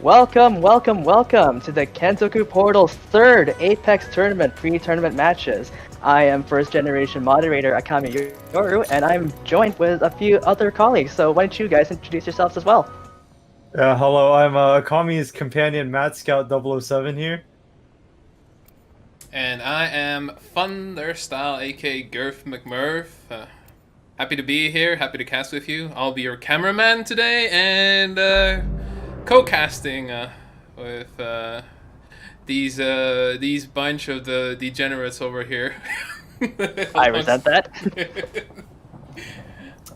Welcome to the Kenzoku Portal's third Apex Tournament pre-tournament matches. I am first generation moderator Akami Yoru, and I'm joined with a few other colleagues, so why don't you guys introduce yourselves as well? Hello, I'm Akami's companion Matt Scout 007 here. And I am Thunderstyle, aka Girth McMurph. Happy to be here, happy to cast with you. I'll be your cameraman today and co-casting with these bunch of the degenerates over here. I resent that.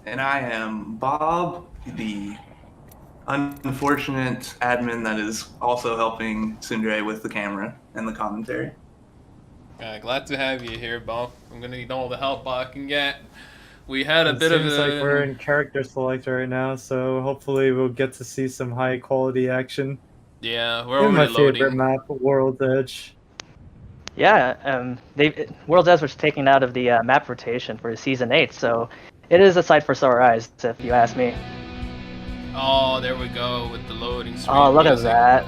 And I am Bob, the unfortunate admin that is also helping Sundre with the camera and the commentary. Glad to have you here, Bob. I'm gonna need all the help I can get. We had a bit of a... Seems like we're in character select right now, so hopefully we'll get to see some high quality action. Yeah, we're In already my favorite map, World's Edge. Yeah, World's Edge was taken out of the map rotation for Season 8, so it is a sight for sore eyes, if you ask me. Oh, there we go with the loading screen. Oh, look at that.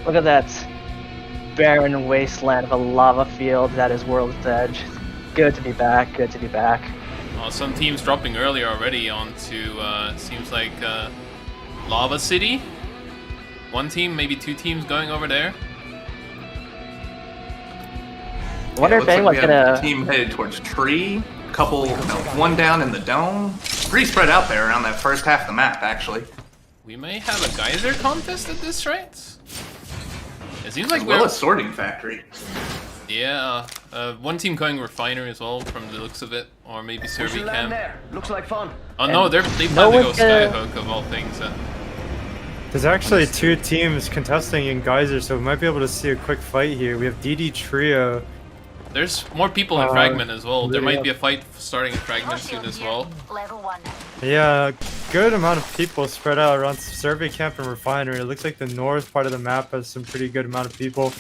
Look at that barren wasteland of a lava field that is World's Edge. Good to be back, good to be back. Some teams dropping earlier already onto, seems like, Lava City. One team, maybe two teams going over there. I wonder if anyone's gonna... team headed towards Tree, one down in the Dome. Pretty spread out there around that first half of the map, actually. We may have a geyser contest at this rate. It seems like we're a sorting factory. Yeah, one team going refinery as well, from the looks of it, or maybe Survey Camp. Looks like fun. Oh no, they plan to go Skyhook of all things. There's actually two teams contesting in Geyser, so we might be able to see a quick fight here. We have DD Trio. There's more people in Fragment as well. There might be a fight starting in Fragment soon as well. Yeah, good amount of people spread out around Survey Camp and Refinery. It looks like the north part of the map has some pretty good amount of people.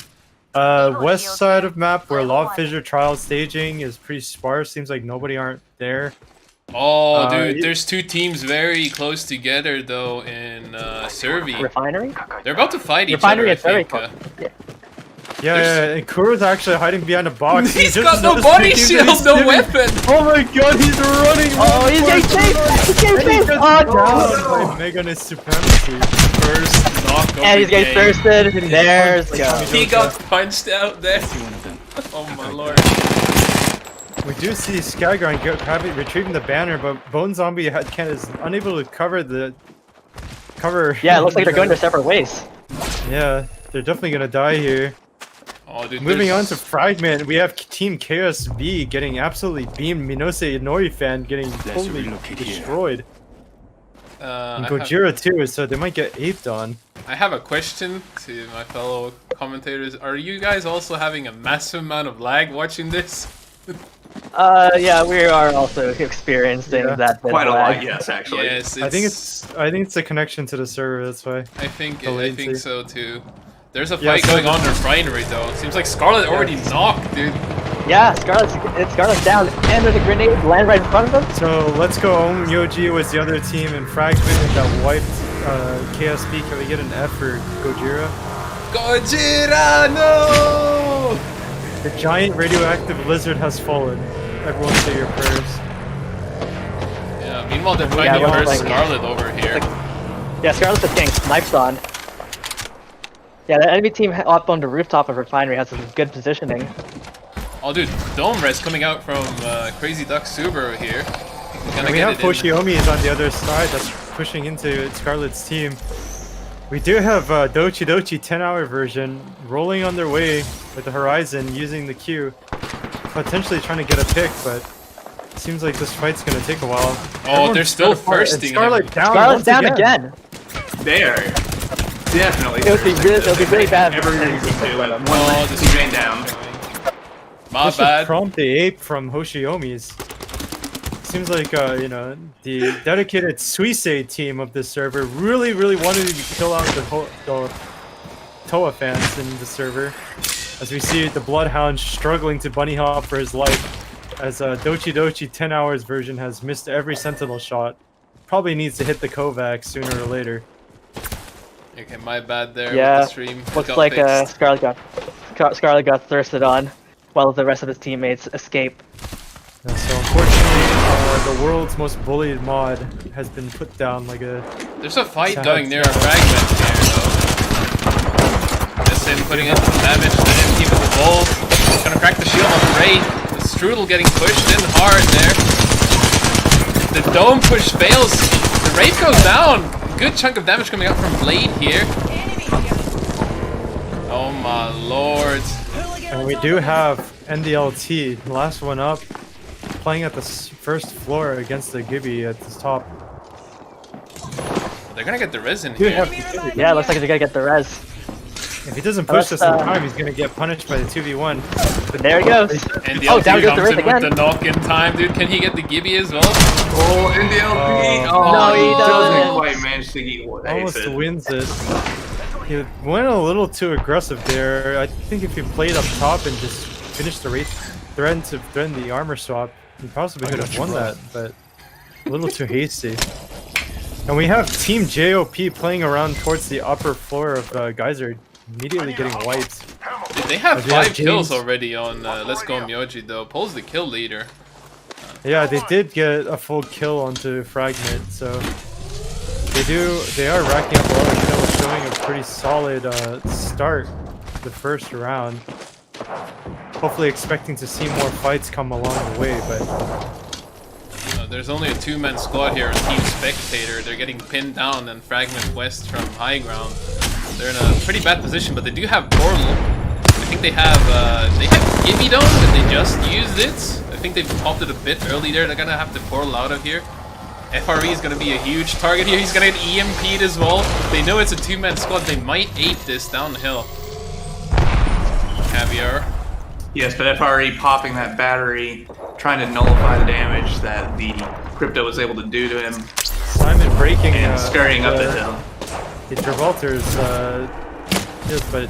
West side of map where Lava Fissure trial staging is pretty sparse. Seems like nobody aren't there. Oh, dude, there's two teams very close together though in Survey. Refinery? They're about to fight each Refinery other, I think. Yeah, and Kuro's actually hiding behind a box. He's got no body shield, no weapon! Oh my god, he's running! Oh, he's getting chased! He's getting chased! Oh, no! Megan's supremacy. First knock of And he's getting thirsted. There's go. He got punched out there. Oh my lord. We do see Skygrind retrieving the banner, but Bone Zombie is unable to cover the... Yeah, it looks like they're going their separate ways. Yeah, they're definitely gonna die here. Oh, dude, Moving on to Fragment, we have Team Chaos V getting absolutely beamed. Minose Inori fan getting totally destroyed. And Gojira too, so they might get aped on. I have a question to my fellow commentators. Are you guys also having a massive amount of lag watching this? Yeah, we are also experiencing that bit quite of a lag. lot, yes, actually. Yes, I think it's a connection to the server. That's why. I think so too. There's a fight going on in Refinery though. It seems like Scarlet already knocked, dude. Yeah, Scarlet's down, and there's a grenade land right in front of them. So let's go. Yoji was the other team in Fragment that wiped KSP. Can we get an F for Gojira? Gojira, no! The giant radioactive lizard has fallen. Everyone say your prayers. Yeah, meanwhile they're trying to curse Scarlet over here. Yeah, Scarlet's just getting sniped on. Yeah, the enemy team up on the rooftop of Refinery has some good positioning. Oh dude, Dome Res coming out from Crazy Duck Subaru here. We have Hoshiomi is on the other side that's pushing into Scarlet's team. We do have Dochi 10-hour version rolling on their way with the Horizon using the Q. Potentially trying to get a pick, but it seems like this fight's gonna take a while. Oh, they're still thirsting. Scarlet's down again. There. Definitely. It'll be really bad. Oh, this is down. My this bad. Should prompt the ape from Hoshiomi's. Seems like you know, the dedicated Suisei team of this server really wanted to kill out the Toa fans in the server. As we see the Bloodhound struggling to bunny hop for his life, as Dochi 10 hours version has missed every sentinel shot. probably needs to hit the Kovacs sooner or later. Okay, my bad there Yeah, with the stream. It looks got like fixed. Scarlet got thirsted on, while the rest of his teammates escape. So unfortunately, the world's most bullied mod has been put down like a... There's a fight Sad, going near a sad. fragment here, though. That's him putting in some damage. The MP with the bolt. Gonna crack the shield on the Wraith. The Strudel getting pushed in hard there. The dome push fails. The Wraith goes down. Good chunk of damage coming out from Blade here. Oh my lord. And we do have NDLT, the last one up, playing at the first floor against the Gibby at the top. They're gonna get the res in Dude, here. Yeah, looks like they're gonna get the res. if he doesn't push this in Unless, time, he's gonna get punished by the 2v1. But there he goes. And the Oh, down goes the comes Wraith in with again. the knock in time, dude. Can he get the Gibby as well? Oh, NDLP! Oh. Oh, No, he doesn't doesn't. quite manage to get what Almost ace it. wins this. He went a little too aggressive there. I think if he played up top and just finished the Wraith, threaten the armor swap, he possibly could have won that, but a little too hasty. And we have Team JOP playing around towards the upper floor of Geyser, immediately getting wiped. Dude, they have Do you have 5 kills James? already on Let's Go Myoji, though. Pole's the kill leader. Yeah, they did get a full kill onto Fragment, so they are racking up a lot of kills, showing a pretty solid start to the first round. Hopefully expecting to see more fights come along the way, but There's only a 2-man squad here on Team Spectator. They're getting pinned down and Fragment West from high ground. They're in a pretty bad position, but they do have Portal. I think they have Gibby Dome, but they just used it. I think they've popped it a bit early there. They're gonna have to Portal out of here. FRE is gonna be a huge target here. He's gonna get EMP'd as well. They know it's a 2-man squad. They might ape this down the hill. Caviar. Yes, but FRE popping that battery, trying to nullify the damage that the crypto was able to do to him, Simon breaking and scurrying up the hill. The Travolta's yes, but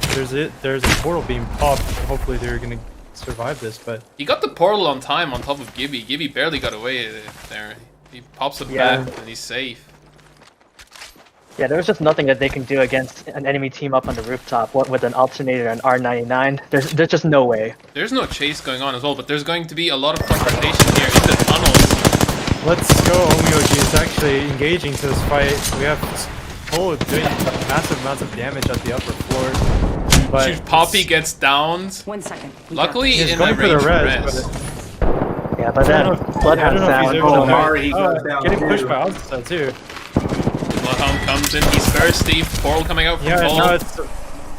there's a portal being popped. Hopefully they're gonna survive this, but He got the portal on time on top of Gibby. Gibby barely got away there. He pops it Yeah. back and he's safe. Yeah, there's just nothing that they can do against an enemy team up on the rooftop with an alternator and R99. There's just no way. There's no chase going on as well, but there's going to be a lot of confrontation here in the tunnels. let's go. Omyoji is actually engaging to this fight. We have Pole doing massive amounts of damage at the upper floor. But Shoot, Poppy gets downed. 1 second. Luckily, he's in the going for the range res, res. but Yeah, but I then don't know if Bloodhound's he's down. able to Oh, Mari, he oh, goes down getting too. pushed by Alpha too. Bloodhound comes in, he's thirsty. Portal coming out from Yeah, Pole.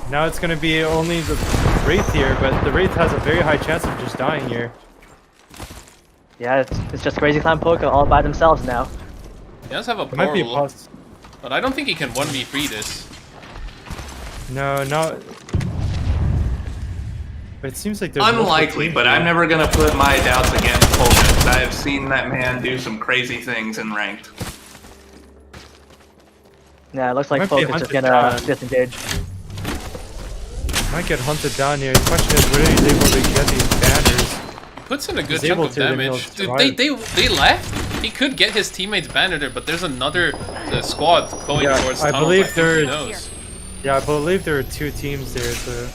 now it's gonna be only the Wraith here, but the Wraith has a very high chance of just dying here. yeah, it's just Crazy Clown Poker all by themselves now. He does have a It might be a portal, plus. but I don't think he can 1v3 this. No, no. But it seems like there's multiple Unlikely, teams but here. I'm never gonna put my doubts against Polkins. I have seen that man do some crazy things in ranked. Yeah, it looks like Might be Folk is just hunted gonna down. disengage. Might get hunted down here. The question is whether he's able to get these banners. He puts in a good He's chunk able of to, then damage. he'll Dude, survive. they left. He could get his teammates banner there, but there's another squad going Yeah, towards I tunnels. believe think he there's- knows. Yeah, I believe there are two teams there, so...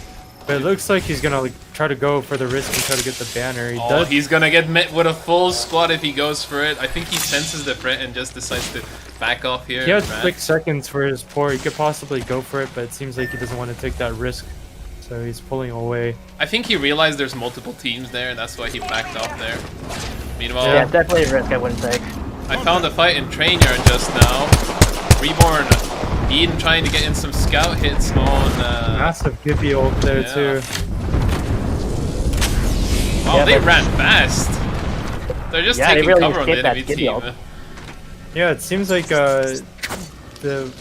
But it looks like he's gonna like, try to go for the risk and try to get the banner. He Oh, does. he's gonna get met with a full squad if he goes for it. I think he senses the threat and just decides to back off here. He has Rat. 6 seconds for his pour. He could possibly go for it, but it seems like he doesn't want to take that risk. So he's pulling away. I think he realized there's multiple teams there, and that's why he backed off there. Meanwhile, Yeah, definitely a risk I wouldn't take. I found a fight in Train Yard just now. Reborn, Eden trying to get in some scout hits on. Massive Gibby ult there Yeah. too. Wow, Yeah, they but- ran fast. They're just Yeah, they taking really cover on the escaped that enemy Gibby team. ult. Yeah, it seems like the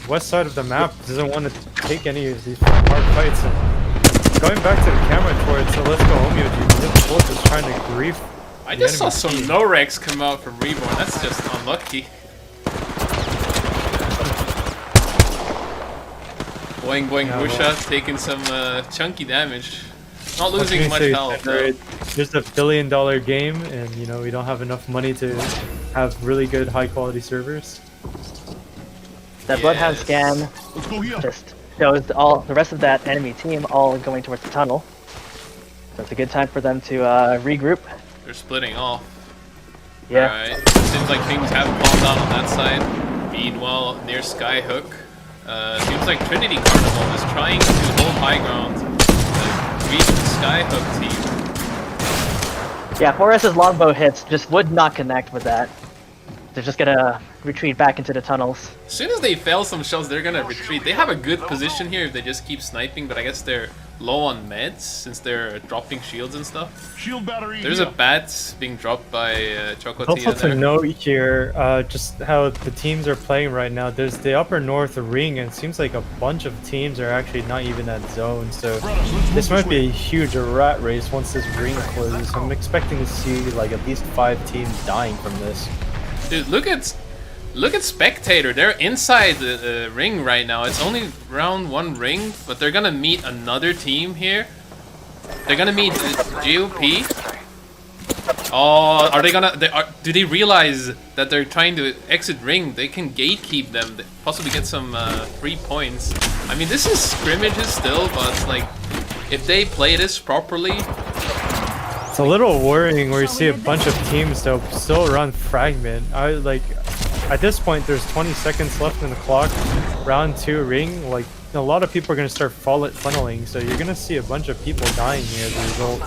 west side of the map doesn't want to take any of these hard fights. And going back to the camera towards so let's go Omyoji. This both is trying to grief. I the just saw enemy some team. no-rex come out from Reborn. That's just unlucky. Boing boing Yeah, Busha well. taking some chunky damage. Not What can losing you much say, health though. February? Just a $1 billion game, and you know we don't have enough money to have really good high quality servers. That Bloodhound Yes. scan just shows all the rest of that enemy team all going towards the tunnel. So it's a good time for them to regroup. They're splitting off. Yeah. Alright. Seems like things have calmed down on that side. Meanwhile, near Skyhook, seems like Trinity Carnival is trying to hold high ground to reach the Skyhook team. Yeah, 4S's longbow hits just would not connect with that. They're just gonna retreat back into the tunnels. As soon as they fail some shots, they're gonna retreat. They have a good position here if they just keep sniping, but I guess they're low on meds since they're dropping shields and stuff. Shield battery. There's a bat being dropped by Also Chocotia to there. note here, just how the teams are playing right now. There's the upper north ring, and it seems like a bunch of teams are actually not even at zone. So this might be a huge rat race once this ring closes. I'm expecting to see like at least 5 teams dying from this. Dude, look at Spectator. They're inside the ring right now. It's only round 1 ring, but they're gonna meet another team here. They're gonna meet GOP. Oh, are they gonna? Do they realize that they're trying to exit ring? They can gatekeep them, possibly get some free points. I mean, this is scrimmages still, but like, if they play this properly. It's a little worrying where you see a bunch of teams though still run fragment. At this point there's 20 seconds left in the clock. Round 2 ring, like a lot of people are gonna start funneling, so you're gonna see a bunch of people dying here as a result.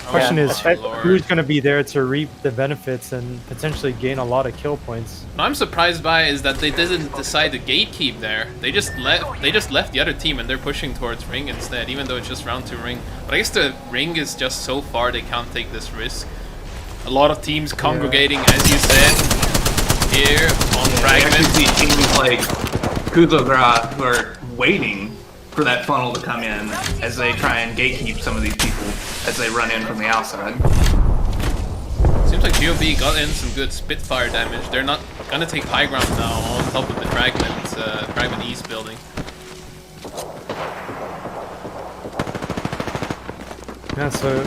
Question is who's gonna be there to reap the benefits and potentially gain a lot of kill points. What I'm surprised by is that they didn't decide to gatekeep there. They just left the other team and they're pushing towards ring instead, even though it's just round 2 ring. But I guess the ring is just so far they can't take this risk. A lot of teams congregating, as you said, here on I fragment. actually see teams like Kuzogra who are waiting for that funnel to come in as they try and gatekeep some of these people as they run in from the outside. Seems like GOB got in some good Spitfire damage. They're not gonna take high ground now on top of the Fragment East building. Yeah, so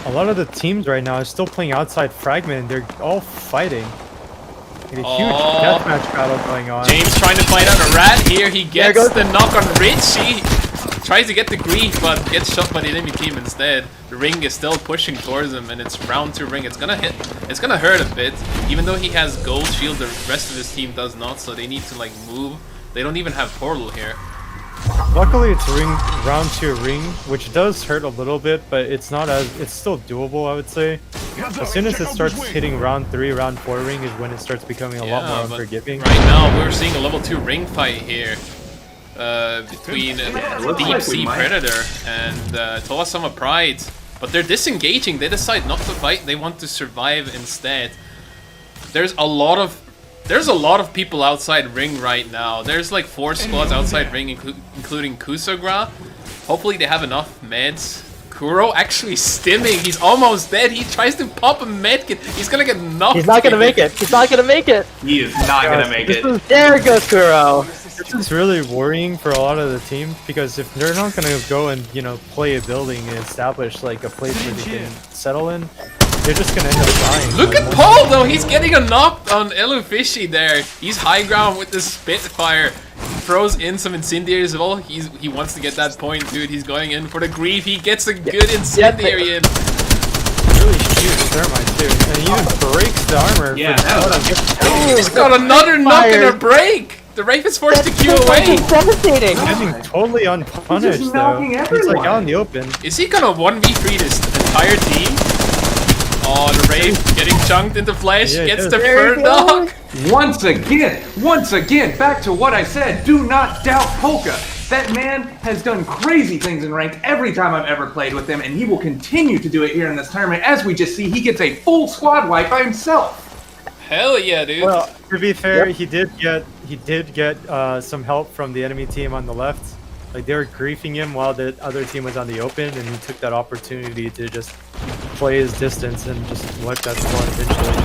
a lot of the teams right now are still playing outside fragment. They're all fighting. Like a huge deathmatch battle going on. James trying to find out a rat here. He gets the knock on Rich. He tries to get the grief, but gets shot by the enemy team instead. The ring is still pushing towards him, and it's round 2 ring. It's gonna hit. It's gonna hurt a bit. Even though he has gold shield, the rest of his team does not. So they need to like move. They don't even have portal here. Luckily it's round 2 ring, which does hurt a little bit, but it's still doable, I would say. As soon as it starts hitting round 3, round 4 ring is when it starts becoming a lot more unforgiving. Right now we're seeing a level 2 ring fight here between Deep Sea Predator and Toa-sama Pride. But they're disengaging. They decide not to fight. They want to survive instead. There's a lot of people outside ring right now. There's like 4 squads outside ring, including Kusogra. Hopefully they have enough meds. Kuro actually stimming. He's almost dead. He tries to pop a medkit. He's gonna get knocked. He's not gonna make it. He's not gonna make it. He is not gonna make it. There goes Kuro. This is really worrying for a lot of the teams because if they're not gonna go and play a building and establish like a place where they can settle in, they're just gonna end up dying. Look at Paul though. He's getting a knock on Elufishy there. He's high ground with the Spitfire. Throws in some incendiaries as well. He wants to get that point, dude. He's going in for the grief. He gets a good incendiary in. Really huge thermite too, and he even breaks the armor. Yeah, He's got another knock and a break. The Wraith is forced to queue away. Devastating. Getting totally unpunished He's just though. knocking He's like everyone. out in the open. Is he gonna 1v3 this entire team? Oh, the Wraith getting chunked into flesh. Yeah, Gets yeah. the There fur you go. knock. Once again, back to what I said. Do not doubt Polka. That man has done crazy things in ranked every time I've ever played with him, and he will continue to do it here in this tournament. As we just see, he gets a full squad wipe by himself. Hell yeah, dude. Well, to be fair, he did get some help from the enemy team on the left. Like they were griefing him while the other team was on the open, and he took that opportunity to just play his distance and just wipe that squad eventually.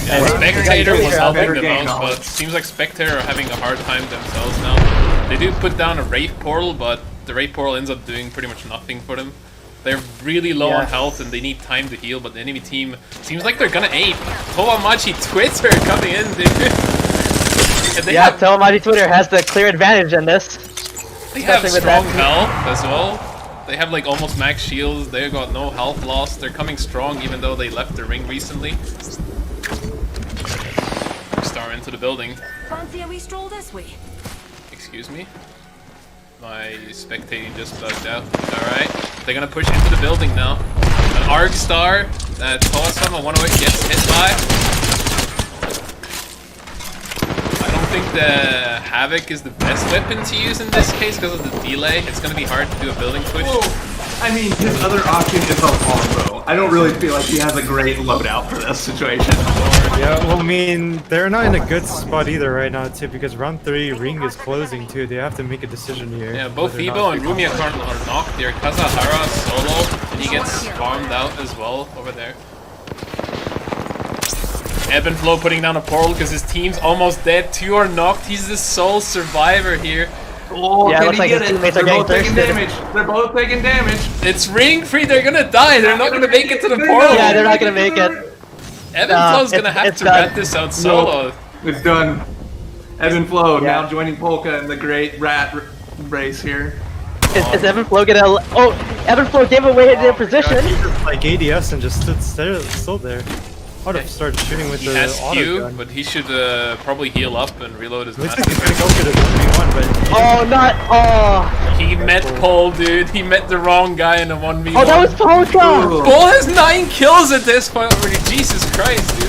Yeah, Spectator was helping Better the game most, but knowledge. it seems like Spectator are having a hard time themselves now. They do put down a Wraith portal, but the Wraith portal ends up doing pretty much nothing for them. They're really low Yeah. on health and they need time to heal, but the enemy team seems like they're gonna ape. Towamachi Twitter coming in, dude. And they Yeah, have, Telemaji Twitter has the clear advantage in this. they have especially with strong that- health as well. They have like almost max shields. They got no health loss. They're coming strong even though they left the ring recently. Star into the building. Fancy a wee stroll this way? Excuse me? My spectating just bugged out. Alright. They're gonna push into the building now. An Arc Star that Toa-sama 108 gets hit by. I don't think the Havoc is the best weapon to use in this case because of the delay. It's gonna be hard to do a building push. I mean, his other option is a longbow. I don't really feel like he has a great loadout for this situation. Yeah, well, I mean, they're not in a good spot either right now, too, because round 3, Ring is closing, too. They have to make a decision here. Yeah, both whether or Fibo not and they- Rumia are knocked. They're Kazahara solo, and he gets farmed out as well over there. Ebb and Flow putting down a portal because his team's almost dead. 2 are knocked. He's the sole survivor here. Oh, Yeah, can looks he like get his it? teammates are They're both getting taking thirsty. damage. They're both taking damage. It's ring free. They're gonna die. They're not gonna make it to the portal. Yeah, they're not gonna make it. Ebb and Flow's gonna it's- have it's to done. rat this out solo. It's done. Evan Flo Yeah. now joining Polka in the great rat race here. Is Evan Flo gonna? Oh, Evan Flo gave away their position. He just like ADS and just stood still there. I would have started shooting with He the has auto Q, gun. but he should probably heal up and reload his Looks mask. like he's gonna go for the 1v1, but Oh, not. Oh. He met Paul, dude. He met the wrong guy in a 1v1. Oh, that was Polka. Paul has 9 kills at this point already. Jesus Christ, dude.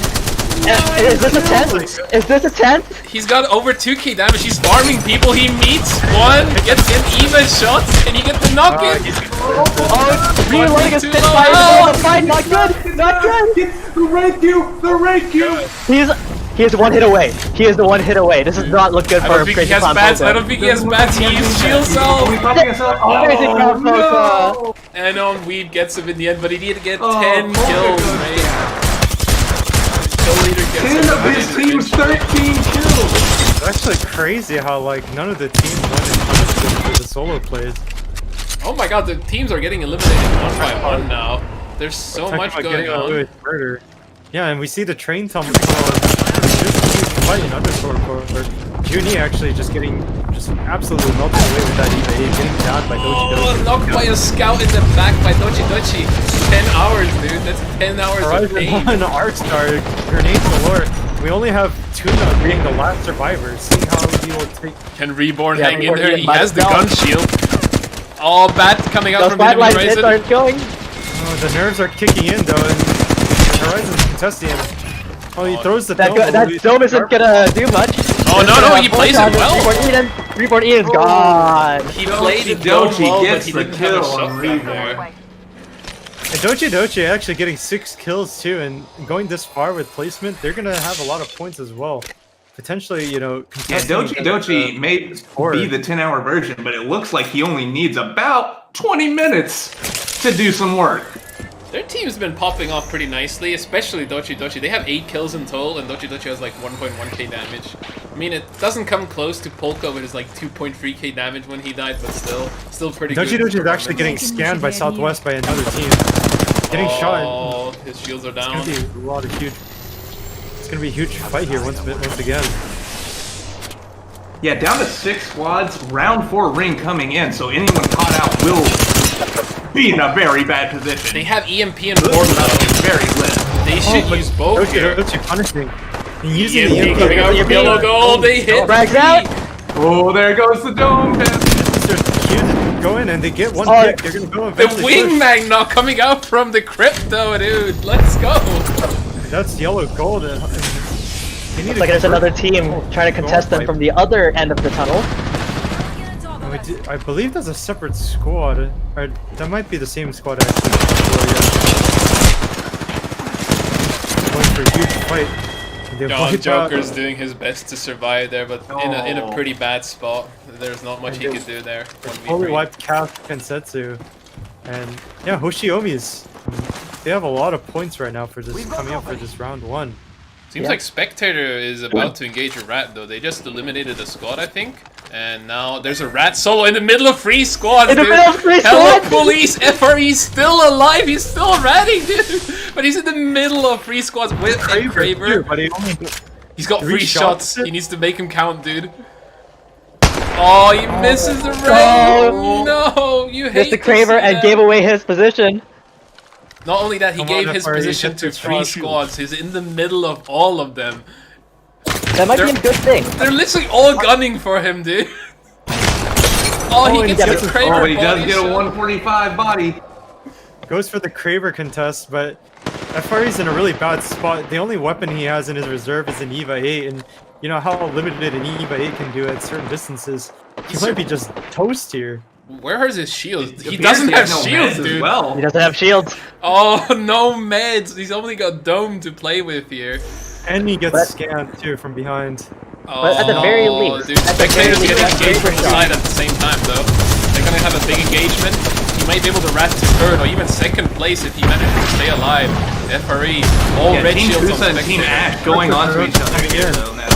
Is this a 10th? Is this a 10th? He's got over 2k damage. He's farming people. He meets one, gets in even shots, and he gets the knock in. Oh, reloading a too Spitfire. low. Oh, the fight, not good. Not good. The rank you! The rank you! He is 1 hit away. He is the 1 hit away. This does not look good I for don't think he Crazy has Clown bats. I Polka. don't think he has bats. He used shield cell. Crazy Clown Polka. And Weed gets him in the end, but he needed to get Oh, 10 Polka kills, goes right? Kill leader gets 10 of his team's 13 kills! it's actually crazy how like none of the teams won in punishment for the solo plays. Oh my god, the teams are getting eliminated one by one now. There's so Talking much about going getting away on. with murder. Yeah, and we see the train tumble. Just fighting underscore court. Junie actually just getting absolutely melted away with that EVA, getting down by Doji Oh, Doji. knocked by a scout in the back by Dochi Dochi. 10 hours, dude. That's 10 hours of Horizon pain. 1 Arc Star, grenades galore. We only have Tuna being the last survivor. See how he will take. Can Reborn Yeah, hang in Reborn there? hit He by has the the gun shield. Oh, bat coming out Those from enemy spotlight hits Horizon. aren't going. Oh, the nerves are kicking in though, and Horizon's contesting him. Oh, he throws the dome. That dome isn't gonna do much. Oh, no, he plays it well. Reborn Eden's gone. He played the Dochi dome well, but gets he the didn't have a kill on shot Reborn. there. And Dochi Dochi actually getting 6 kills too, and going this far with placement, they're gonna have a lot of points as well. Potentially, you know, Yeah, contesting Dochi may score. be the 10-hour version, but it looks like he only needs about 20 minutes to do some work. Their team's been popping off pretty nicely, especially Dochi Dochi. They have 8 kills in total, and Dochi Dochi has like 1.1k damage. I mean, it doesn't come close to Polka with his like 2.3k damage when he died, but still pretty Dochi good. Dochi is actually getting scanned by Southwest by another team. Getting shot. Oh, his shields are It's down. gonna be a lot of huge. It's gonna be a huge fight here once again. Yeah, down to 6 squads, round 4 ring coming in, so anyone caught out will be in a very bad position. They have EMP and Ward It's now. very lit. They should use both Dochi here. Dochi punishing. And using the EMP coming out from EMP. yellow goal. They hit. Frags out. Oh, there goes the dome. There's Q's going and they get one Oh, pick. They're gonna go and The finally wing push. magnet coming out from the crypto, dude. Let's go. That's yellow gold. They need Looks like there's another team trying to contest them from the other end of the tunnel. I believe there's a separate squad. Or that might be the same squad actually. Going for a huge fight. And they No, wipe out- Joker's doing his best to survive there, but in a Oh. pretty bad spot. There's not much he could do there. Totally 1v3. wiped Calf Kensetsu. And yeah, Hoshiomi's. They have a lot of points right now for this coming up for this round 1. Seems Yeah. like Spectator is about to engage a rat though. They just eliminated a squad, I think, And now there's a rat solo in the middle of free squads, In the dude. middle of free Hello, squads? police. FRE's still alive. He's still ratting, dude. But he's in the middle of free squads with Kraber. Dude, but he only He's got 3 free shots. shots? He needs to make him count, dude. Oh, he misses the ray. Oh. No, you hate Mr. to Kraber see and that. gave away his position. Not only that, he Come gave on, his FRE, position get to this 3 shot. squads. He's in the middle of all of them. That might be a good thing. They're literally all gunning for him, dude. Oh, he and gets gets the a- Kraber Oh, but he does body get a shot. 145 body. goes for the Kraber contest, but FRE's in a really bad spot. The only weapon he has in his reserve is an EVA 8, and you know how limited an EVA 8 can do at certain distances. He might be just toast here. Where are his shields? He Appears doesn't have has no shields, meds as dude. well. He doesn't have shields. Oh, no meds. He's only got dome to play with here. And he gets But- scanned too from behind. Oh, But at the very least- dude, at the spectators very getting least, engaged Kraber from the shot. side at the same time, though. They're gonna have a big engagement. He might be able to rat to third or even second place if he manages to stay alive. FRE, all Yeah, red Team shields on Kusa and Team spectators. Ash going on to each other here, Again. though, now.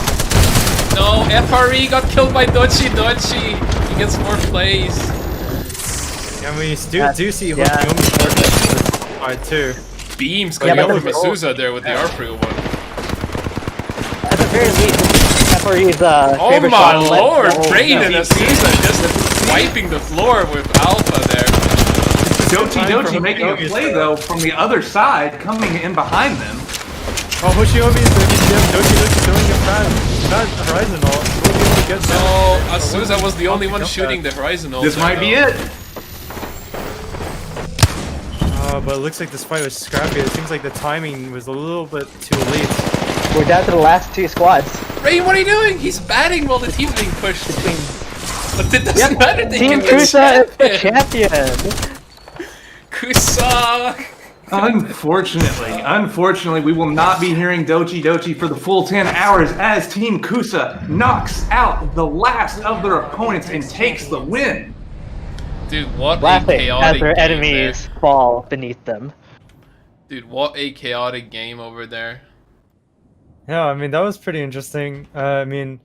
No, FRE got killed by Dochi. He gets 4th place. And we Yeah. do see Yeah. Hoshiomi fight too. Beams Yeah, coming but up from the- Azusa there with the R3 one. At the very least, FRE's Oh favorite my shot let lord, the whole- Brain and yeah. Azusa just wiping the floor with Alpha there. Dochi Time Dochi for making a Hoshiomi's play, side. though, from the other side, coming in behind them. Oh, Hoshiomi is Dochi throwing a bad Horizon ult. Will be able to get No, that. Azusa was the only one Jump shooting back. the Horizon ult This there, might be though. it. But it looks like this fight was scrappy. It seems like the timing was a little bit too late. We're down to the last 2 squads. Rain, what are you doing? He's batting while the team's being pushed. But it doesn't matter, they Team get the Kusa is the champion. champion. Kusa! Unfortunately, we will not be hearing Dochi Dochi for the full 10 hours as Team Kusa knocks out the last of their opponents and takes the win. Dude, what a Laughing chaotic as their game enemies fall beneath them. there. Dude, what a chaotic game over there. Yeah, I mean that was pretty interesting. I mean,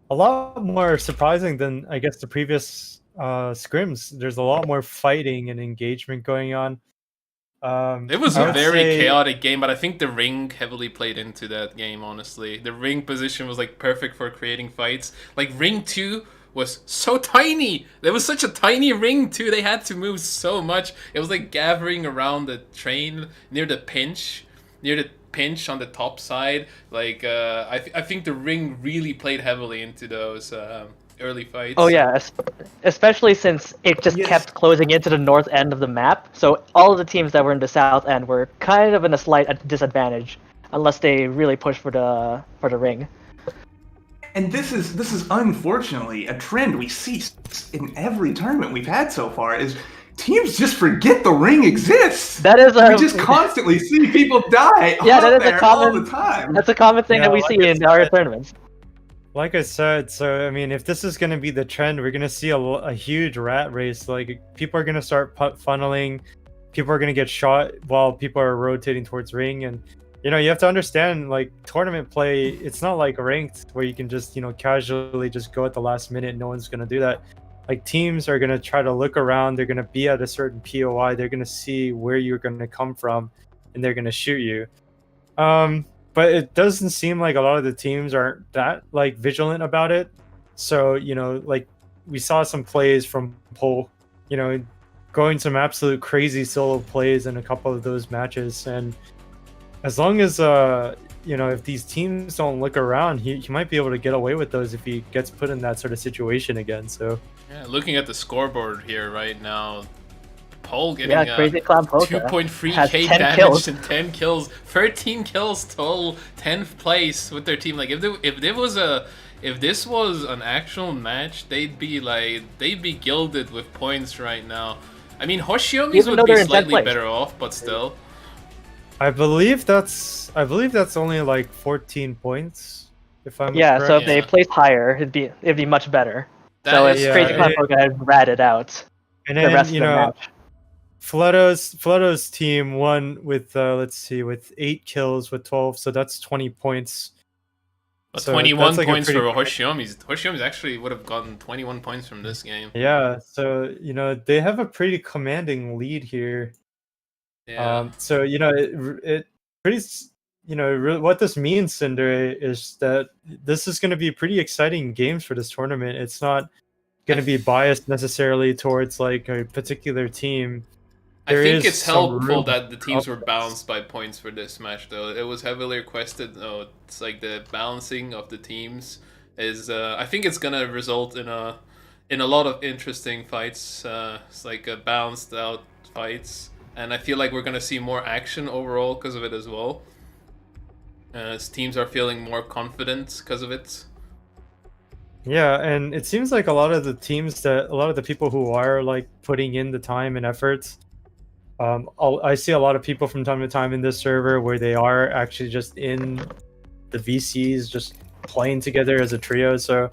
a lot more surprising than I guess the previous scrims. There's a lot more fighting and engagement going on. It was I a would very say- chaotic game, but I think the ring heavily played into that game, honestly. The ring position was like perfect for creating fights. Like ring 2 was so tiny. There was such a tiny ring too. They had to move so much. It was like gathering around the train near the pinch on the top side. Like I think the ring really played heavily into those early fights. Oh yeah, especially since it just Yes. kept closing into the north end of the map. So all of the teams that were in the south end were kind of in a slight disadvantage, unless they really push for the ring. And this is unfortunately a trend we see in every tournament we've had so far. Is teams just forget the ring exists. That is a We just constantly see people die. Yeah, out that is a there common- all the time. that's a common thing Yeah, that we like see I in our said- tournaments. Like I said, so I mean, if this is going to be the trend, we're going to see a huge rat race. Like people are going to start funneling, people are going to get shot while people are rotating towards ring, and you know you have to understand like tournament play. It's not like ranked where you can just casually just go at the last minute. No one's going to do that. Like teams are going to try to look around. They're going to be at a certain POI. They're going to see where you're going to come from, and they're going to shoot you. But it doesn't seem like a lot of the teams aren't that like vigilant about it. So, like we saw some plays from Pole, going some absolute crazy solo plays in a couple of those matches. And as long as, if these teams don't look around, he might be able to get away with those if he gets put in that sort of situation again. So, Yeah, looking at the scoreboard here right now, Paul getting Crazy Clown Polka 2.3k has 10 damage kills. and 10 kills, 13 kills total, 10th place with their team. Like if this was an actual match, they'd be gilded with points right now. I mean, Hoshiomi's Even though would be they're in 10th slightly place. better off, but still. I believe that's only like 14 points. If I'm Yeah, correct. so if they Yeah. placed higher, it'd be much better. That So if is yeah, Crazy Clown it- Polka had ratted out And the then, rest of the match. Fleto's team won with with 8 kills with 12, so that's 20 points. But So 21 that's like a points for pretty Hoshiomi's. Hoshiomi's actually would have gotten 21 points from this game. yeah. So they have a pretty commanding lead here. Yeah. So it pretty what this means, Cinder, is that this is going to be pretty exciting games for this tournament. It's not going to be biased necessarily towards like a particular team. I There think is it's some helpful room that the for teams were upsets. balanced by points for this match, though. It was heavily requested. Oh, it's like the balancing of the teams is. I think it's gonna result in a lot of interesting fights. It's like a balanced out fights, and I feel like we're gonna see more action overall because of it as well. As teams are feeling more confident because of it. Yeah, and it seems like a lot of the people who are like putting in the time and efforts. I see a lot of people from time to time in this server where they are actually just in the VCs, just playing together as a trio. So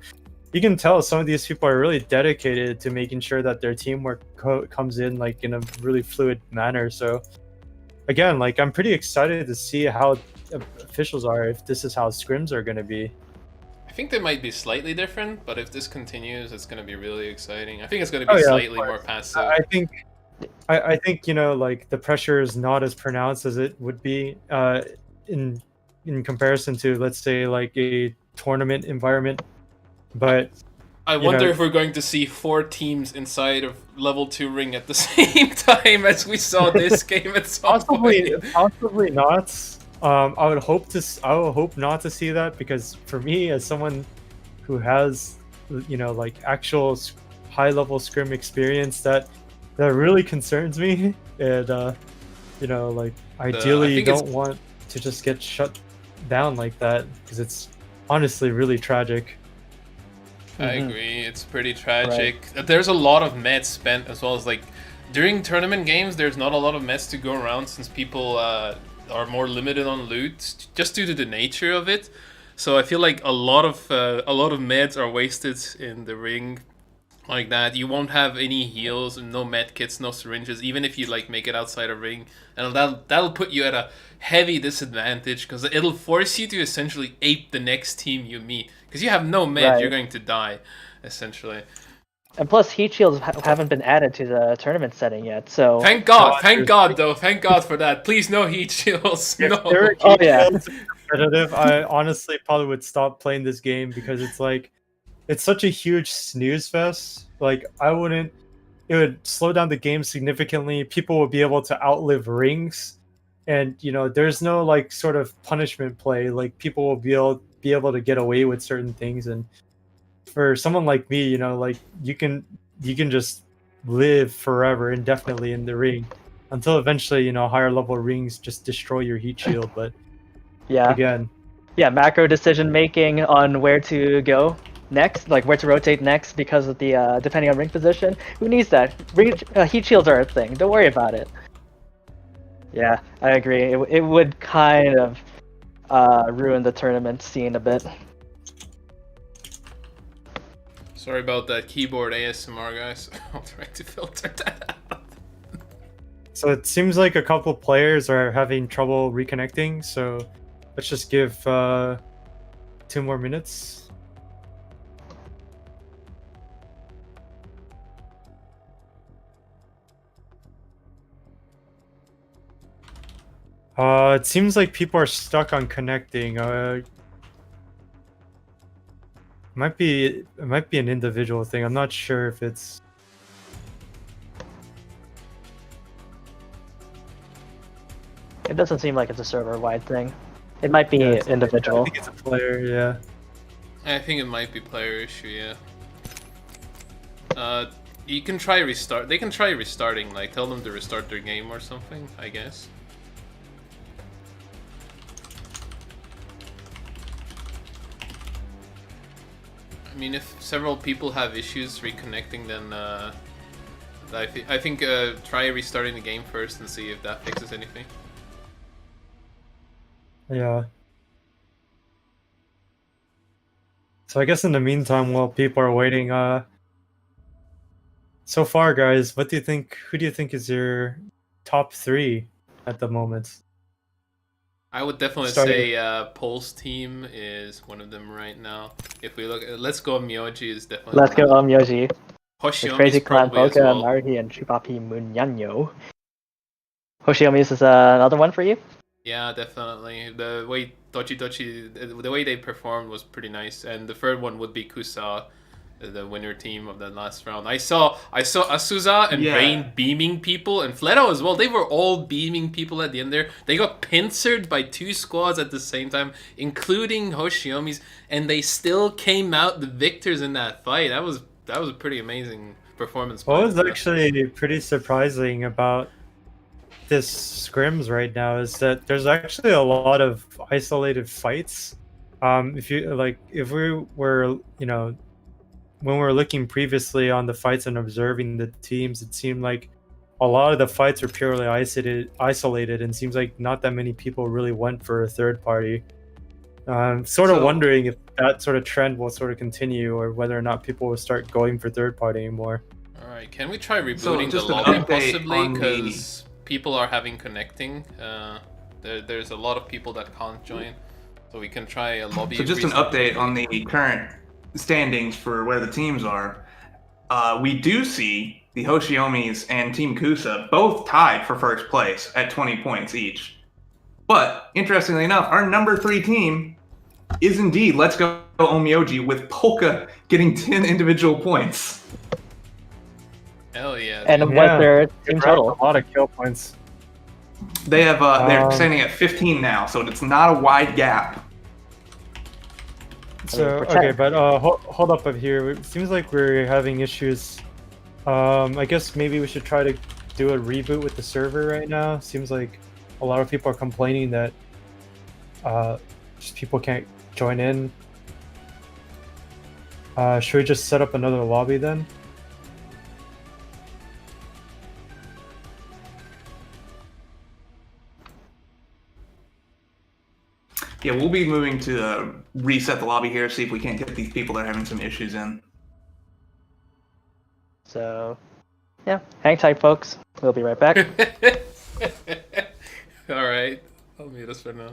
you can tell some of these people are really dedicated to making sure that their teamwork comes in like in a really fluid manner. So again, like I'm pretty excited to see how officials are, if this is how scrims are going to be. I think they might be slightly different, but if this continues, it's going to be really exciting. I think it's going to Oh be yeah, of slightly more course. passive. I think like the pressure is not as pronounced as it would be in comparison to, let's say, like a tournament environment. But I you wonder know, if we're going to see 4 teams inside of level 2 ring at the same time as we saw this game at some point. possibly not. I would hope I would hope not to see that, because for me, as someone who has like actual high level scrim experience, that really concerns me. And like I ideally you think it's don't want to just get shut down like that, because it's honestly really tragic. I agree. It's pretty tragic. There's a lot of meds spent as well as like during tournament games. There's not a lot of meds to go around since people are more limited on loot just due to the nature of it. So I feel like a lot of meds are wasted in the ring like that. You won't have any heals, no med kits, no syringes, even if you like make it outside a ring, and that'll put you at a heavy disadvantage because it'll force you to essentially ape the next team you meet because you have no med, you're Right. going to die, essentially. And plus, heat shields haven't been added to the tournament setting yet, so. Thank God, thank God though, thank God for that. Please no heat shields, If there were no. Oh heat yeah. shields and competitive, I honestly probably would stop playing this game, because it's like it's such a huge snooze fest. Like it would slow down the game significantly. People would be able to outlive rings, and there's no like sort of punishment play. Like people will be able to get away with certain things, and for someone like me, like you can just live forever indefinitely in the ring until eventually higher level rings just destroy your heat shield. But Yeah. again, Yeah, macro decision making on where to go next, like where to rotate next because of the depending on ring position. Who needs that? Heat shields are a thing. Don't worry about it. Yeah, I agree. It would kind of ruin the tournament scene a bit. Sorry about that keyboard ASMR, guys. I'll try to filter that out. so it seems like a couple players are having trouble reconnecting, so let's just give 2 more minutes. It seems like people are stuck on connecting. It might be an individual thing. I'm not sure if it's. It doesn't seem like it's a server-wide thing. It might be I individual. think it's a player. Yeah. I think it might be player issue, yeah. You can try restart. They can try restarting, like tell them to restart their game or something, I guess. I mean, if several people have issues reconnecting, then I think try restarting the game first and see if that fixes anything. Yeah. So I guess in the meantime, while people are waiting, so far, guys, what do you think? Who do you think is your top 3 at the moment? I would definitely Starting- say Pole's team is one of them right now. If we look, Let's Go Myoji is definitely. Let's go one of them. Yoji. With Hoshiomi's Crazy Clan, probably as Poka, well. Maruhi, and Chupapi Munyanyo. Hoshiomi's is another one for you? Yeah, definitely. The way the way they performed was pretty nice. And the third one would be Kusa, the winner team of the last round. I saw Asuza and Yeah. Rain beaming people, and Fleto as well. They were all beaming people at the end there. They got pincered by 2 squads at the same time, including Hoshiomi's, and they still came out the victors in that fight. That was a pretty amazing performance. by What was them. actually pretty surprising about this scrims right now is that there's actually a lot of isolated fights. If we were, when we were looking previously on the fights and observing the teams, it seemed like a lot of the fights were purely isolated, and seems like not that many people really went for a third party. Sort of So- wondering if that sort of trend will sort of continue, or whether or not people will start going for third party anymore. All right, can we try rebooting So, the just an lobby update possibly? on the- Because people are having connecting. There's a lot of people that can't join, so we can try a lobby. So just an restart. update on the current standings for where the teams are. We do see the Hoshiomis and Team Kusa both tied for first place at 20 points each. But interestingly enough, our number 3 team is indeed Let's Go Omyoji, with Polka getting 10 individual points. Hell yeah! And dude. what's their They team grabbed total? a lot of kill points. They have they're Um, standing at 15 now, so it's not a wide gap. So protect. okay, but hold up here. It seems like we're having issues. I guess maybe we should try to do a reboot with the server right now. Seems like a lot of people are complaining that just people can't join in. Should we just set up another lobby then? Yeah, we'll be moving to reset the lobby here, see if we can't get these people that are having some issues in. So, yeah, hang tight, folks. We'll be right back. All right, I'll mute us for now.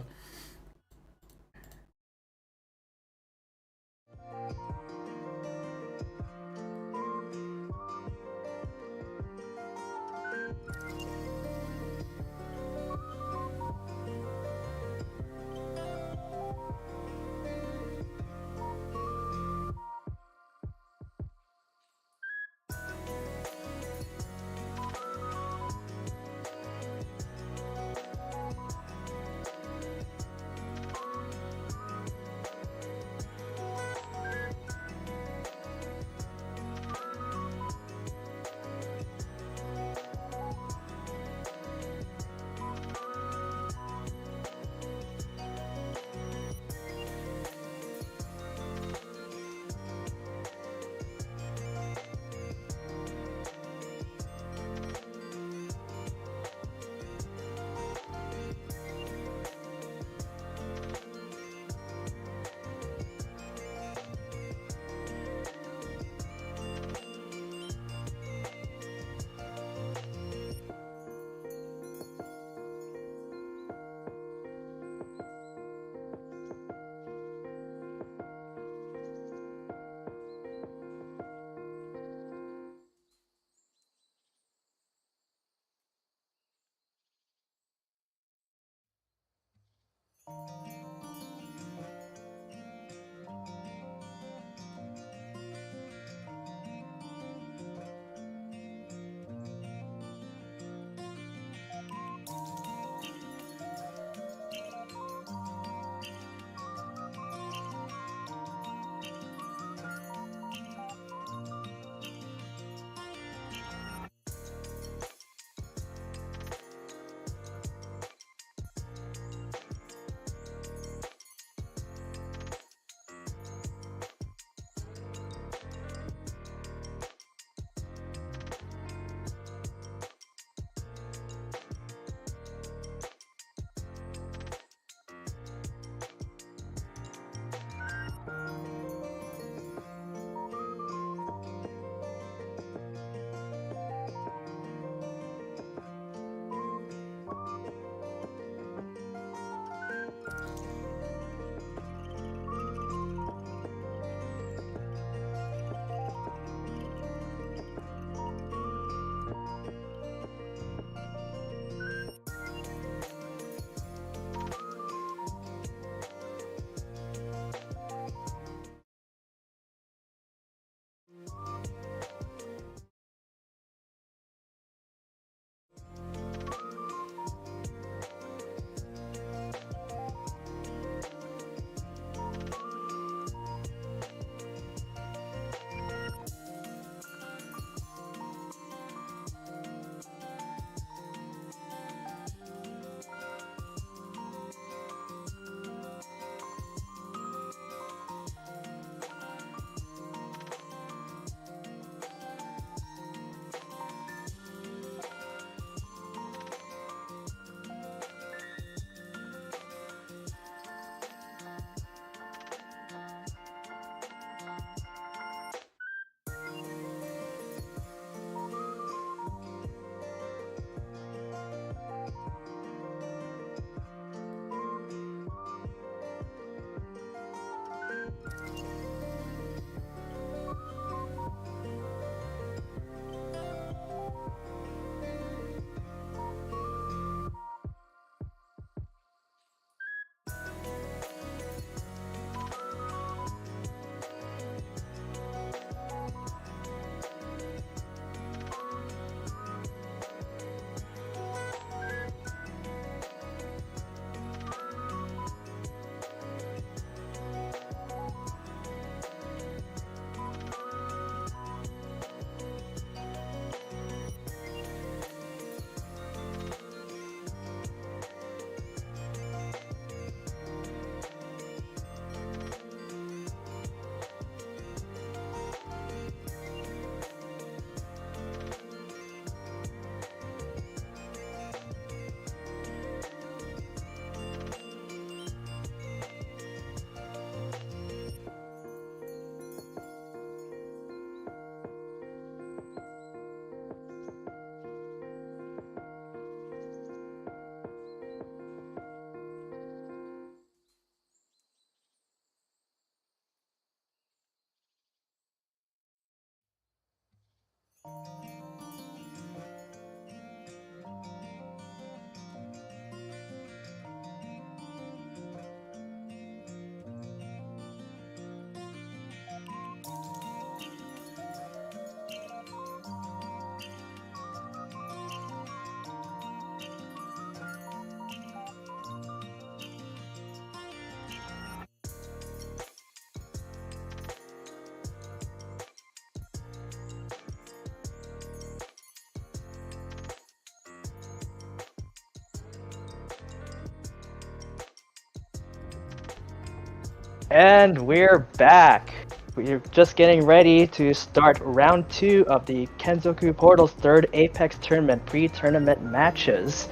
And we're back. We're just getting ready to start round 2 of the Kenzoku Portal's 3rd Apex Tournament pre-tournament matches.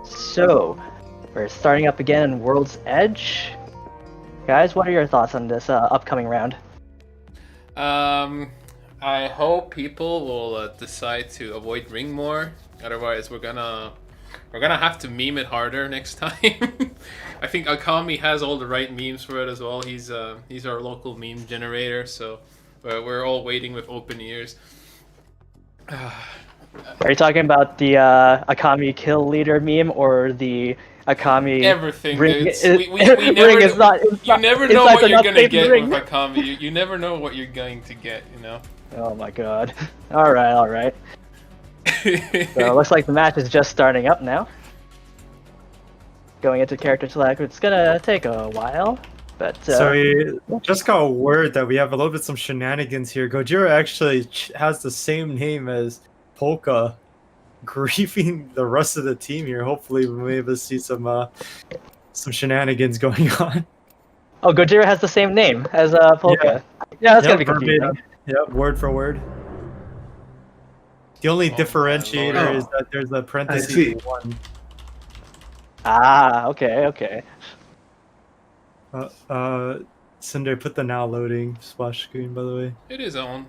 So, we're starting up again in World's Edge. Guys, what are your thoughts on this upcoming round? I hope people will decide to avoid ring more. Otherwise, we're gonna have to meme it harder next time. I think Akami has all the right memes for it as well. He's our local meme generator, so we're all waiting with open ears. Are you talking about the Akami kill leader meme or the Akami Everything, ring? dude. We never ring is know, not, you never know what you're gonna get ring. with Akami. You never know what you're going to get, you know? Oh my god. Alright. So it looks like the match is just starting up now. Going into character select, it's gonna take a while, but So we just got word that we have a little bit some shenanigans here. Gojira actually has the same name as Polka, griefing the rest of the team here. Hopefully we'll be able to see some shenanigans going on. Oh, Gojira has the same name as Polka. Yeah, that's gonna be confusing. verbatim. Yep, word for word. The only differentiator is that there's a parentheses 1. Ah, okay. Cinder, put the now loading splash screen, by the way. It is on.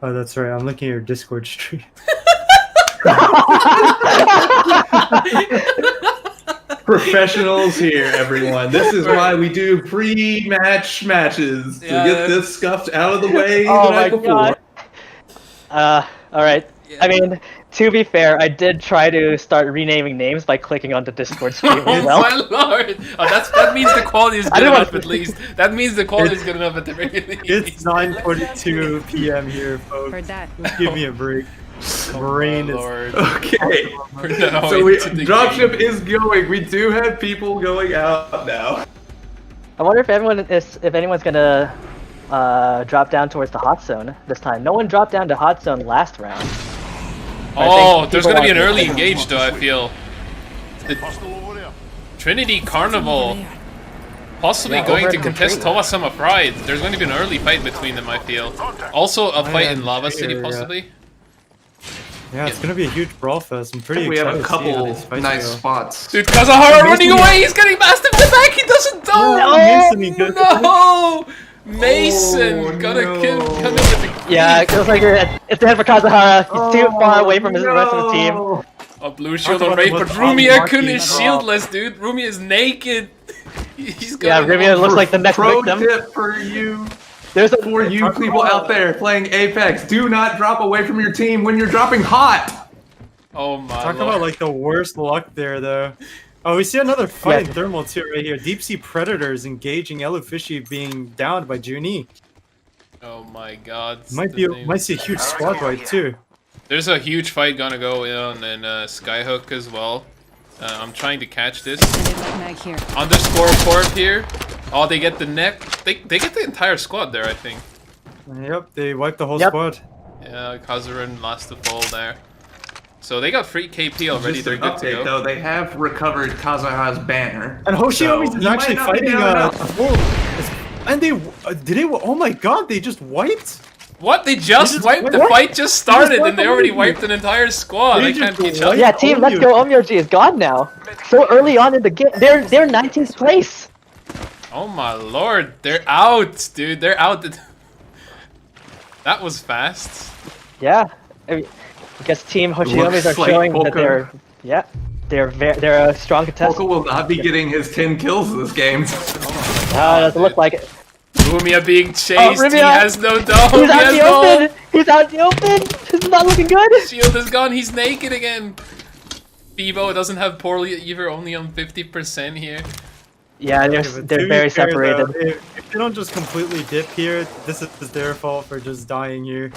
Oh, that's right. I'm looking at your Discord stream. Professionals here, everyone. This is why we do pre-match matches to get this scuffed out of the way the night before. Alright. Yeah. I mean, to be fair, I did try to start renaming names by clicking on the Discord stream as well. Oh my lord! Oh, that means the quality is good enough at least. That means the quality is good enough at the very least. It's 9:42 p.m. here, folks. Heard that. Give me a break. Brain is... Okay. So dropship is going. We do have people going out now. I wonder if anyone's gonna drop down towards the hot zone this time. No one dropped down to hot zone last round. Oh, there's gonna be an early engage though, I feel. The Trinity Carnival possibly going to contest Towasama Pride. There's going to be an early fight between them, I feel. Also a fight in Lava City, possibly. Yeah, it's gonna be a huge brawl fest. I'm pretty excited. We have a couple to see nice spots. Dude, Kazuhara running away! He's getting masked in the back! He doesn't know! No! Mason gonna come in with the... Yeah, it feels like it's the head for Kazuhara. He's too far away from the rest of the team. A blue shield on Wraith, but Rumia-kun is shieldless, dude. Rumia is naked. He's gonna... Yeah, Rumia looks like the next victim. Pro tip for you. For you people out there playing Apex, do not drop away from your team when you're dropping hot. Oh my Talk about like the worst luck there, though. Oh, we see another fight in Thermal too right here. Deep Sea Predators engaging Yellow Fishy being downed by Junie. Oh my god. Might see a huge squad fight too. There's a huge fight gonna go on in Skyhook as well. I'm trying to catch this. Underscore corp here. Oh, they get the neck. They get the entire squad there, I think. Yep, they wiped the whole squad. Yeah, Kazurin last to fall there. So they got free KP already. Just they're good to go. Though, they have recovered Kazuhara's banner. And Hoshiomi is actually fighting and they did it. Oh my god, they just wiped. What? They just wiped? The fight just started and they already wiped an entire squad. I can't catch up. Yeah, team, let's go. Omyoji is gone now. So early on in the game, they're 19th place. Oh my lord, they're out, dude. They're out. That was fast. Yeah, I guess Team Hoshiomis are showing that they're a strong contestant. Polka will not be getting his 10 kills this game. Doesn't look like it. Rumia being chased. He has no dome. He's out in the open. He's out in the open. This is not looking good. Shield is gone. He's naked again. Fibo doesn't have poorly either. Only on 50% here. Yeah, they're very separated. Though, if they don't just completely dip here, this is their fault for just dying here.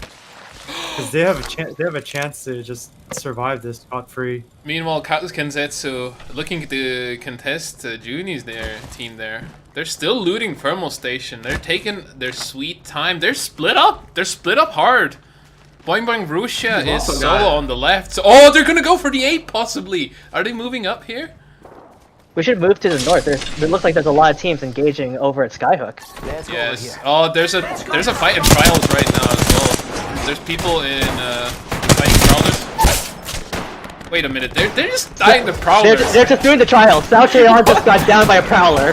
Because they have a chance. They have a chance to just survive this scot-free. Meanwhile, Kenzetsu looking to contest Junie's team there. They're still looting Thermal Station. They're taking their sweet time. They're split up. They're split up hard. Boing Boing Russia is solo on the left. So, oh, they're gonna go for the 8 possibly. Are they moving up here? We should move to the north. It looks like there's a lot of teams engaging over at Skyhook. Yes. Oh, there's a fight in Trials right now as well. There's people in fighting Prowlers. Wait a minute, they're just dying to Prowlers. They're just doing the trials. Sao Cheon just got down by a Prowler.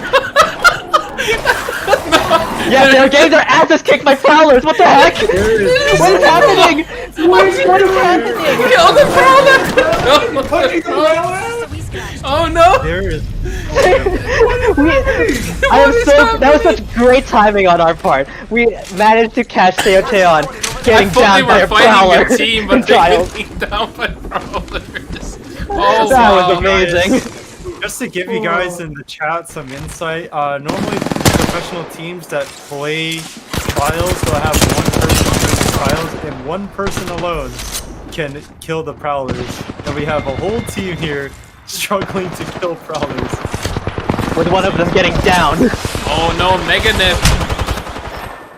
Yeah, they're getting their asses kicked by Prowlers. What the heck? What is happening? What is happening? Kill the Prowler! Oh no! There is. That was such great timing on our part. We managed to catch Sao Cheon getting down by a Prowler. Your team, but in trials. they get down by Prowlers. Oh, That wow. was amazing. Just to give you guys in the chat some insight, normally professional teams that play trials will have one person on the trials, and one person alone can kill the Prowlers. And we have a whole team here struggling to kill Prowlers. With one of them getting down. Oh no, Meganip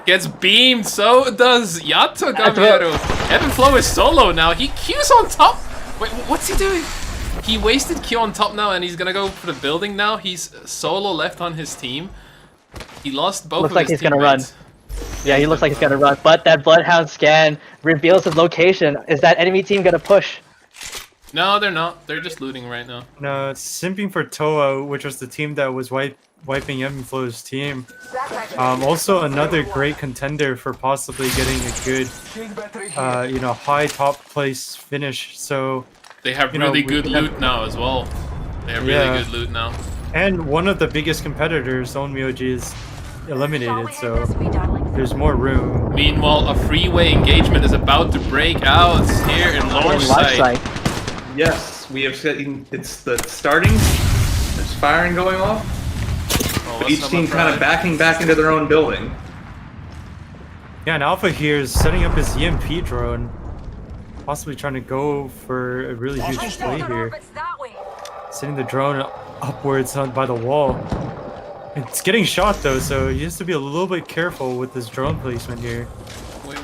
gets beamed, so does Yato Gameru. Evan Flo is solo now. He Q's on top. Wait, what's he doing? He wasted Q on top now, and he's gonna go for the building now. He's solo left on his team. He lost both Looks of like his he's gonna run. teammates. Yeah, he looks like he's gonna run. But that Bloodhound scan reveals his location. Is that enemy team gonna push? No, they're not. They're just looting right now. No, simping for Toa, which was the team that was wiping Evanflow's team. Also another great contender for possibly getting a good, high top place finish. So They have You know, really we good can- loot now as well. They have Yeah. really good loot now. and one of the biggest competitors, Onmyoji, is eliminated. So there's more room. Meanwhile, a freeway engagement is about to break out here in launch In live site. site. Yes, we have seen it's the starting. There's firing going off. Oh, what's Each up, team my kind of friend? backing back into their own building. Yeah, and Alpha here is setting up his EMP drone, possibly trying to go for a really huge play here. Sending the drone upwards by the wall. It's getting shot though, so he has to be a little bit careful with this drone placement here. Wait,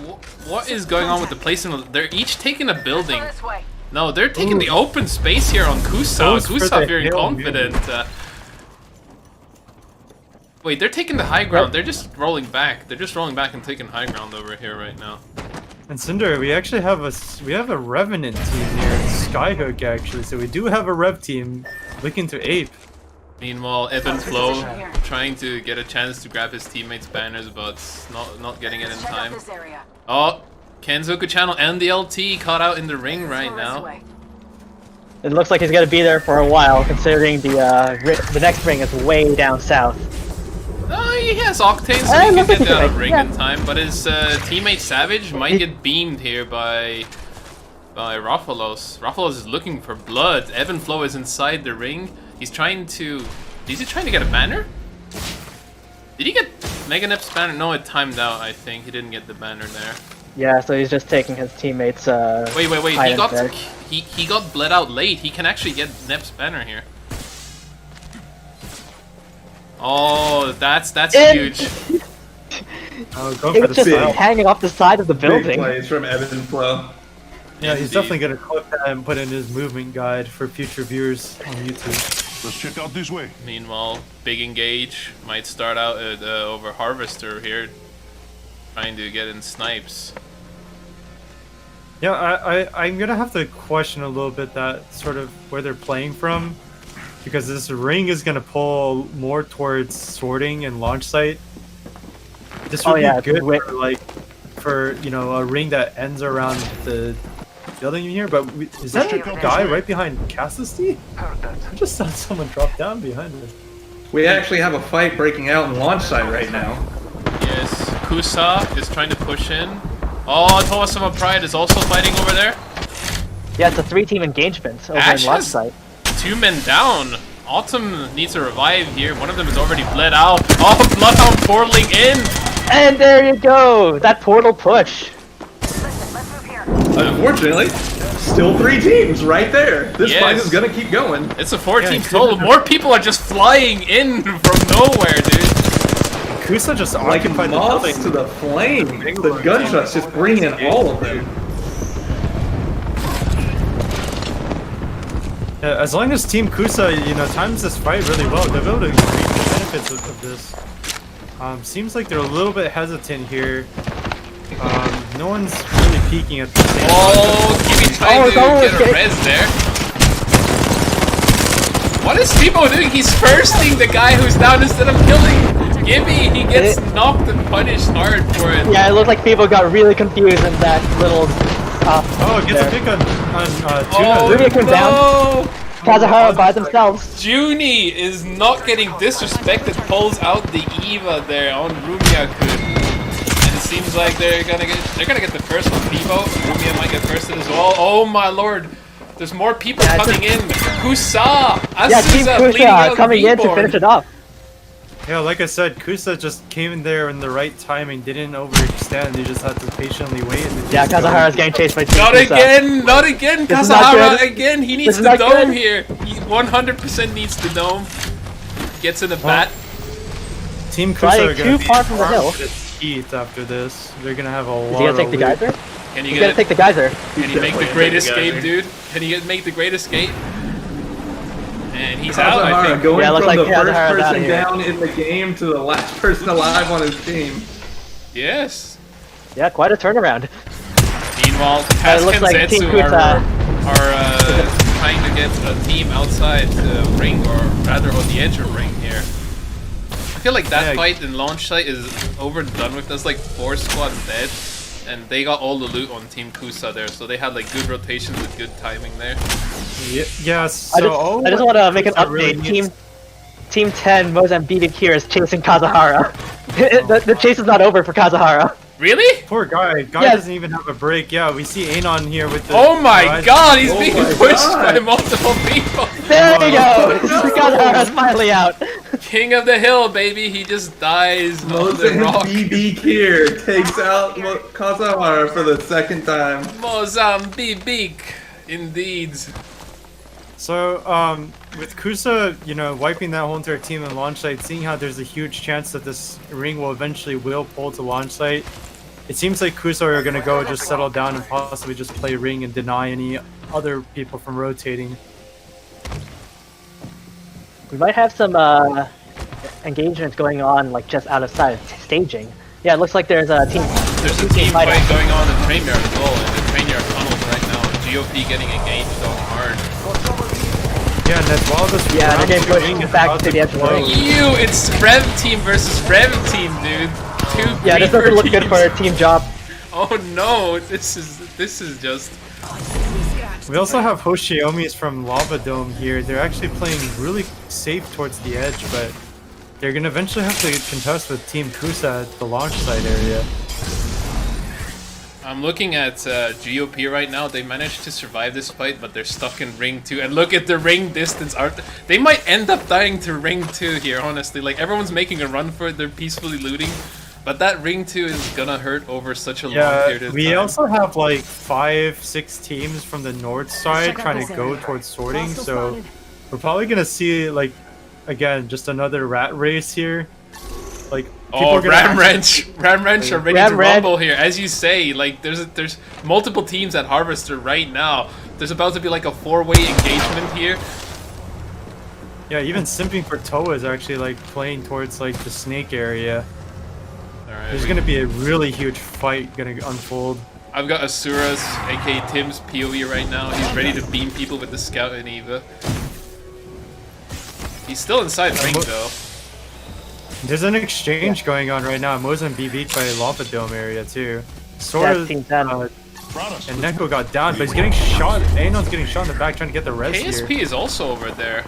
what is going on with the placement? They're each taking a building. No, they're taking the open space here on Kusa. Goes for Kusa the very hill, confident. Wait, they're taking the high ground. They're just rolling back. They're just rolling back and taking high ground over here right now. And Cinder, we actually have a Revenant team here, Skyhook actually. So we do have a Rev team looking to ape. Meanwhile, Evan Flo trying to get a chance to grab his teammates' banners, but not getting it in time. Oh, Kenzoku channel and the LT caught out in the ring right now. It looks like he's gonna be there for a while, considering the next ring is way down south. He has Octane, so he can get down a ring in time, but his teammate Savage might get beamed here by Rafalos. Rafalos is looking for blood. Evan Flo is inside the ring. Is he trying to get a banner? Did he get Meganip's banner? No, it timed out, I think. He didn't get the banner there. Yeah, so he's just taking his teammates. Wait. items there. He got bled out late. He can actually get Nep's banner here. Oh, that's huge. Oh, go It for was the just style. hanging off the side of the Big building. plays from Evan Flo. Yeah, he's Indeed. definitely gonna clip that and put in his movement guide for future viewers on YouTube. Let's check out this way. Meanwhile, Big Engage might start out at, over Harvester here, trying to get in snipes. Yeah, I'm gonna have to question a little bit that sort of where they're playing from, because this ring is gonna pull more towards sorting and launch site. This would yeah, be good wait. for a ring that ends around the building in here. But is that a guy right behind Cassidy? I just saw someone drop down behind him. We actually have a fight breaking out in launch site right now. Yes, Kusa is trying to push in. Oh, Toasama Pride is also fighting over there. Yeah, it's a 3-team engagement over Ash in launch has site. 2 men down. Autumn needs a revive here. One of them is already bled out. Oh, Bloodhound portaling in. And there you go! That portal push! Unfortunately, still 3 teams right there. This fight Yes. is gonna keep going. It's a 4-team Yeah, total. More people are just flying in from nowhere, dude. Kusa just Like occupied the moths building. to the flame. The gunshots just bring in all of them. Yeah, as long as Team Kusa, you know, times this fight really well, they'll be able to reap the benefits of this. Seems like they're a little bit hesitant here. No one's really peeking at the same time. Oh, Gibby trying to get a res there. What is Timo doing? He's firsting the guy who's down instead of killing. Gibby, he gets knocked and punished hard for it. Yeah, it looked like people got really confused in that little. Oh, gets a pick on Tuna. Ruby came down. Kazuhara by themselves. Junie is not getting disrespected, pulls out the Eva there on Rumia-kun. And it seems like they're gonna get the first one. Vivo, Rumia might get firsted as well. Oh my lord. There's more people coming in. Kusa! Yeah, Team Kusa coming in to finish it off. Yeah, like I said, Kusa just came in there in the right timing, didn't overextend, they just had to patiently wait. And Yeah, Kazuhara's getting chased by Team Not Kusa. again! Not again! This is not Kazuhara good. again! He needs This is the not dome good. here! He 100% needs the dome. Gets in the bat. Team Kusa Flying are gonna too be far from the hill. armed with teeth after this. They're gonna have a lot Is he gonna take the loot. geyser? Can you He's gonna get take the geyser. Can he make the great escape, dude? Can he make the great escape? And he's out, I Kazuhara think. going Yeah, it looks from like the first Kazuhara's out person here. down in the game to the last person alive on his team. Yes. Yeah, quite a turnaround. Meanwhile, Kaz looks like Team Kenzetsu Kusa. are trying to get a team outside the ring, or rather on the edge of ring here. I feel like that fight in launch site is over and done with. There's like 4 squads dead, and they got all the loot on Team Kusa there, so they had like good rotations with good timing there. Yeah, so I just want to make an Kusa update. really Team 10 Mozambique here is chasing Kazuhara. the chase is not over for Kazuhara. Really? Poor guy. Guy Yes. doesn't even have a break. Yeah, we see Anon here with the. Oh my god, he's Oh being my pushed God. by multiple people. There we go! Kazuhara's finally out. King of the hill, baby. He just dies on the rock. BB here takes out Kazuhara for the second time. Mozambique, indeed. So, with Kusa, you know, wiping that whole entire team in launch site, seeing how there's a huge chance that this ring will eventually pull to launch site, it seems like Kusa are going to go just settle down and possibly just play ring and deny any other people from rotating. We might have some engagements going on, like just out of sight staging. Yeah, it looks like there's a team. There's a team fight going on in train yard as well, in the train yard tunnels right now. GOP getting engaged so hard. Yeah, and as well as Yeah, they're getting pushed ring is back about to the edge of the close. ring. It's Rev team versus Rev team, dude. Two Yeah, this doesn't look good for a teams. team job. Oh no, this is just. We also have Hoshiomis from Lava Dome here. They're actually playing really safe towards the edge, but they're gonna eventually have to contest with Team Kusa at the launch site area. I'm looking at GOP right now. They managed to survive this fight, but they're stuck in ring 2. And look at the ring distance. They might end up dying to ring 2 here, honestly. Like, everyone's making a run for it. They're peacefully looting. But that ring 2 is gonna hurt over such a long period of time. We also have like 5-6 teams from the north side trying to go towards sorting, so we're probably gonna see like again just another rat race here. Like Oh, Ram Wrench are ready Ram to Wrench. rumble here. As you say, like there's multiple teams at Harvester right now. There's about to be like a 4-way engagement here. Yeah, even Simping for Toa is actually like playing towards like the snake area. Alright. There's gonna be a really huge fight gonna unfold. I've got Asura's, aka Tim's POE right now. He's ready to beam people with the Scout and Eva. He's still inside ring though. There's an exchange going on right now. Mozambique by Lava Dome area too. Sora Yeah, Team 10. and Neko got down, but he's getting shot. Anon's getting shot in the back trying to get the res KSP here. is also over there.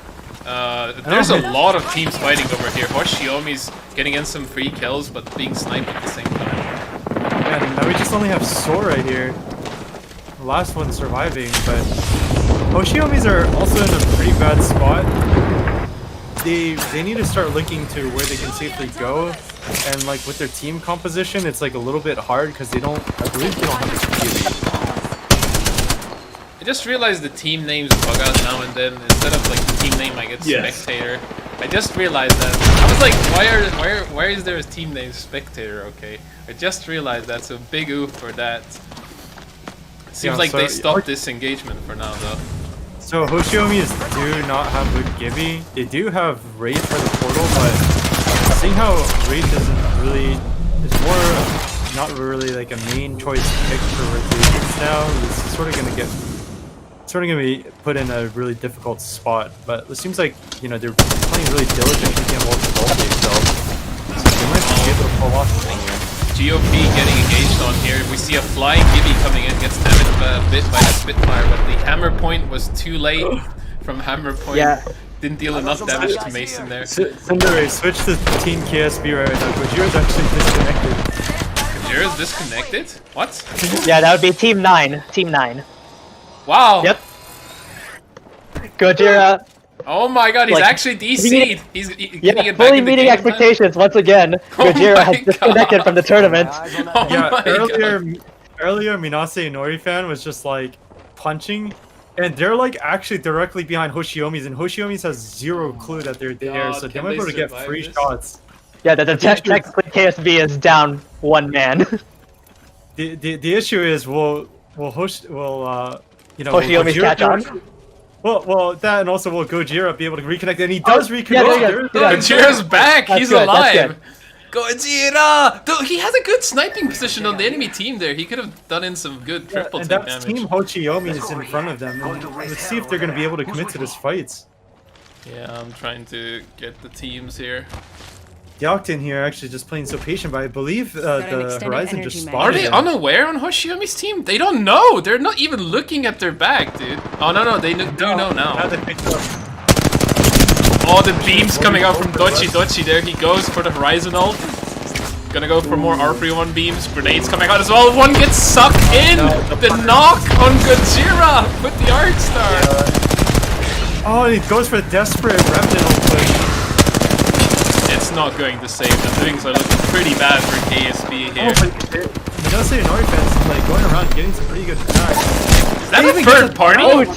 There's a lot of teams fighting over here. Hoshiomi's getting in some free kills, but being sniped at the same time. And now we just only have Sora here. The last one surviving, but Hoshiomis are also in a pretty bad spot. They need to start looking to where they can safely go, and like with their team composition, it's like a little bit hard because I believe they don't have a speed. I just realized the team names bug out now and then. Instead of like the team name, I get Yes. Spectator. I just realized that. I was like, why is there a team name Spectator? Okay, I just realized that. So big oof for that. Seems Yeah, like so- they stopped this engagement for now, though. So Hoshiomis do not have good Gibby. They do have Wraith for the portal, but seeing how Wraith isn't really, is more not really like a main choice pick for rotations now. It's sort of gonna be put in a really difficult spot. But it seems like they're playing really diligent, keeping a multi themselves. So they might be able to pull off something here. GOP getting engaged on here. We see a flying Gibby coming in, gets damaged a bit by the Spitfire, but the hammer point was too late from hammer point. Yeah. Didn't deal enough damage to Mason there. Cinder, switch to Team KSB right now. Gojiro's actually disconnected. Gojira's disconnected? What? Yeah, that would be Team 9. Team 9. Wow. Yep. Gojira. Oh my god, he's Like, actually DC'd. He's getting Yeah, it back fully in the meeting game. expectations once again. Oh Gojira my has disconnected from the tournament. Oh Yeah, my earlier god. Minase Inori fan was just like punching, and they're like actually directly behind Hoshiomis, and Hoshiomis has zero clue that they're there, God, so they can might be able to get survive free this? shots. Yeah, technically KSB is down one man. The issue is will Hoshiomis catch on? Well, that, and also will Gojira be able to reconnect, and he does reconnect. yeah, there you go. Yeah. Gojira's back. That's He's good, that's alive. Gojira! Dude, he has a good sniping position on the enemy team there. He could have done in some good triple and take that's damage. Team Hoshiomi is in front of them, and let's see if they're going to be able to commit to this fight. Yeah, I'm trying to get the teams here. The Octane here actually just playing so patient, but I believe Got an the extended Horizon energy just mag. spotted Are they him. unaware on Hoshiomi's team? They don't know. They're not even looking at their back, dude. Oh no, they do know Now now. they picked up. Oh, the beams coming out from Dochi. There he goes for the Horizon ult. Gonna go for more R31 beams. Grenades coming out as well. One gets sucked in. The knock on Gojira with the Art Star. Oh, and he goes for the desperate Remnant ult push. It's not going to save them. Things are looking pretty bad for KSB here. Oh, but Minase Inori fans is like going around getting some pretty good attacks. Is that a third party? What?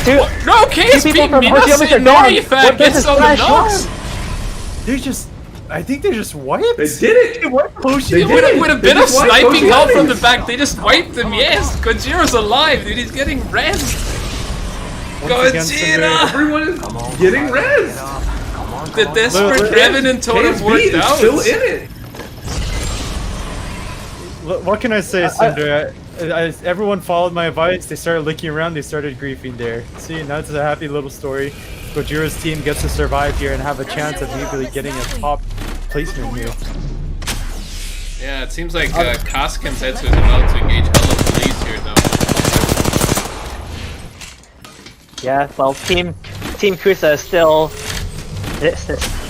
Two, No, two KSB people from Minase Hoshiomis are Inori gone. fan What gets business on the flash knocks. I think they just wiped. They did it! They wiped Hoshi. With a bit of just wiped sniping help from the Hoshiomis. back, they just wiped them, yes! Gojira's alive, dude, he's getting rezzed! Once again, Gojira! Everyone is getting res. The desperate Revenant totem KSB worked is out! still in it. What can I say, Cinder? Everyone followed my advice. They started looking around. They started griefing there. See, now it's a happy little story. Gojira's team gets to survive here and have a chance of maybe getting a top placement here. Yeah, it seems like Kas Kenzoku is about to engage hella plays here, though. Yeah, well, Team Kusa is still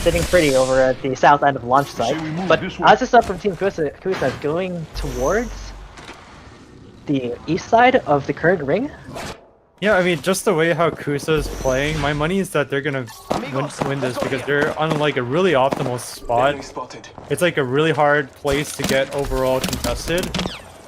sitting pretty over at the south end of the launch site. But as this up from Team Kusa is going towards the east side of the current ring. Yeah, I mean, just the way how Kusa is playing, my money is that they're gonna win this because they're on like a really optimal spot. It's like a really hard place to get overall contested.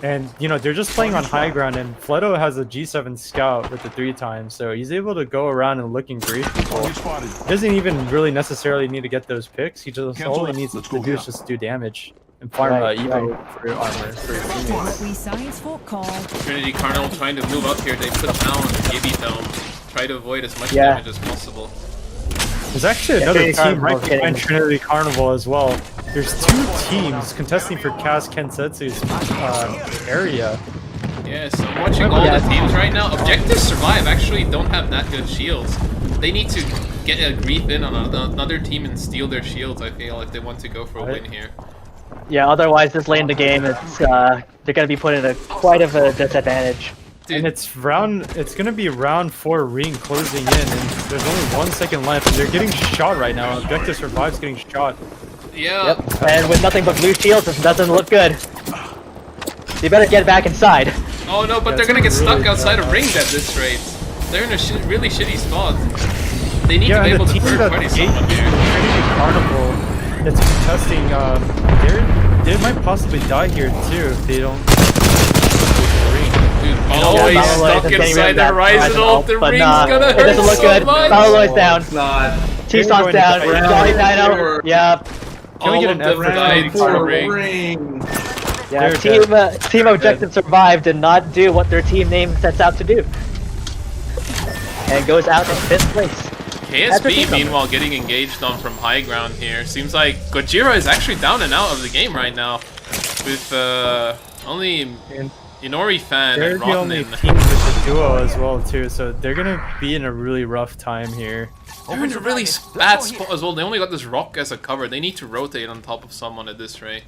And, they're just playing on high ground, and Fleto has a G7 scout with the 3 times, so he's able to go around and look and grief people. He doesn't even really necessarily need to get those picks, he just all he needs to do is just do damage and farm Evo for armor for his teammates. We science folk call. Trinity Carnival trying to move up here, they put down the Gibby Dome. Try to avoid as much Yeah. damage as possible. There's actually Yeah, another Trinity team Carnival's right behind getting- Trinity Carnival as well. There's 2 teams contesting for Kaz Kensetsu's area. Yes, I'm watching all the teams right now. Objectives Survive actually don't have that good shields. They need to get a grief in on another team and steal their shields, I feel, if they want to go for a win here. Yeah, otherwise this late in the game, they're gonna be put in quite of a disadvantage. Dude, And it's gonna be round 4 ring closing in, and there's only 1 second left, and they're getting shot right now. Objective Survive's getting shot. yeah. Yep, and with nothing but blue shields, this doesn't look good. You better get back inside. Oh no, but they're gonna get stuck outside of ring at this rate. They're in a really shitty spot. They need to be and able the to team third party that's Trinity someone here. Carnival that's contesting, they might possibly die here too if they don't. Dude, Yeah, always Malaloy stuck is getting rid inside of the that Horizon ult. The but ring's nah, gonna it hurt doesn't look so good. much. Malaloy's down. It's not. T-Stone's down. Round Jolly Dino. Yeah. Can we All get of an them effort died on for Carnival? ring. Yeah, They're Team Objective Survive did not do what their team name sets out to do. and goes out in 5th place. KSB, meanwhile, getting engaged on from high ground here. Seems like Gojira is actually down and out of the game right now, with only Inori fan They're and the only Rotten. team with a duo as well too, so they're gonna be in a really rough time here. They're in a really bad spot as well. They only got this rock as a cover. They need to rotate on top of someone at this rate.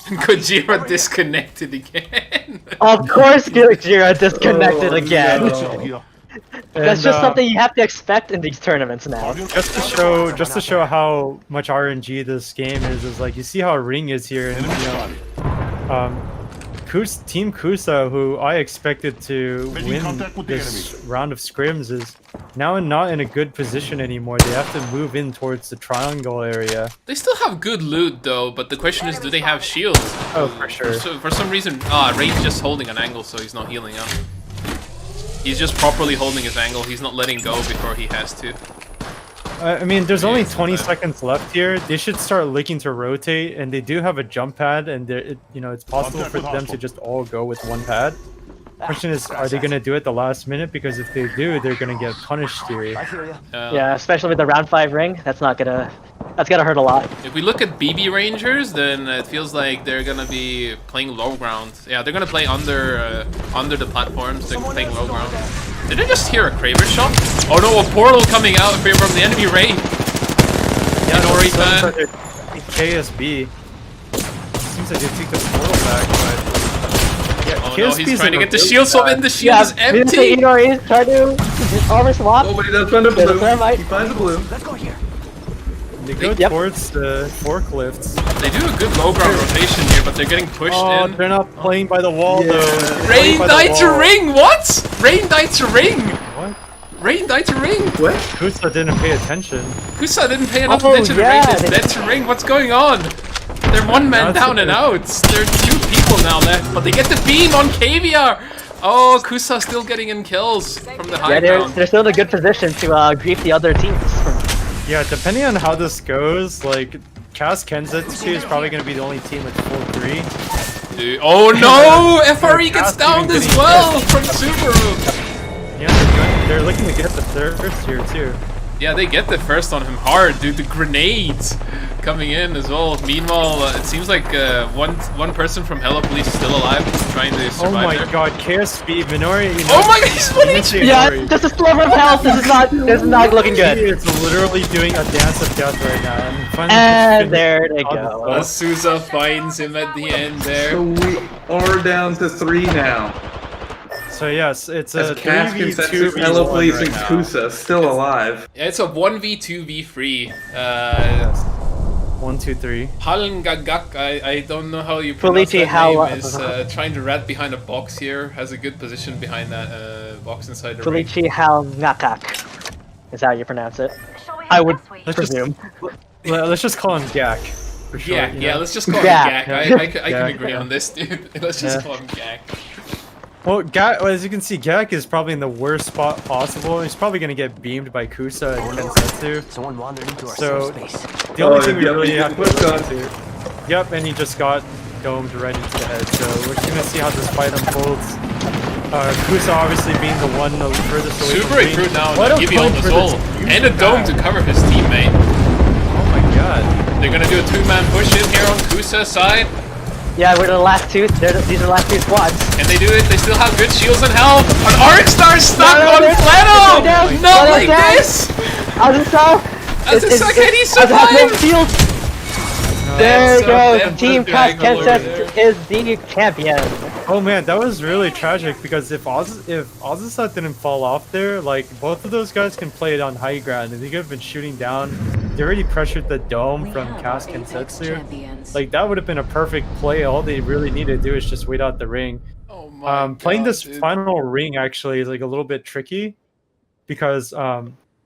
Gojira disconnected again. Of course, Gojira disconnected again. no. That's just something you have to expect in these tournaments now. Just to show how much RNG this game is like you see how Ring is here, and Team Kusa, who I expected to win this round of scrims, is now not in a good position anymore. They have to move in towards the triangle area. They still have good loot though, but the question is, do they have shields? Oh, for sure. So for some reason, Ray's just holding an angle, so he's not healing up. He's just properly holding his angle. He's not letting go before he has to. I mean, there's only 20 seconds left here. They should start looking to rotate, and they do have a jump pad, and it's possible for them to just all go with one pad. Question is, are they gonna do it the last minute? Because if they do, they're gonna get punished here. Yeah, especially with the round 5 ring. That's gonna hurt a lot. If we look at BB Rangers, then it feels like they're gonna be playing low ground. Yeah, they're gonna play under the platforms. They're playing low ground. Did I just hear a Kraber shot? Oh no, a portal coming out from the enemy Ray. Yeah, Inori fan. KSB. Seems like they took the portal back, but yeah, Oh no, he's KSB's trying to in a get the really shield swap bad- in. The shield is empty. Inori is trying to armor swap. Oh, but he does find a There's a blue. thermite. He finds a blue. They go Yep. towards the forklifts. They do a good low ground rotation here, but they're getting pushed Oh, in. they're not playing by the wall though. They're Rain playing by the died to wall. ring. What? Rain died to ring. What? Rain died to ring. What? Kusa didn't pay attention. Kusa didn't pay enough Oh, attention to yeah, Rain. Is they- dead to ring. What's going on? They're one man That's down and okay. out. There are 2 people now left, but they get the beam on Caviar. Oh, Kusa still getting in kills from the high Yeah, ground. they're still in a good position to grief the other teams. Yeah, depending on how this goes, like Cast Kenzetsu is probably gonna be the only team with full 3. Dude, oh no! FRE They're gets fast downed even as getting well from Subaru. Yeah, they're looking to get the first here too. Yeah, they get the first on him hard, dude. The grenades coming in as well. Meanwhile, it seems like one person from Hello Police is still alive, trying to Oh survive my there. god, Minori, you know, Oh my god, he's 1 HP! Yeah, just a sliver of health. This is not looking He good. is literally doing a dance of death right now. And finally And just there they finished go. on the Souza finds him at the end there. So we are down to 3 now. So yes, it's As a Cask 3v2 Consensus, Hello Police, right and now. Kusa still alive. Yeah, it's a 1v2v3. 1, 2, 3. Halngagak, I don't know how you pronounce Felici that name, Hal- is trying to rat behind a box here. Has a good position behind that box inside the ring. Felici Hal Ngakak is how you pronounce it. Shall we I head would this way? Let's just, presume. let's just call him Gak. For sure, Yeah, you yeah, know? let's just call him Gak. Gak. I can Gak, agree yeah. on this, dude. Let's just Yeah. call him Gak. Well, as you can see, Gak is probably in the worst spot possible. He's probably going to get beamed by Kusa and Kensetsu. Someone wandered into our So, safe space. the only Oh, thing we yep, really he have to was look done. into. Yep, and he just got domed right into the head. So we're just going to see how this fight unfolds. Kusa obviously being the one furthest away Super from Green. recruit now, What and a Gibby on point the for soul. this And a dome to cover his teammate. Oh my god. They're gonna do a 2-man push in here on Kusa's side. Yeah, we're the last two. These are the last two squads. Can they do it? They still have good shields and health. An Arc Star stuck No, on they're Flano! down. Not Flano's like down. this! Azusa! Azusa, can he Azusa has no survive? shield. There That's you a go. damn Team good Cast Bangalore Kensetsu is the champion. Oh man, that was really tragic because if Azusa didn't fall off there, like both of those guys can play it on high ground and they could have been shooting down. They already pressured the dome from Cast Kensetsu. Like that would have been a perfect play. All they really need to do is just wait out the ring. Oh my Playing God, this dude. final ring actually is like a little bit tricky because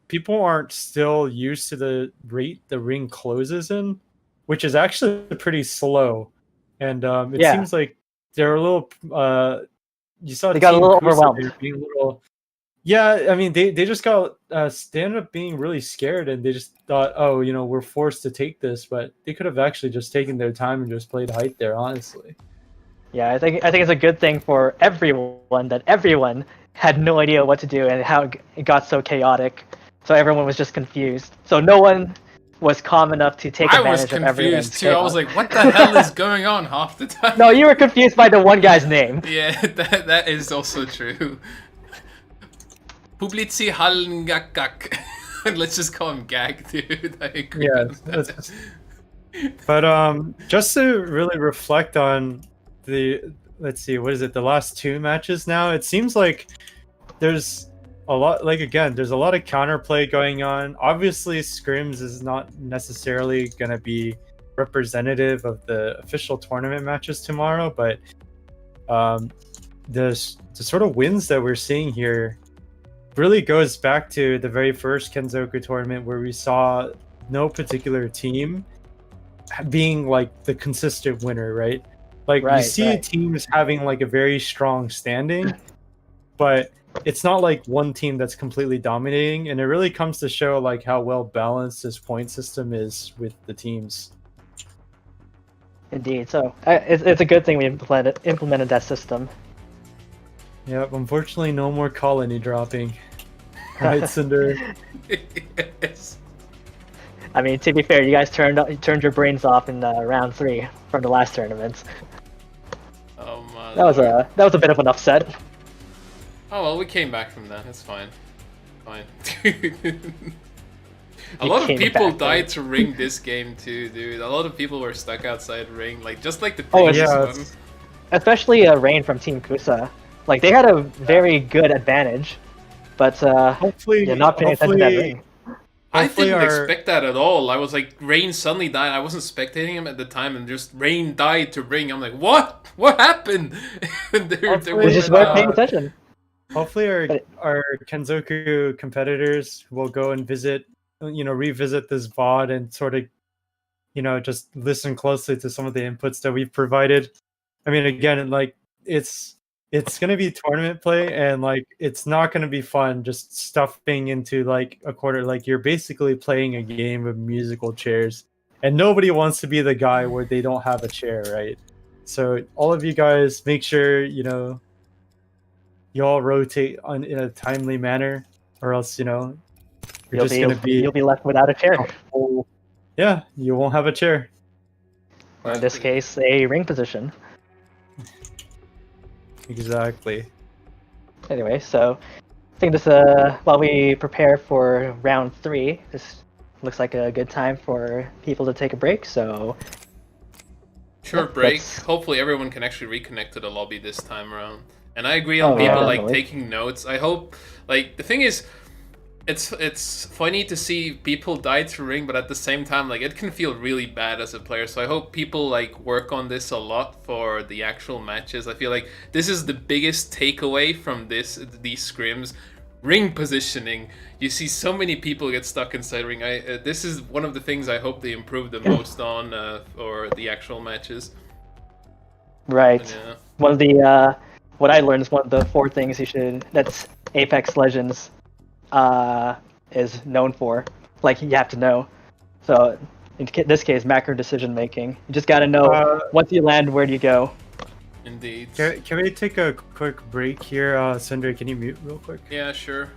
people aren't still used to the rate the ring closes in, which is actually pretty slow. And it Yeah. seems like they're a little you saw They got a Team little Kusa, overwhelmed. they were being a little, yeah, I mean they just got they ended up being really scared and they just thought, oh, you know, we're forced to take this, but they could have actually just taken their time and just played height there, honestly. Yeah, I think it's a good thing for everyone that everyone had no idea what to do and how it got so chaotic. So everyone was just confused. So no one was calm enough to take I was advantage of confused everyone's too. I was chaos. like, what the hell is going on half the time? No, you were confused by the one guy's name. Yeah, that is also true. Publici Hallengakak. Let's just call him Gag, dude. I agree Yeah, with that. that's- but just to really reflect on let's see, what is it, the last two matches now? It seems like there's a lot, like, again, there's a lot of counterplay going on. Obviously, scrims is not necessarily going to be representative of the official tournament matches tomorrow, but the sort of wins that we're seeing here really goes back to the very first Kenzoku tournament, where we saw no particular team being like the consistent winner, right? Like, you see teams having like a very strong standing, but it's not like one team that's completely dominating, and it really comes to show like how well balanced this point system is with the teams. Indeed. So it's a good thing we implemented that system. Yep, unfortunately no more colony dropping. Right, Cinder? Yes. I mean, to be fair, you guys turned your brains off in round 3 from the last tournament. Oh my. That was a bit of an upset. Oh well, we came back from that. It's fine. Fine. A lot of came people back, died to ring this game too, dude. A lot of people were stuck outside ring, like just like the Oh, previous yeah, one. Especially Rain from Team Kusa. Like, they had a very good advantage, but Hopefully, you're not paying attention to that ring. I hopefully didn't our- expect that at all. I was like, Rain suddenly died. I wasn't spectating him at the time, and just Rain died to ring. I'm like, what? What happened? And they Hopefully We were just like, weren't paying attention. Hopefully But- our Kenzoku competitors will go and revisit this VOD and sort of, just listen closely to some of the inputs that we've provided. I mean, again, like, it's going to be tournament play, and like, it's not going to be fun just stuffing into like a quarter. Like, you're basically playing a game of musical chairs, and nobody wants to be the guy where they don't have a chair, right? So all of you guys, make sure you all rotate in a timely manner, or else you're just going to be You'll be left without a chair, yeah, you won't have a chair. or in this case, a ring position. Exactly. Anyway, so I think this while we prepare for round 3, this looks like a good time for people to take a break. So Short Yeah, break. that's- Hopefully everyone can actually reconnect to the lobby this time around. And I agree on Oh, yeah, people like definitely. taking notes. I hope, like, the thing is, it's funny to see people die to ring, but at the same time, like, it can feel really bad as a player. So I hope people like work on this a lot for the actual matches. I feel like this is the biggest takeaway from these scrims. Ring positioning. You see so many people get stuck inside ring. This is one of the things I hope they improve the most on for the actual matches. right, Yeah. one of the what I learned is one of the 4 things that's Apex Legends is known for. Like, you have to know. So in this case, macro decision making. You just got to know once you land, where do you go. Indeed. Can we take a quick break here? Cinder, can you mute real quick? Yeah, sure.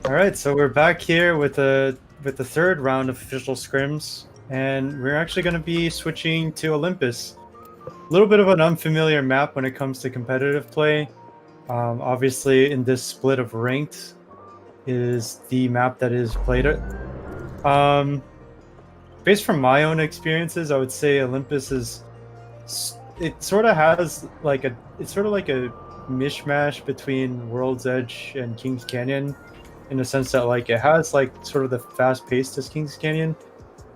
All right, so we're back here with the third round of official scrims, and we're actually going to be switching to Olympus. A little bit of an unfamiliar map when it comes to competitive play. Obviously, in this split of ranked is the map that is played at. Based from my own experiences, I would say Olympus is. It sort of has like a. It's sort of like a mishmash between World's Edge and Kings Canyon, in the sense that like it has like sort of the fast pace as Kings Canyon,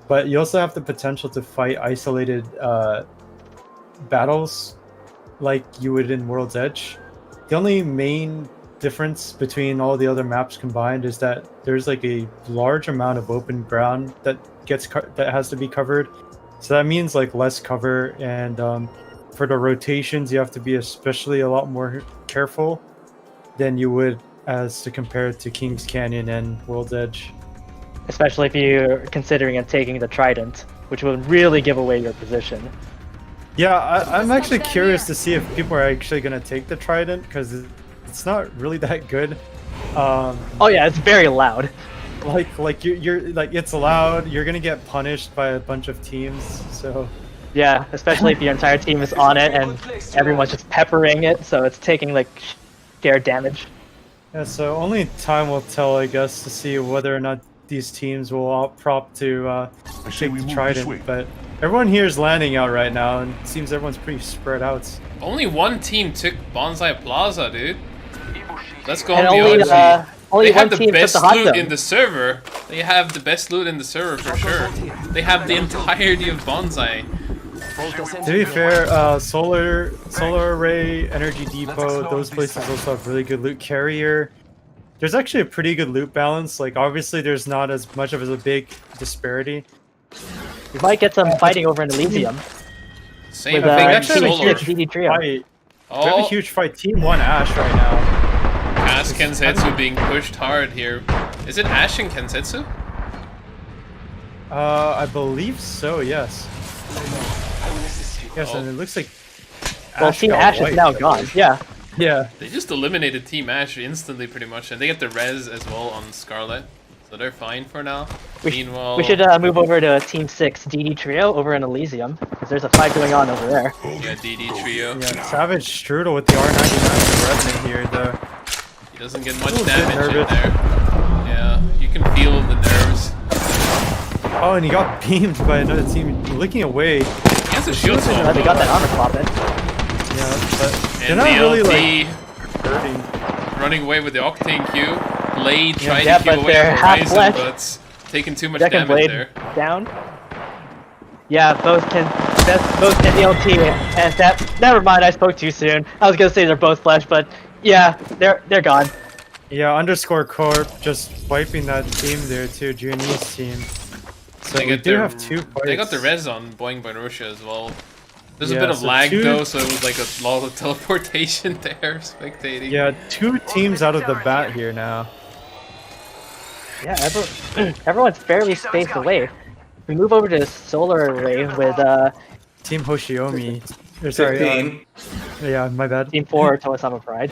but you also have the potential to fight isolated battles like you would in World's Edge. The only main difference between all the other maps combined is that there's like a large amount of open ground that has to be covered. So that means like less cover, and for the rotations you have to be especially a lot more careful than you would as to compare it to Kings Canyon and World's Edge. Especially if you're considering taking the Trident, which will really give away your position. Yeah, I'm actually curious to see if people are actually going to take the Trident, because it's not really that good. Oh yeah, it's very loud. Like you're like, it's loud. You're gonna get punished by a bunch of teams. So Yeah, especially if your entire team is on it and everyone's just peppering it, so it's taking like shared damage. yeah, so only time will tell, I guess, to see whether or not these teams will all prop to take the Trident. But everyone here is landing out right now, and it seems everyone's pretty spread out. Only one team took Bonsai Plaza, dude. Let's go And on the only, OG. only They have one the team took best the hot loot zone. in the server. They have the best loot in the server for sure. They have the entirety of Bonsai. To be fair, Solar Array, Energy Depot, those places also have really good loot. Carrier, there's actually a pretty good loot balance. Like obviously, there's not as much of a big disparity. We might get some fighting over in Elysium Same with thing we in actually have a Solar. huge DD trio. fight. We have a Oh, huge fight. Team 1 Ash right now. Ash Kensetsu being pushed hard here. Is it Ash and Kensetsu? I believe so. Yes. Yes, Oh. and it looks like. Well, Team got Ash is wiped. now gone. Yeah. Yeah. They just eliminated Team Ash instantly, pretty much, and they get the res as well on Scarlet, so they're fine for now. Meanwhile, We should move over to Team 6 DD trio over in Elysium, because there's a fight going on over there. yeah, DD trio. Yeah. Savage Strudel with the R99 Revenant here, though. He doesn't get much Ooh, a bit damage in nervous. there. Yeah, you can feel the nerves. Oh, and he got beamed by another team, looking away. He has a shield They swap, got that though. armor cloth in. Yeah, but they're And not the really LT like hurting. running away with the Octane Q. Blade trying Yeah, to keep but away they're from half Horizon, flesh. but taking too much Second damage blade there. down. Yeah, both can the LT and that. Never mind, I spoke too soon. I was gonna say they're both flesh, but yeah, they're gone. Yeah, underscore Corp just wiping that team there too, Junie's team. So They we get do their- have 2 fights. They got the res on Boing by Russia as well. There's a Yeah, bit of so lag 2 though, so it was like a lot of teleportation there, spectating. Yeah, 2 teams out of the bat here now. Yeah, everyone's fairly spaced away. We move over to Solar Array with Team Hoshiomi. Or, sorry, 15. yeah, my bad. Team 4 Toasama Pride.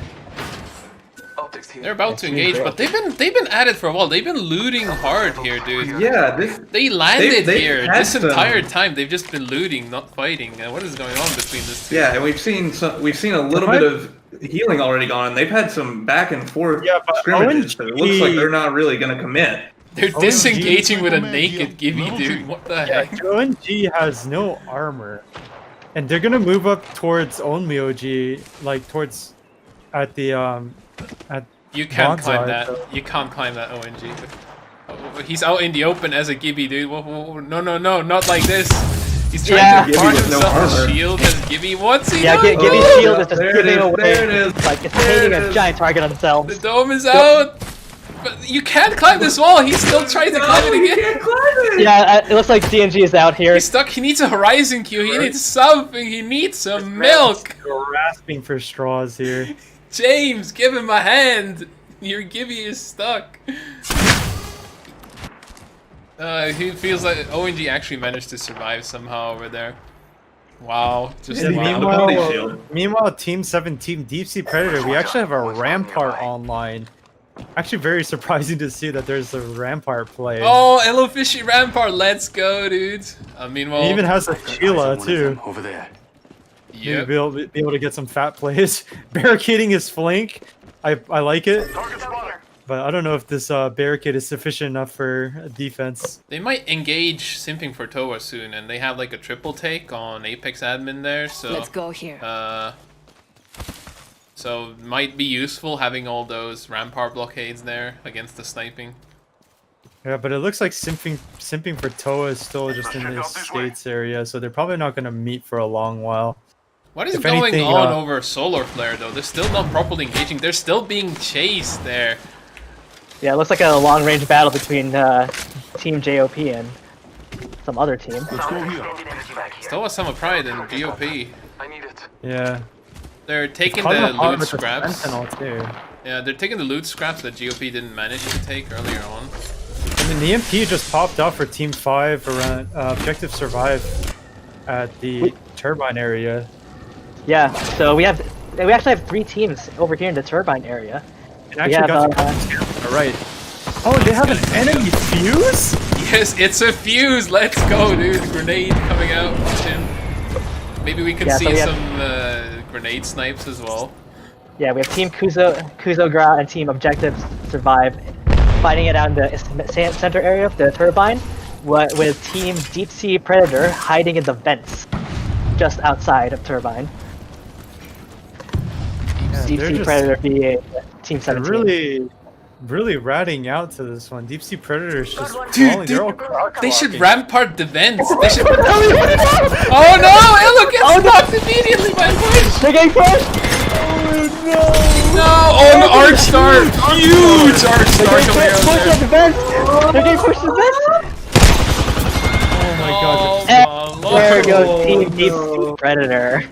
They're about to engage, but they've been at it for a while. They've been looting hard here, dude. Yeah, this. They landed They've here had this some- entire time. They've just been looting, not fighting. What is going on between this two? Yeah, and we've seen a little bit of healing already gone. They've had some back and forth Yeah, but scrimmages. So it looks ONG like they're not really gonna commit. They're disengaging with a naked Gibby, dude. What the Yeah, heck? ONG has no armor. And they're gonna move up towards only OG, like towards at the at You can't Bonsai, climb that. so- You can't climb that ONG. Oh, he's out in the open as a Gibby, dude. Whoa, whoa, whoa. No, not like this. He's trying Yeah. to guard Gibby with no himself a armor. shield as Gibby. What's he Yeah, doing? Gibby's Oh, shield is just there it giving is, away. there it is, Like it's there painting it a is. giant target on The themselves. dome is out. But you can't climb this wall. He's still trying to climb it you again. can't climb it! Yeah, it looks like DNG is out here. He's stuck. He needs a horizon Q. He needs something. He needs some milk. grasping for straws here. James, give him a hand. Your Gibby is stuck. He feels like ONG actually managed to survive somehow over there. Wow, just Yeah, wow. meanwhile- Body shield. Meanwhile, Team 7, Team Deep Sea Predator, we actually have a Rampart online. Actually, very surprising to see that there's a Rampart play. Oh, Hello Fishy Rampart, let's go, dude. Meanwhile, He even has a Sheila too. Over there. Maybe yep. be able to get some fat plays. Barricading his flank. I like it. But I don't know if this barricade is sufficient enough for defense. They might engage Simping for Toa soon, and they have like a triple take on Apex admin there, so... Let's go here. So might be useful having all those Rampart blockades there against the sniping. Yeah, but it looks like simping for Toa is still just in the States area, so they're probably not going to meet for a long while. What is If going anything, on over Solar Flare though? They're still not properly engaging. They're still being chased there. Yeah, it looks like a long-range battle between Team JOP and some other team. Let's go here. Still has some pride in GOP. Yeah. They're taking Caught the him hard loot with the scraps. Sentinel, too. Yeah, they're taking the loot scraps that GOP didn't manage to take earlier on. And then the MP just popped off for Team 5 around Objective Survive at the turbine area. Yeah, so we actually have 3 teams over here in the turbine area. And actually got to right. Oh, they have an enemy fuse? Yes, it's a fuse. Let's go, dude. Grenade coming out. Watch him. Maybe we can Yeah, see so we have- some grenade snipes as well. Yeah, we have Team Kuzogra and Team Objective Survive fighting it out in the center area of the turbine, with Team Deep Sea Predator hiding in the vents just outside of turbine. Yeah, Deep they're Sea just- Predator being Team They're 17. really ratting out to this one. Deep Sea Predators just Dude, falling. They're all They should crocodile. rampart the vents. They should. Oh no! Elo gets knocked immediately by push. They're getting pushed! No! Oh, an arc star! Huge arc star coming They're out pushed there. at the vents! They're getting pushed to the vents! Oh my god. Oh my There lord! goes Team Deep Sea Predator.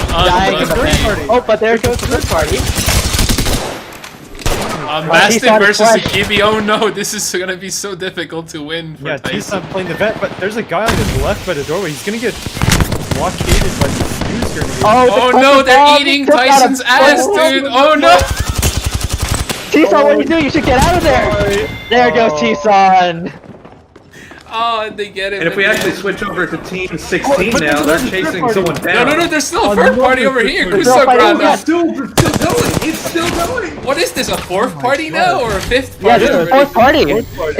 Dying in the Unlucky. vents. Oh, but there goes the third party. Mastic T-Sun versus a flash. Gibby. Oh no, this is gonna be so difficult to win for Yeah, Tyson. T-Sun playing the vet, but there's a guy on his left by the doorway. He's gonna get blockaded by the fuse grenade. Oh the no, they're bomb eating took out a Tyson's ass, bomb. dude! Oh no! T-Sun, what are you doing? You should get out of there! There goes T-Sun! Oh, they get it. And if we in the actually end. switch over to Team 16 but now, there's they're a chasing third someone party. No, down. no, no, there's still a third party over here. They're still fighting. Kusagrana. Yeah. It's still going. It's still going. What is this, a fourth party now or a fifth Yeah, party? this is the fourth party.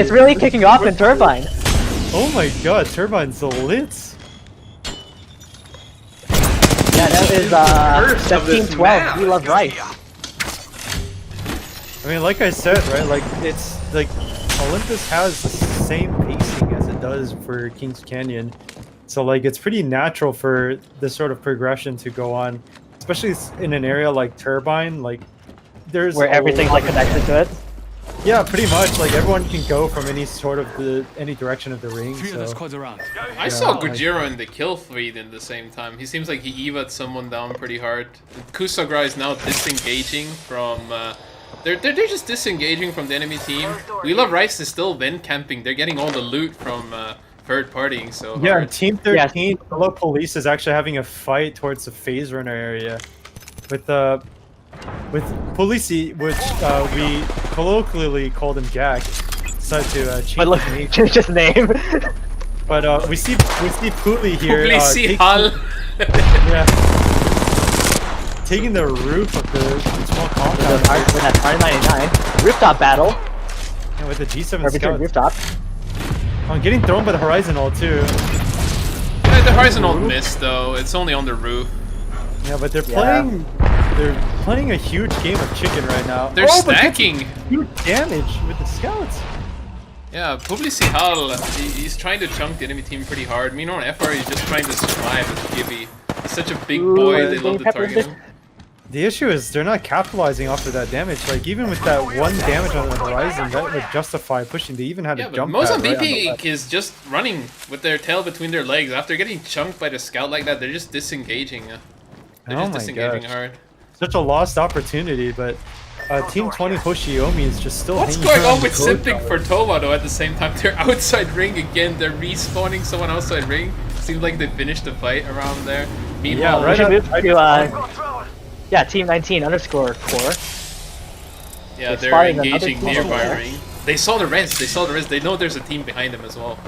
It's really kicking off in Turbine. Oh my god, Turbine's lit. Yeah, that is First that's of this Team 12. map. We love Rice. I mean, like I said, right? Like, it's like Olympus has the same pacing as it does for Kings Canyon. So, like, it's pretty natural for this sort of progression to go on, especially in an area like Turbine. Like, there's Where a everything's lot like of- connected to it. Yeah, pretty much. Like, everyone can go from any sort of any direction of the ring. Three other So. squads around. I saw like- Gojiro in the kill feed in the same time. He seems like he eva'd someone down pretty hard. Kusagra is now disengaging from... They're just disengaging from the enemy team. We Love Rice is still vent camping. They're getting all the loot from third partying, so Yeah, hard. Team 13, Hello Police is actually having a fight towards the phase runner area with Polisi, which we colloquially called him Jack. Decided to change But look, his name. change his name. But we see Puli here. Publici Hall. Yeah. Taking the roof of the small compound With that Party 99 rooftop battle. with the G7 Or between Scout. rooftop. I'm getting thrown by the Horizon Ult too. Yeah, the Horizon ult missed though. It's only on the roof. Yeah, but they're Yeah. playing a huge game of chicken right now. They're Oh, but stacking. huge damage with the scouts. Yeah, Publici Hall, he's trying to chunk the enemy team pretty hard. Meanwhile, FR is just trying to survive with Gibby. He's such a big boy, they love to target him. The issue is they're not capitalizing off of that damage. Like, even with that one damage on the Horizon, that would justify pushing. They even had Yeah, a but jump pad right on the Mozambique left. is just running with their tail between their legs. After getting chunked by the scout like that, they're just disengaging. They're Oh just my disengaging gosh. hard. Such a lost opportunity, but Team 20 Hoshiomi is just still What's hanging going around on with the code Simping tower. for Tova though at the same time? They're outside ring again. They're respawning someone outside ring. Seems like they finished the fight around there. Meanwhile, Yeah, We right should up- move to, yeah, Team 19 underscore core. Yeah, They they're spotted another engaging team nearby over there. ring. They saw the res. They saw the res. They know there's a team behind them as well.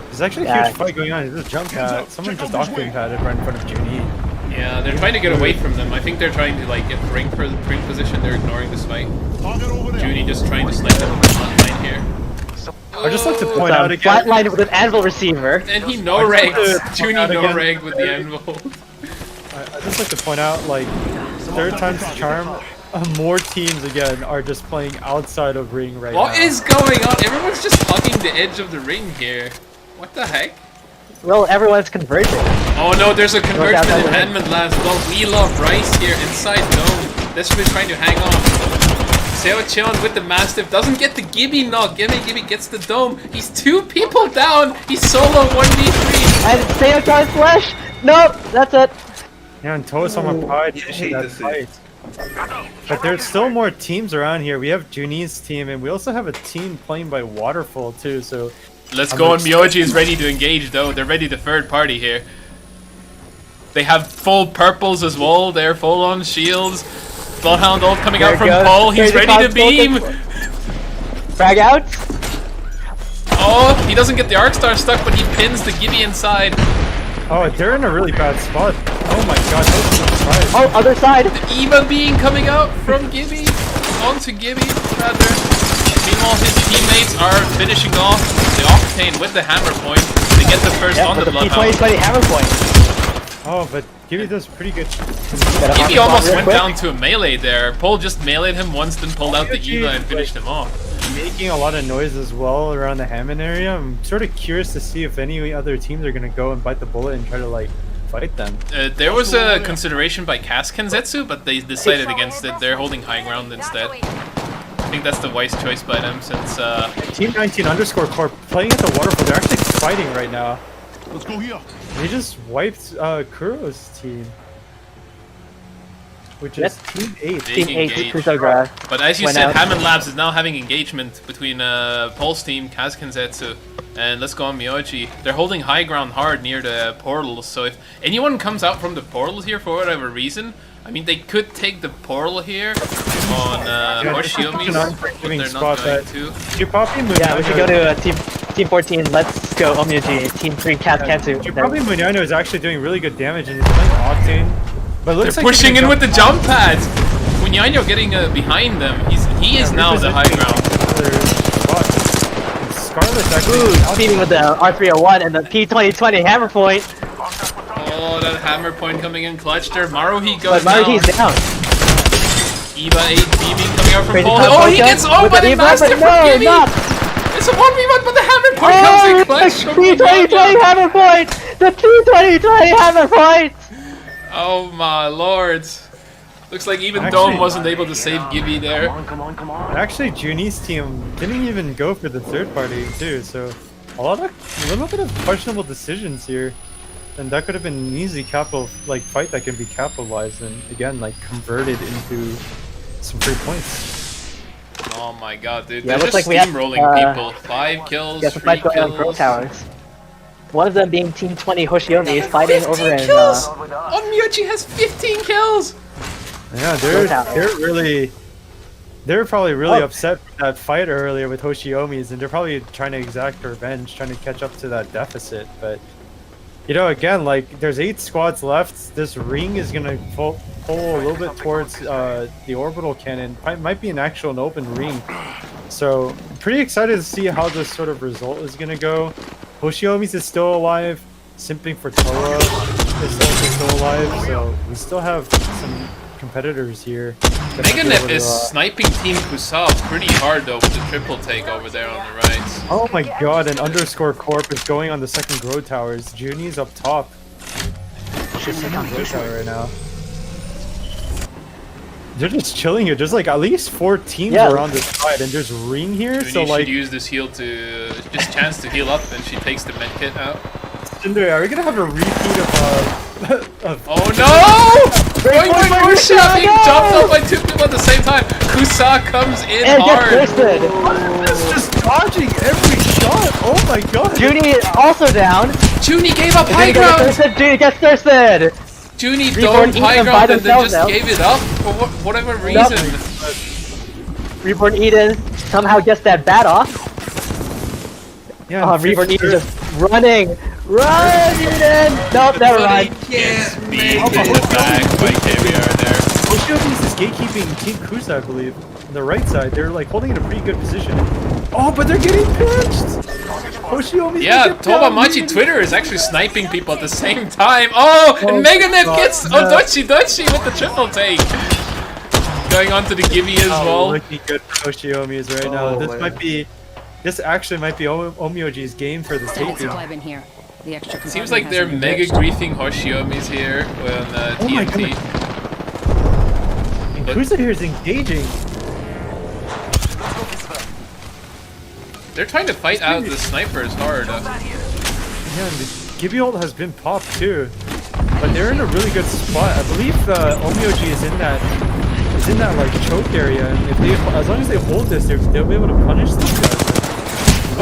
There's actually a huge fight going on. There's a jump pad. Someone just octane padded right in front of Junie. Yeah, they're trying to get away from them. I think they're trying to like get ring position. They're ignoring this fight. Junie just trying to snipe them on the front line here. I'd just like to point out again. Flatlined with an anvil receiver. And he no-ragged. Junie out again. no-ragged with the anvil. I'd just like to point out, like, third time's the charm. More teams again are just playing outside of ring right now. What is going on? Everyone's just hugging the edge of the ring here. What the heck? Well, everyone's converging. Oh no, there's a convergement outside in the ring. Handman Labs. Well, we love Rice here inside dome. Desperately trying to hang on. Seo Cheon with the Mastiff doesn't get the Gibby knock. Gibby gets the dome. He's 2 people down. He's solo 1v3. And Seokai Flash! Nope, that's it. Yeah, and Toa-sama Pride finishing that fight. But there's still more teams around here. We have Junie's team, and we also have a team playing by Waterfall too, so... Let's go, and Myoji is ready to engage though. They're ready to third party here. They have full purples as well. They're full on shields. Bloodhound ult coming out from Paul. He's ready to beam. Frag out. Oh, he doesn't get the Arc Star stuck, but he pins the Gibby inside. Oh, they're in a really bad spot. Oh my god, that was a surprise. Oh, other side. The Eva being coming out from Gibby. Onto Gibby, rather. Meanwhile, his teammates are finishing off the Octane with the hammer point to get the first on the Bloodhound. P2020 hammer point. Oh, but Gibby does pretty good. Gibby almost went down to a melee there. Paul just meleeed him once, then pulled out the Eva and finished him off. Making a lot of noise as well around the Hammond area. I'm sort of curious to see if any other teams are going to go and bite the bullet and try to like fight them. There was a consideration by Cast Kenzetsu, but they decided against it. They're holding high ground instead. I think that's the wise choice by them since Team 19 underscore Corp playing at the waterfall. They're actually fighting right now. Let's go here. They just wiped Kuro's team, which is Team 8. Big Team 8 engage. Kusogra. But as you went said, out. Hammond Labs is now having engagement between Paul's team, Kaz Kenzetsu, and Let's Go on Myoji. They're holding high ground hard near the portals, so if anyone comes out from the portals here for whatever reason, I mean, they could take the portal here on Hoshiomi's, but they're not going to. Yeah, we should go to Team 14. Let's go Omyoji. Team 3 Cat Kansu. Probably Munano is actually doing really good damage and he's playing Octane. But it looks They're like pushing in with the jump pads. Munyanyo getting behind them. He is now the high ground. Scarlet's actually Ooh, speeding with the R301 and the P2020 hammer point. Oh, that hammer point coming in clutch there. Maruhi But goes down. Maruhi's down. Eva 8 beaming coming out from Crazy Paul. top Oh, he Polka gets owned with by the the Eva, Master but from no, Gibby. not. It's a 1v1, but the hammer point comes in Oh, clutch the from P2020 Munyanyo. hammer point. The P2020 hammer point. Oh my lord. Looks like even Actually- Dome wasn't able to save Gibby there. Actually, Junie's team didn't even go for the third party too, so a little bit of questionable decisions here, and that could have been an easy fight that can be capitalized and again like converted into some free points. Oh my god, dude. Yeah, They're looks just like we have, steamrolling people. 5 kills, Yes, the 3 fight going on Pro kills. Towers. One of them being Team 20 Hoshiomi is fighting 15 over in. kills! Myoji has 15 kills! Yeah, they're probably really upset with that fight earlier with Hoshiomi's, and they're probably trying to exact revenge, trying to catch up to that deficit. But you know, again, like there's 8 squads left. This ring is gonna pull a little bit towards the orbital cannon. Might be an actual open ring. So I'm pretty excited to see how this sort of result is gonna go. Hoshiomi's is still alive. Simping for Toa is also still alive. So we still have some competitors here. Meganip is sniping Team Kusal pretty hard though with the triple take over there on the right. Oh my god, an underscore corp is going on the second grow towers. Junie's up top. She's second grow tower right now. They're just chilling here. There's like at least 4 teams around this side, and there's ring here. Junie So like, should use this heal to just chance to heal up, and she takes the medkit out. Cinder, are we gonna have a repeat of Oh no! Boing shot being jumped up by 2 people at the same time. Kusa comes in And hard. gets thirsted. It's just dodging every shot. Oh my god. Junie is also down. Junie gave up high Junie gets ground. thirsted. Junie gets thirsted. Junie Reborn domed high eaten by ground and then themselves just now. gave it up for whatever reason. Reborn Eden somehow gets that bat off. Yeah, Reborn Eden just running. Run, Eden! Nope, never mind. Gets beat in the back by KBR there. Hoshiomi's is gatekeeping Team Kusa, I believe. On the right side, they're like holding in a pretty good position. Oh, but they're getting pinched! Hoshiomi's Yeah, Tobamachi Twitter is actually sniping people at the same time. Oh, and Meganev gets Odochi with the triple take. Going on to the Gibby as well. Looking good for Hoshiomi's right now. This actually might be Omyoji's game for the taking. Seems like they're mega griefing Hoshiomi's here on TNT. And Kusa here is engaging. They're trying to fight out the snipers hard. Yeah, and the Gibby ult has been popped too. But they're in a really good spot. I believe Omyoji is in that like choke area, and if they, as long as they hold this, they'll be able to punish these guys.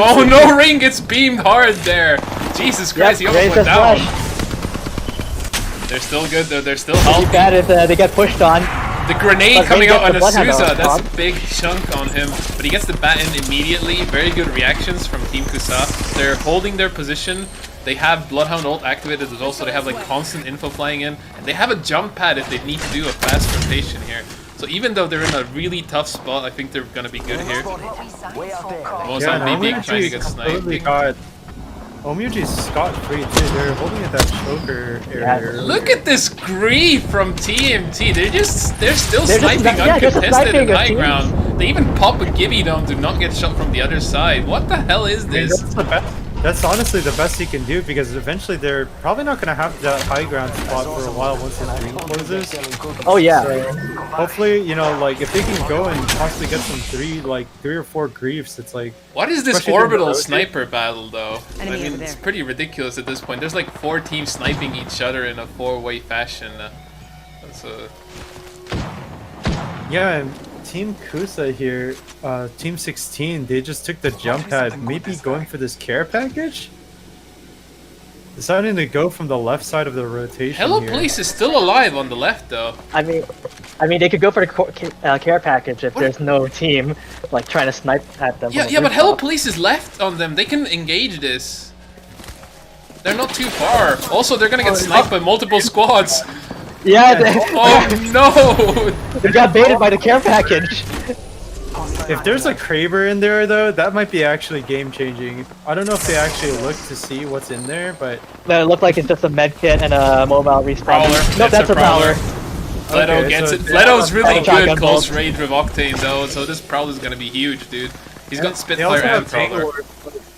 Oh no, Ring gets beamed hard there. Jesus Christ, he almost went down. They're still good though, they're still healthy. Bad if they get pushed on. The grenade coming out on Asuza, that's a a big chunk on him. But he gets the bat in immediately. Very good reactions from Team Kusa. They're holding their position. They have Bloodhound ult activated as well, so they have like constant info flying in. And they have a jump pad if they need to do a fast rotation here. So even though they're in a really tough spot, I think they're gonna be good here. Most on being trying to get sniped. Omyoji's scot-free too. They're holding at that choker area. Look at this grief from TMT. They're still sniping uncontested in high ground. They even pop a Gibby Dome to not get shot from the other side. What the hell is this? That's honestly the best he can do, because eventually they're probably not going to have that high ground spot for a while once his ring closes. Oh yeah. So hopefully, you know, like if they can go and possibly get some three or four griefs, it's like. What is this orbital sniper battle though? I mean, it's pretty ridiculous at this point. There's like 4 teams sniping each other in a 4-way fashion. Yeah. And Team Kusa here, Team 16, they just took the jump pad, maybe going for this care package? Deciding to go from the left side of the rotation. Hello here. Police is still alive on the left though. I mean, they could go for the care package if there's no team like trying to snipe at them. Yeah, but Hello Police is left on them. They can engage this. They're not too far. Also, they're gonna get sniped by multiple squads. Yeah. Oh no! They got baited by the care package. If there's a Kraber in there though, that might be actually game changing. I don't know if they actually look to see what's in there, but It looked like it's just a med kit and a mobile respawn. Prowler. No, that's a prowler. Leto Okay, gets so it. Leto's really shotgun good close bolt. range with Octane though, so this Prowler's gonna be huge, dude. He's got they also Spitfire and have Prowler. Bangalore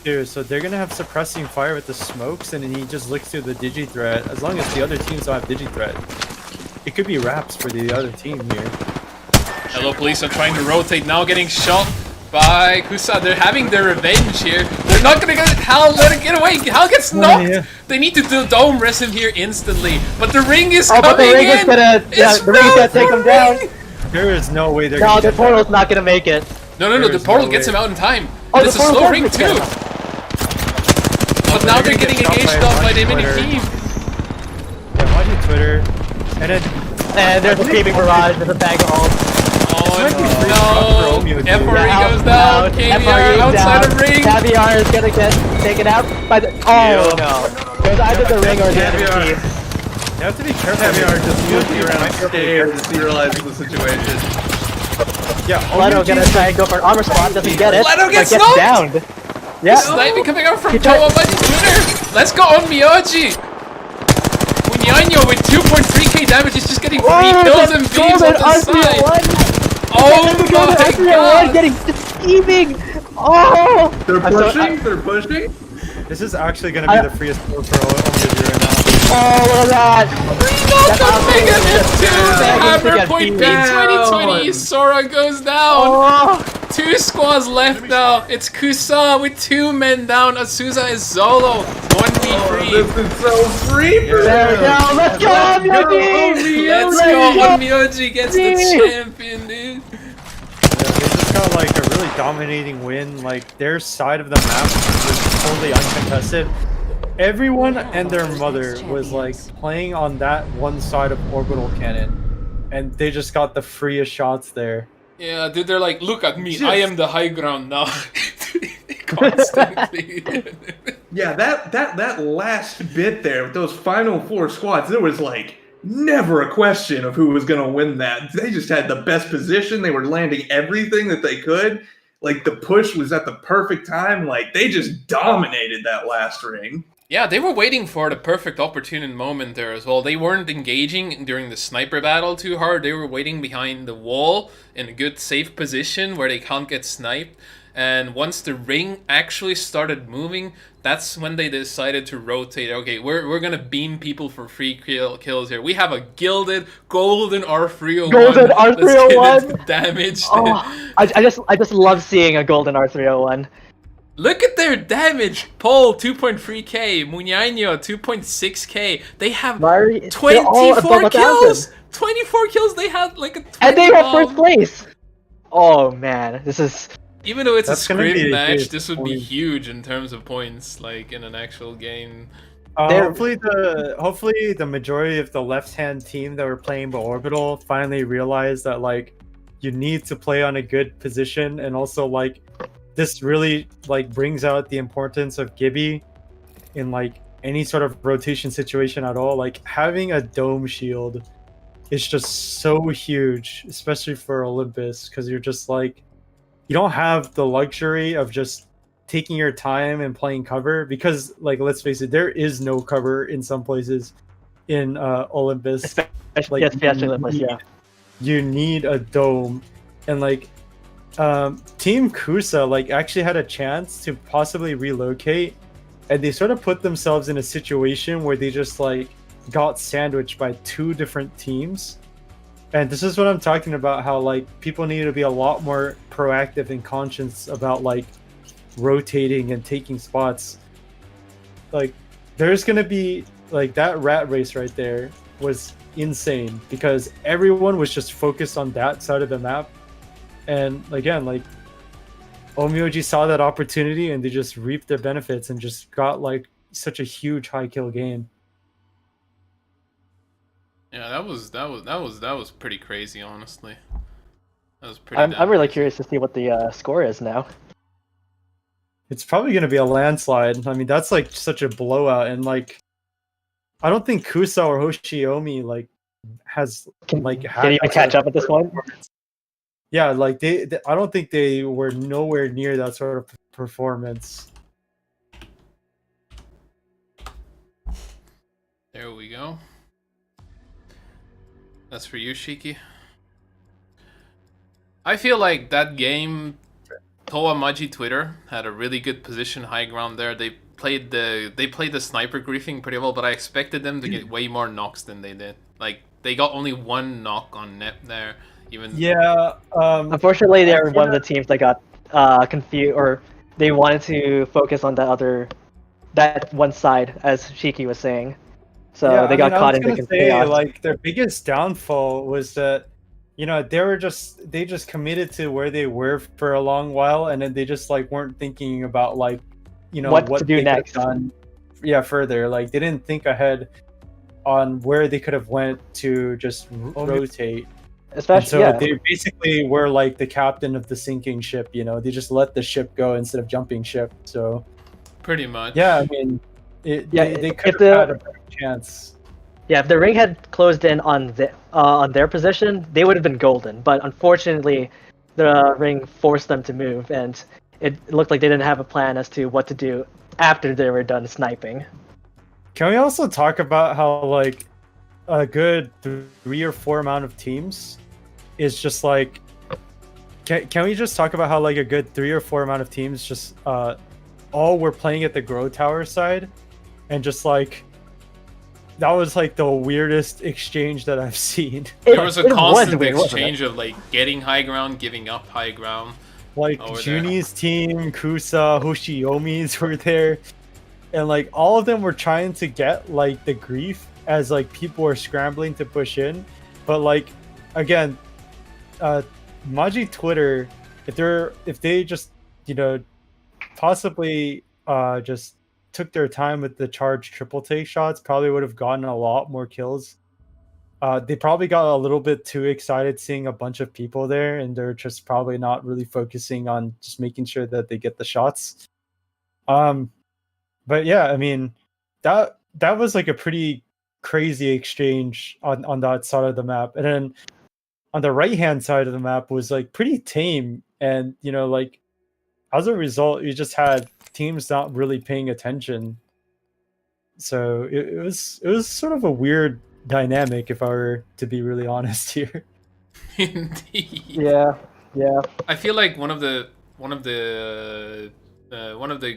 too, so they're gonna have suppressing fire with the smokes, and then he just looks through the Digi-Threat. As long as the other teams don't have Digi-Threat, it could be wraps for the other team here. Hello Police are trying to rotate now, getting shot by Kusa. They're having their revenge here. They're not gonna get Hal. Let it get away. Hal gets knocked. Yeah. They need to do dome res him here instantly. But the ring is Oh, coming but the ring in. is gonna, the ring is gonna take him down. There is no way they're No, gonna the get portal's not gonna make it. No, There the is portal no gets way. him out in time. Oh, And it's a the portal slow does ring make too. it. But now they're getting shot by engaged a off by the Twitter. enemy team. Yeah, watching Twitter, and then And there's a creeping barrage, there's a bag of ult. Oh might be free shot for no! Omyo, dude. FRE goes down. KBR outside of ring. Caviar is gonna get taken out by the. Oh no! It was either the ring or the other team. you have to be careful. Caviar just looking around Might be scared able to as he realizes the situation. Yeah, Leto gonna try and go for an armor spot, doesn't get it. Leto but gets gets knocked! downed. Yeah. Sniping coming out from He tried- Towa by Twitter. Let's go on Miyoji. Unyanyo with 2.3k damage is just getting 3 kills and beams on the side. Oh my god! Getting scheming. Oh! They're I'm so- pushing. They're pushing. This is actually going to be the freest throw for Omyoji right now. Oh, look at that! Not the big hit too! The Yeah, hammer he's point B down. 2020. Sora goes down. Oh! 2 squads left now. It's Kusa with 2 men down. Asuza is solo. 1v3. This is so free for There we them. go! Let's go, Omyoji! Let's go. Onmyoji gets the champion, dude. Yeah, they just got like a really dominating win. Like their side of the map was totally uncontested. Everyone and their mother was like playing on that one side of orbital cannon, and they just got the freest shots there. Yeah, dude, they're like, look at me, Just- I am the high ground now. Constantly. Yeah, that last bit there with those final 4 squads, there was like never a question of who was going to win that. They just had the best position. They were landing everything that they could. Like the push was at the perfect time. Like they just dominated that last ring. Yeah, they were waiting for the perfect opportune moment there as well. They weren't engaging during the sniper battle too hard. They were waiting behind the wall in a good safe position where they can't get sniped. And once the ring actually started moving, that's when they decided to rotate. Okay, we're gonna beam people for free kills here. We have a gilded golden R301. Golden Let's get R301? it damaged. Oh, I just love seeing a golden R301. Look at their damage! Paul, 2.3k. Munyanyo, 2.6k. They have Mari, they're all 24 above 1,000. kills! 24 kills, they had like a 20 And they were bomb. first place. Oh man, this is Even though it's That's a gonna be scrim a match, huge this would be point. huge in terms of points, like in an actual game. They're- Hopefully the majority of the left-hand team that were playing the orbital finally realized that like you need to play on a good position, and also like this really like brings out the importance of Gibby in like any sort of rotation situation at all. Like having a dome shield is just so huge, especially for Olympus, because you're just like you don't have the luxury of just taking your time and playing cover, because like let's face it, there is no cover in some places in Olympus. especially, Like, especially Limbless, yeah. You need a dome, and like Team Kusa like actually had a chance to possibly relocate, and they sort of put themselves in a situation where they just like got sandwiched by 2 different teams. And this is what I'm talking about, how like people need to be a lot more proactive and conscious about like rotating and taking spots. Like there's gonna be like that rat race right there was insane, because everyone was just focused on that side of the map. And again, like Omyoji saw that opportunity and they just reaped their benefits and just got like such a huge high kill game. Yeah, that was pretty crazy, honestly. That was pretty. I'm really damn curious to see what the score is now. It's probably going to be a landslide. I mean, that's like such a blowout, and like I don't think Kusa or Hoshiomi like has like had Can you even that sort catch of up at this point? performance. Yeah, like they I don't think they were nowhere near that sort of performance. There we go. That's for you, Shiki. I feel like that game, Toa Maji Twitter had a really good position, high ground there. They played the sniper griefing pretty well, but I expected them to get way more knocks than they did. Like they got only 1 knock on net there. Even Yeah. Unfortunately, they're one of the teams that got confused, or they wanted to focus on that one side, as Shiki was saying. So yeah, they got I caught was in the gonna say, chaos. like their biggest downfall was that they just committed to where they were for a long while, and then they just like weren't thinking about like What to do they could have next. done further. Like they didn't think ahead on where they could have went to just rotate. And Especially, so yeah. they basically were like the captain of the sinking ship. They just let the ship go instead of jumping ship. So pretty much. yeah, I mean, Yeah, they if could the- have had a better chance. Yeah, if the ring had closed in on their position, they would have been golden. But unfortunately, the ring forced them to move, and it looked like they didn't have a plan as to what to do after they were done sniping. Can we also talk about how like a good 3 or 4 amount of teams is just like can we just talk about how like a good 3 or 4 amount of teams just all were playing at the grow tower side, and just like that was like the weirdest exchange that I've seen. There was a It constant weird, wasn't it? exchange of like getting high ground, giving up high ground. Like Over there. Juni's team, Kusa, Hoshiomi's were there, and like all of them were trying to get like the grief as like people were scrambling to push in. But like again, Maji Twitter, if they just possibly just took their time with the charge triple take shots, probably would have gotten a lot more kills. They probably got a little bit too excited seeing a bunch of people there, and they're just probably not really focusing on just making sure that they get the shots. But yeah, I mean, that was like a pretty crazy exchange on that side of the map, and then on the right hand side of the map was like pretty tame, and like as a result, you just had teams not really paying attention. So it was sort of a weird dynamic, if I were to be really honest here. Indeed. Yeah, yeah. I feel like one of the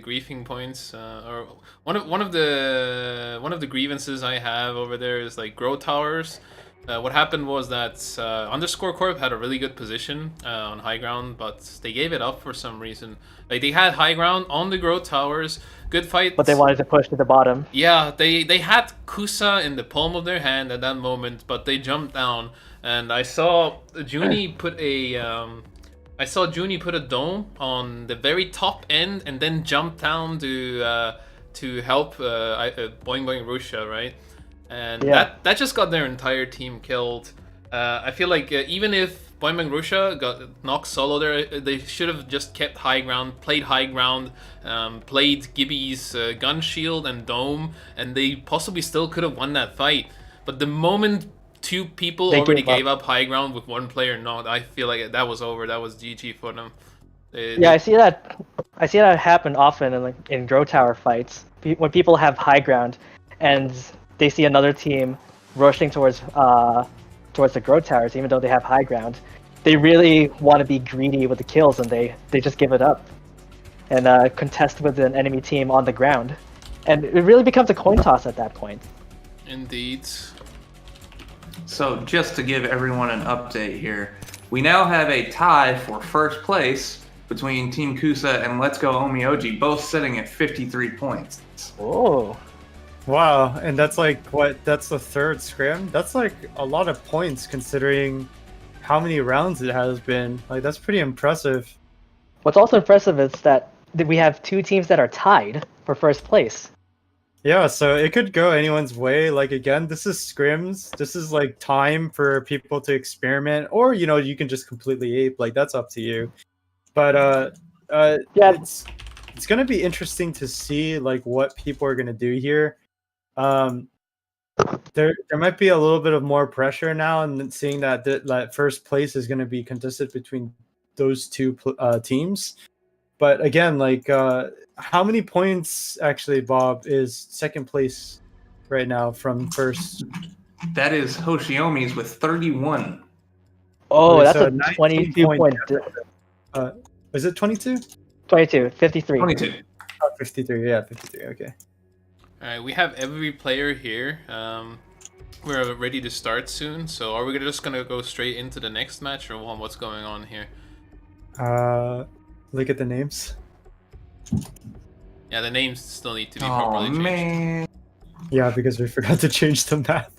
grieving points, or one of the grievances I have over there is like grow towers. What happened was that Underscore Corp had a really good position on high ground, but they gave it up for some reason. Like they had high ground on the grow towers, good fight. But they wanted to push to the bottom. Yeah, they had Kusa in the palm of their hand at that moment, but they jumped down, and I saw Junie put a dome on the very top end, and then jump down to help Boing Boing Rusha, right? And Yeah. that just got their entire team killed. I feel like even if Boing Boing Rusha got knocked solo there, they should have just kept high ground, played high ground, played Gibby's gun shield and dome, and they possibly still could have won that fight. But the moment two people They already gave gave up high ground with one player not, I feel like that was over. That was GG for them. Yeah, I see that. I see that happen often in grow tower fights. When people have high ground, and they see another team rushing towards the grow towers, even though they have high ground, they really want to be greedy with the kills, and they just give it up and contest with an enemy team on the ground, and it really becomes a coin toss at that point. Indeed. So just to give everyone an update here, we now have a tie for first place between Team Kusa and Let's Go Omioji, both sitting at 53 points. Oh, Wow, and that's like that's the third scrim. That's like a lot of points considering how many rounds it has been. Like that's pretty impressive. what's also impressive is that we have two teams that are tied for first place. Yeah, so it could go anyone's way. Like again, this is scrims. This is like time for people to experiment, or you can just completely ape. Like that's up to you. But Yeah. it's gonna be interesting to see like what people are gonna do here. There might be a little bit of more pressure now, and seeing that first place is gonna be contested between those two teams. But again, like how many points actually, Bob, is second place right now from first? That is Hoshiomi's with 31. Oh, Okay, that's so a 19 22 point point. Is it 22? 22, 53. 22. Oh, 53. Yeah, 53. Okay. All right, we have every player here. We're ready to start soon. So are we just gonna go straight into the next match, or what's going on here? Look at the names. Yeah, the names still need to be Oh properly changed. man. Yeah, because we forgot to change the map.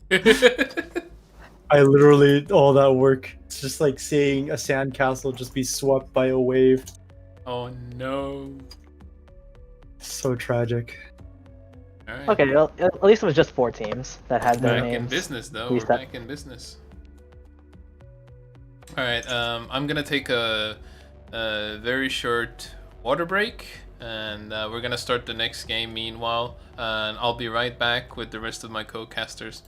I literally all that work. It's just like seeing a sandcastle just be swept by a wave. Oh no. So tragic. All right. Okay, well, at least it was just 4 teams that had their Back in names. business though. reset. We're back in business. All right. I'm gonna take a very short water break, and we're gonna start the next game meanwhile, and I'll be right back with the rest of my co-casters.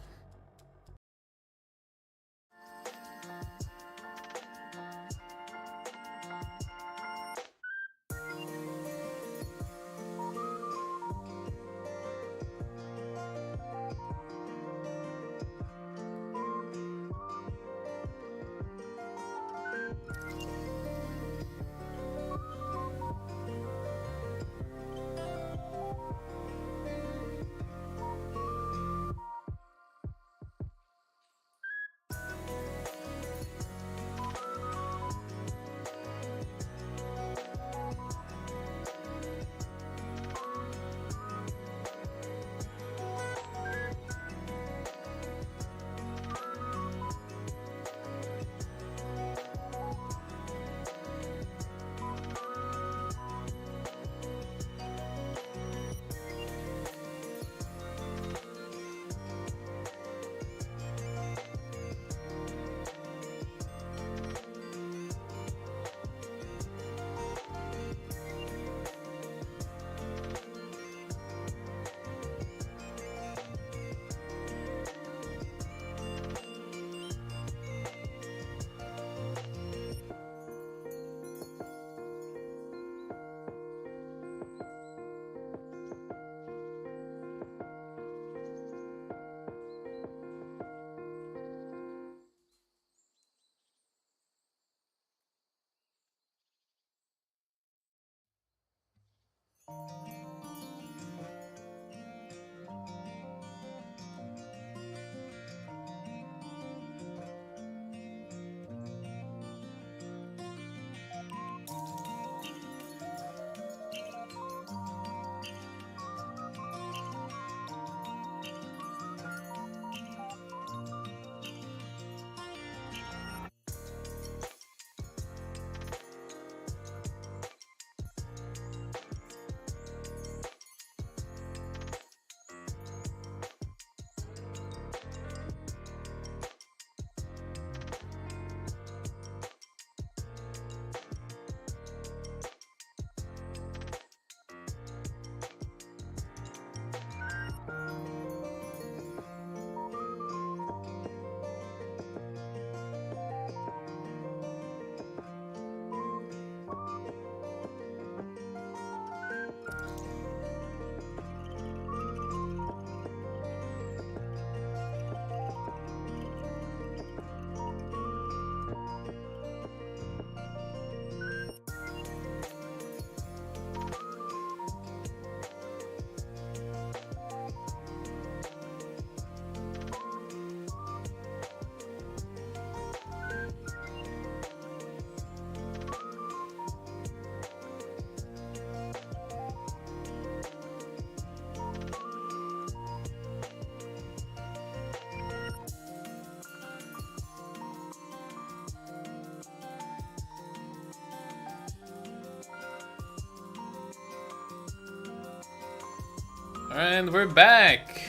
And we're back.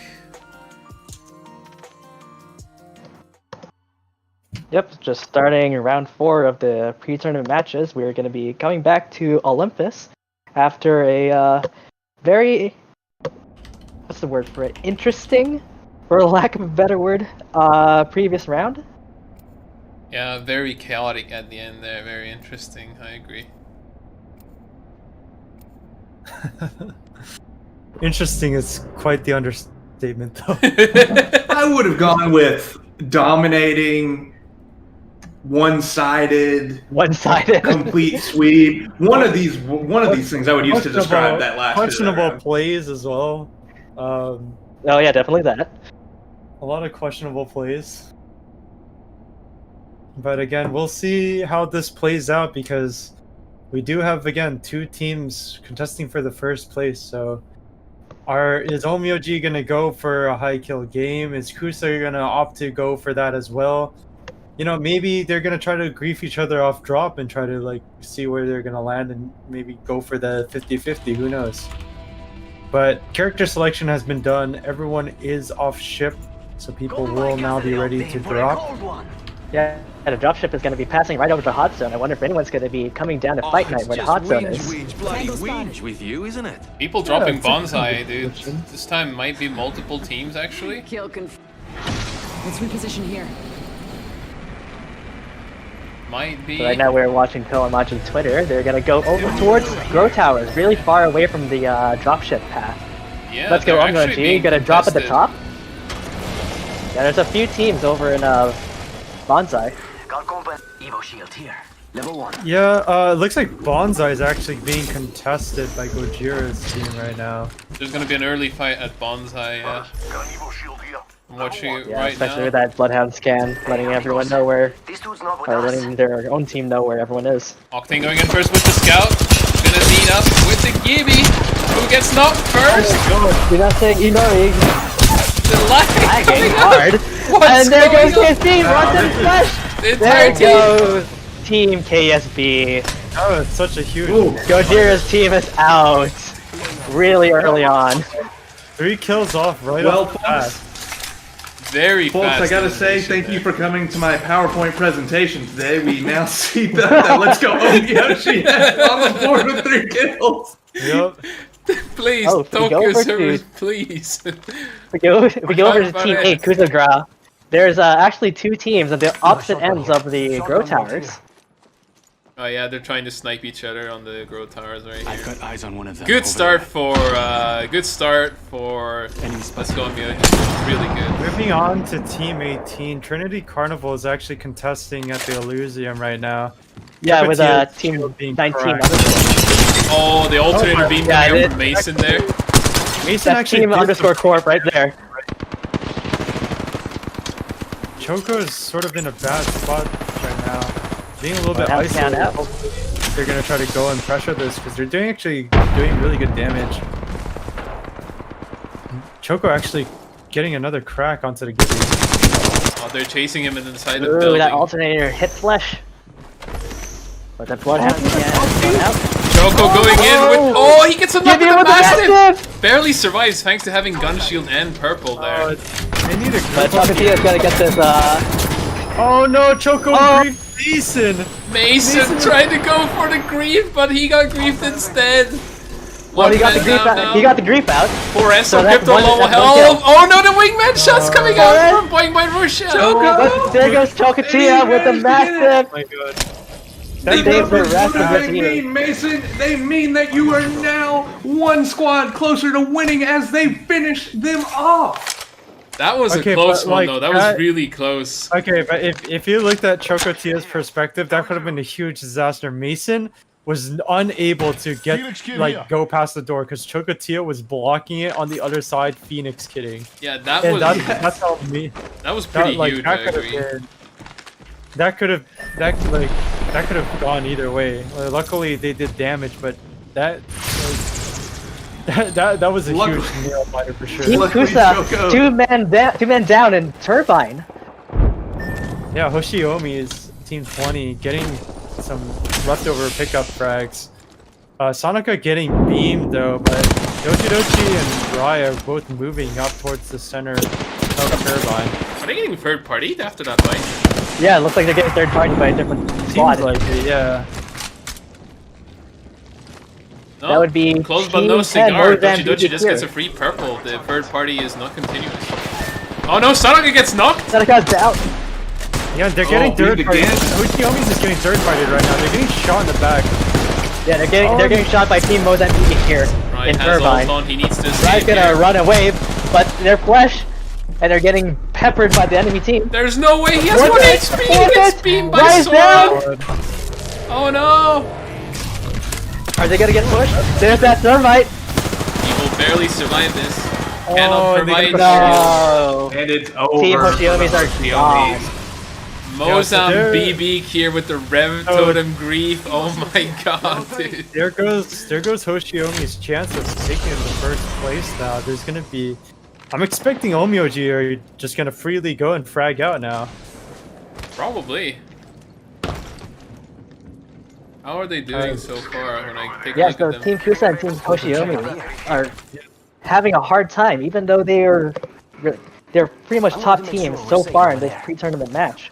Yep, just starting round 4 of the pre-tournament matches. We're going to be coming back to Olympus after a very, what's the word for it? Interesting, for lack of a better word, previous round. Yeah, very chaotic at the end there. Very interesting. I agree. Interesting is quite the understatement, though. I would have gone with dominating, one-sided, complete sweep. One of these things I would use to describe that last questionable round. plays as well. Oh yeah, definitely that. A lot of questionable plays. But again, we'll see how this plays out because we do have, again, 2 teams contesting for the first place. So is Omyoji going to go for a high kill game? Is Kusa going to opt to go for that as well? You know, maybe they're going to try to grief each other off drop and try to, like, see where they're going to land and maybe go for the 50-50. Who knows? But character selection has been done. Everyone is off ship, so people will now be ready to drop. Yeah, and a dropship is going to be passing right over the hot zone. I wonder if anyone's going to be coming down to fight night where the hot zone is. With you, isn't it? People dropping bonsai, dude. This time might be multiple teams actually. Let's reposition here. Might be. So right now we're watching Koamachi's Twitter. They're going to go over towards Grow Towers, really far away from the dropship path. Yeah, Let's go, they're actually Omyoji. being Going to drop at the contested. top. Yeah, there's a few teams over in Bonsai. Got combat Evo shield here. Level 1. Yeah, it looks like Bonsai is actually being contested by Gojira's team right now. There's gonna be an early fight at bonsai. Yeah. Got an Evo shield here. I'm watching it Yeah, right especially now. with that Bloodhound scan, letting everyone know where, This dude's not with or us. letting their own team know where everyone is. Octane going in first with the scout. Gonna lead up with the Gibby. Who gets knocked first? You're not saying Inori. The lag Lagging coming up. hard. What's And there going goes on? KSB, watch it flash! The There entire it team. goes! Team KSB. Oh, it's such a huge... Gojira's team is out. Really early on. 3 kills off right Well, off the bat. Very Folks, fast. I gotta say, elimination thank you there. for coming to my PowerPoint presentation today. We now see that Let's Go Omyoji on the board with 3 kills. Yep. Please, Oh, if we go Tokyo over to- servers, please. We go over to about Team it. 8, Kuzagra. There's actually 2 teams at the opposite ends of the Grow Towers. Oh yeah, they're trying to snipe each other on the grow towers right I've here. got eyes on one of them. Good over start there. for Let's Go Omyoji. Really good. Moving on to Team 18, Trinity Carnival is actually contesting at the Elysium right now. Yeah, with Puppeteer Team being 19. cracked. Oh, the alternator my beam God. coming Yeah, up from Mason there. Mason That's actually team did underscore some- corp right there. Choco is sort of in a bad spot right now. Being a little bit Have to count isolated. out. Hopefully they're gonna try to go and pressure this because they're doing really good damage. Choco actually getting another crack onto the Gibby. Oh, they're chasing him inside the Ooh, building. that alternator hit flesh. But the bloodhound again. Out. Choco going in with. Oh, he gets a knock Give with me the with the massive. massive! Barely survives thanks to having gun shield and purple there. They need a But group up. Chocotia's gonna get this, Oh no, Choco Oh. griefed Mason! Mason tried to go for the grief, but he got griefed instead. well, he got the One grief man down out. now. He got the grief out. Foresto So that's crypto one- low that's one health. kill. Oh no, the wingman shots coming out Forest. from Boing Boing Rochelle. But there goes Chocotia with the massive. Oh my god. They That saves the what rest do of the they team. mean, Mason? They mean that you are now one squad closer to winning as they finish them off. That was Okay, a close but, one like, though. That was that- really close. Okay, but if you looked at Chocotia's perspective, that could have been a huge disaster. Mason was unable to go past the door because Chocotia was blocking it on the other side, Phoenix kidding. Yeah, that And was that's how me that was pretty huge. I that could agree. have been that could have gone either way. Luckily they did damage, but that was a Luckily- huge nail biter for sure. Team Luckily, Kusa, Choco- two men down in Turbine. Yeah, Hoshiomi is team 20 getting some leftover pickup frags. Sonica getting beamed though, but Dochi and Raya are both moving up towards the center of Turbine. Are they getting third party after that fight? Yeah, it looks like they're getting third party by a different squad. Seems like it, yeah. No, That would be close but Team no 10, cigar. Mozambique Dochi just gets a here. free purple. The third party is not continuous. Oh no, Sonoka gets knocked. Sonica's down. Yeah, they're getting third beamed party. again. Hoshiomi's is getting third party right now. They're getting shot in the back. Yeah, they're getting shot by Team Mozambique here Ryan in has Turbine. ult on. He needs to Ryan's escape gonna here. run away, but they're flesh, and they're getting peppered by the enemy team. There's no way he has What 1 the- HP. He what gets the- beamed by Rise Sora. down. Oh no! Are they gonna get pushed? There's that thermite. He will barely survive this. Cannot and they provide got shield. No. And it's over. Team for the Hoshiomis are Hoshiomis. gone. Mozambique here with the Rev Totem Grief. Oh my god, dude. There goes Hoshiomi's chance of taking the first place now. There's gonna be I'm expecting Omyoji are just gonna freely go and frag out now. Probably. How are they doing so far when I take a Yeah, look so at them? Team Kusa and Team Hoshiomi are having a hard time, even though they're pretty much top teams so far in this pre-tournament match.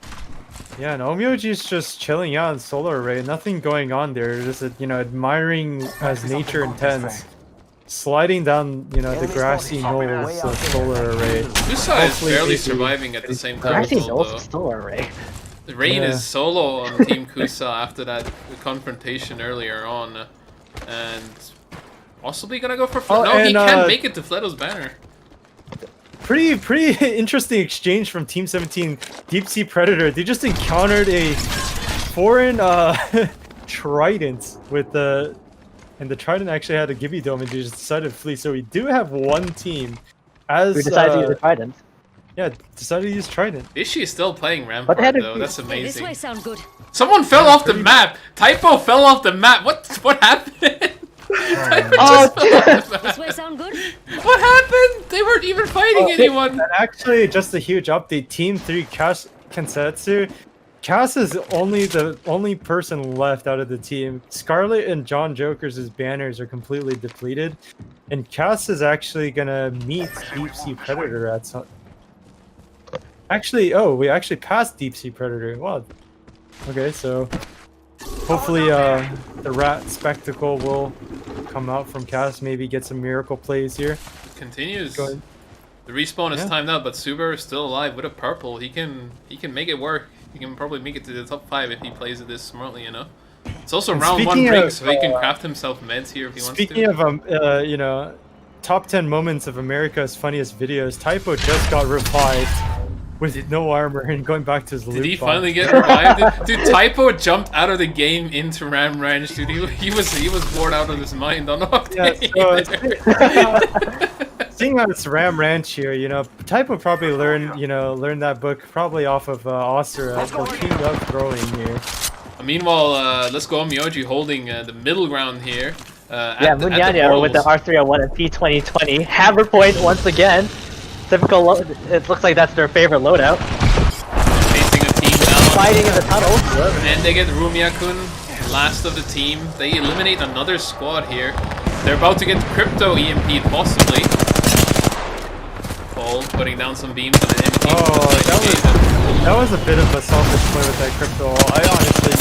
Yeah, and Omyoji's just chilling out in Solar Array. Nothing going on there. Just admiring as nature intends. Sliding down, the grassy knolls of Solar Array. Kusa is Hopefully barely they- surviving at the same I time. actually though. know Solar Array. The Rain Yeah. is solo on Team Kusa after that confrontation earlier on, and possibly gonna go for. Oh, No, he and, can't make it to Fleto's banner. Pretty interesting exchange from Team 17 Deep Sea Predator. They just encountered a foreign Trident with and the Trident actually had a Gibby Dome and they just decided to flee. So we do have one team as We decided to use the Trident. yeah, decided to use Trident. Ishi is still playing But Rampart they had a though. few- That's Hey, this amazing. way sound good. Someone fell off the map. Typo fell off the map. What happened? Typo Oh, just fell off the This map. way sound good. What happened? They weren't even fighting anyone. And actually, just a huge update. Team 3 Cass Kensetsu. Cass is the only person left out of the team. Scarlet and John Joker's banners are completely depleted. And Cass is actually gonna meet Deep Sea Predator at some... Actually, we actually passed Deep Sea Predator. Wow. Okay, so... Hopefully, the rat spectacle will come out from Cass. Maybe get some miracle plays here. Continues. Go ahead. The respawn is Yeah. timed out, but Subaru is still alive with a purple. He can make it work. He can probably make it to the top 5 if he plays it this smartly, It's also And round 1 speaking break, of, so he can craft himself meds here if he wants Speaking to. of top 10 moments of America's funniest videos, Typo just got revived with no armor and going back to his loot Did he box. finally get revived? Dude, Typo jumped out of the game into Ram Ranch, dude. He was bored out of his mind on Octane. Seeing how it's Ram Ranch here, you know, Type would probably learn that book probably off of Osira, or King of Throwing here. Meanwhile, let's go Myoji holding the middle ground here. Yeah, Munyanya with the R301 and P2020. Hammer point once again. Typical load. It looks like that's their favorite loadout. Facing a team down. Fighting in the tunnel. And they get Rumia-kun, last of the team. They eliminate another squad here. They're about to get Crypto EMP'd possibly. Paul putting down some beams on an empty. That was a bit of a selfish play with that Crypto. I honestly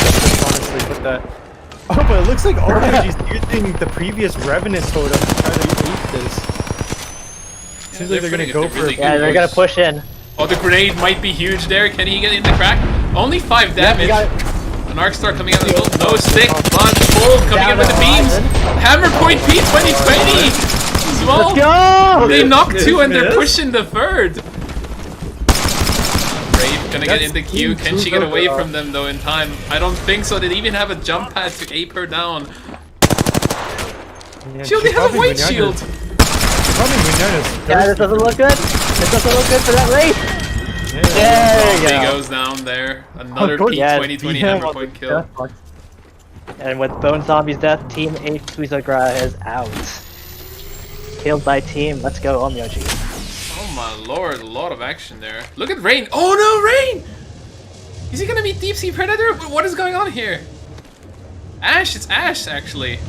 put that. Oh, but it looks like RPG's using the previous Revenant totem to try to eat this. Seems like they're gonna go for it. Yeah, they're gonna push in. Oh, the grenade might be huge there. Can he get in the crack? Only 5 damage. An Arc Star coming out of the middle. No stick. Bunch. Full coming in with the beams. Hammer point P2020. Small. Let's go! They knocked 2 and they're pushing the 3rd. Brave gonna get in the queue. Can she get away from them though in time? I don't think so. They even have a jump pad to ape her down. Yeah, Shield, they have a white shield. Yeah, this doesn't look good. This doesn't look good for that race. There you He go. goes down there. Another Yeah, P2020 hammer point kill. And with Bone Zombie's death, Team 8 Suizagra is out. Killed by team. Let's go, Omyoji. Oh my lord, a lot of action there. Look at Rain. Oh no, Rain! Is he gonna meet Deep Sea Predator? What is going on here? Ash, it's Ash actually.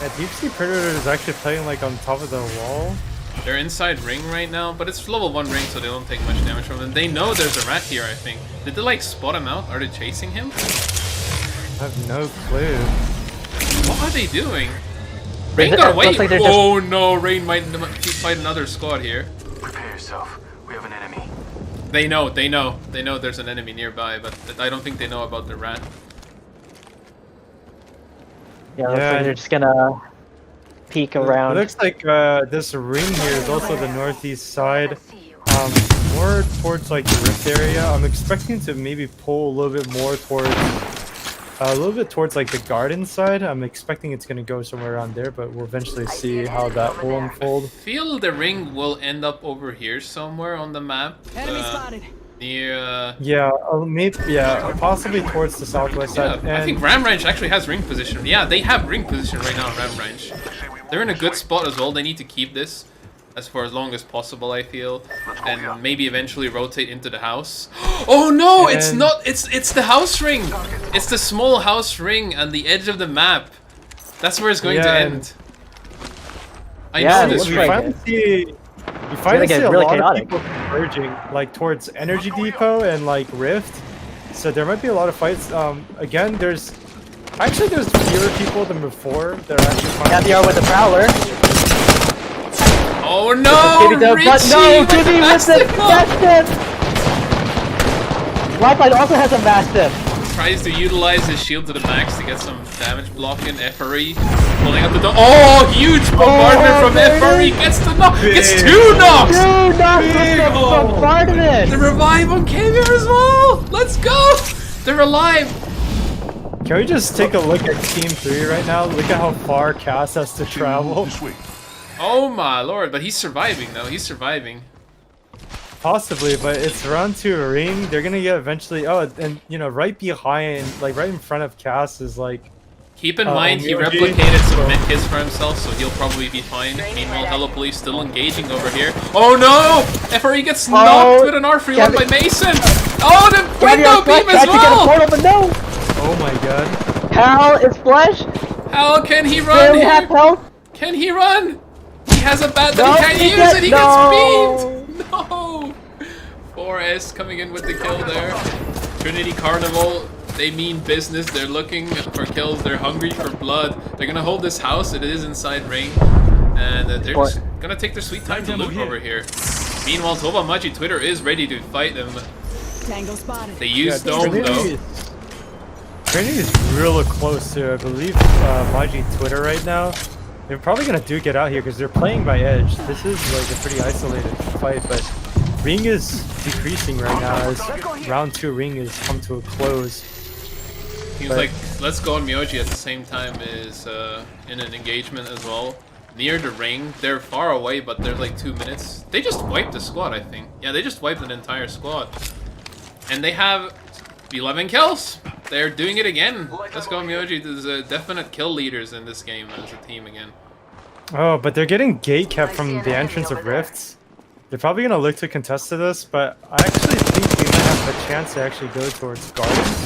Yeah, Deep Sea Predator is actually playing like on top of the wall. They're inside ring right now, but it's level 1 ring, so they don't take much damage from them. They know there's a rat here, I think. Did they like spot him out? Are they chasing him? I have no clue. What are they doing? Rain got away. Like Oh no, Rain might fight another squad here. Prepare yourself. We have an enemy. They know there's an enemy nearby, but I don't think they know about the rat. Yeah, looks like they're just gonna peek around. It looks like this ring here is also the northeast side. More towards like the rift area. I'm expecting to maybe pull a little bit more towards like the garden side. I'm expecting it's gonna go somewhere around there, but we'll eventually see how that will unfold. I feel the ring will end up over here somewhere on the map. Enemy spotted. Near. Possibly towards the southwest side. I think Ram Ranch actually has ring position. Yeah, they have ring position right now, Ram Ranch. They're in a good spot as well. They need to keep this for as long as possible, I feel, and maybe eventually rotate into the house. Oh no, it's not. It's the house ring. It's the small house ring on the edge of the map. That's where it's going to end. I know this ring. You finally see a really lot chaotic. of people converging, like towards Energy Depot and like Rift. So there might be a lot of fights. Again, there's fewer people than before. That are actually Got the R with the Prowler. Oh no, Richie! But no, Jimmy with the Mastiff! Wi-Fi also has a Mastiff. Tries to utilize his shield to the max to get some damage blocking. FRE pulling up the door. Oh, huge bombardment from FRE. Gets the knock. Gets 2 knocks. 2 knocks with the bombardment. The revive on KVR as well. Let's go. They're alive. Can we just take a look at Team 3 right now? Look at how far Cass has to travel. Oh my lord, but he's surviving though. He's surviving. Possibly, but it's round 2 a ring. They're gonna get eventually. Oh, and you know, right behind, like right in front of Cass is like. Keep in mind, he replicated some mid hits for himself, so he'll probably be fine. Meanwhile, Hello Police still engaging over here. Oh no! FRE gets knocked with an R3-1 by Mason. Oh, the window beam as well. Oh my god. Hal is flesh. How can he run Barely here? half health. Can he run? He has a bat that he can't use and he gets beamed! No! 4S coming in with the kill there. Trinity Carnival, they mean business. They're looking for kills. They're hungry for blood. They're gonna hold this house. It is inside ring. And they're just gonna take their sweet time to loot over here. Meanwhile, Toba Machi Twitter is ready to fight them. Tango spotted. They use Dome though. Trinity is real close to, I believe, Maji Twitter right now. They're probably gonna duke it out here because they're playing by edge. This is like a pretty isolated fight, but ring is decreasing right now as round 2 ring has come to a close. Seems But- like Let's Go and Myoji at the same time is in an engagement as well. Near the ring. They're far away, but they're like 2 minutes. They just wiped the squad, I think. Yeah, they just wiped an entire squad. And they have 11 kills. They're doing it again. Let's Go Myoji. There's definite kill leaders in this game as a team again. Oh, but they're getting gate kept from the entrance of Rifts. They're probably going to look to contest to this, but I actually think we might have a chance to actually go towards Gardens.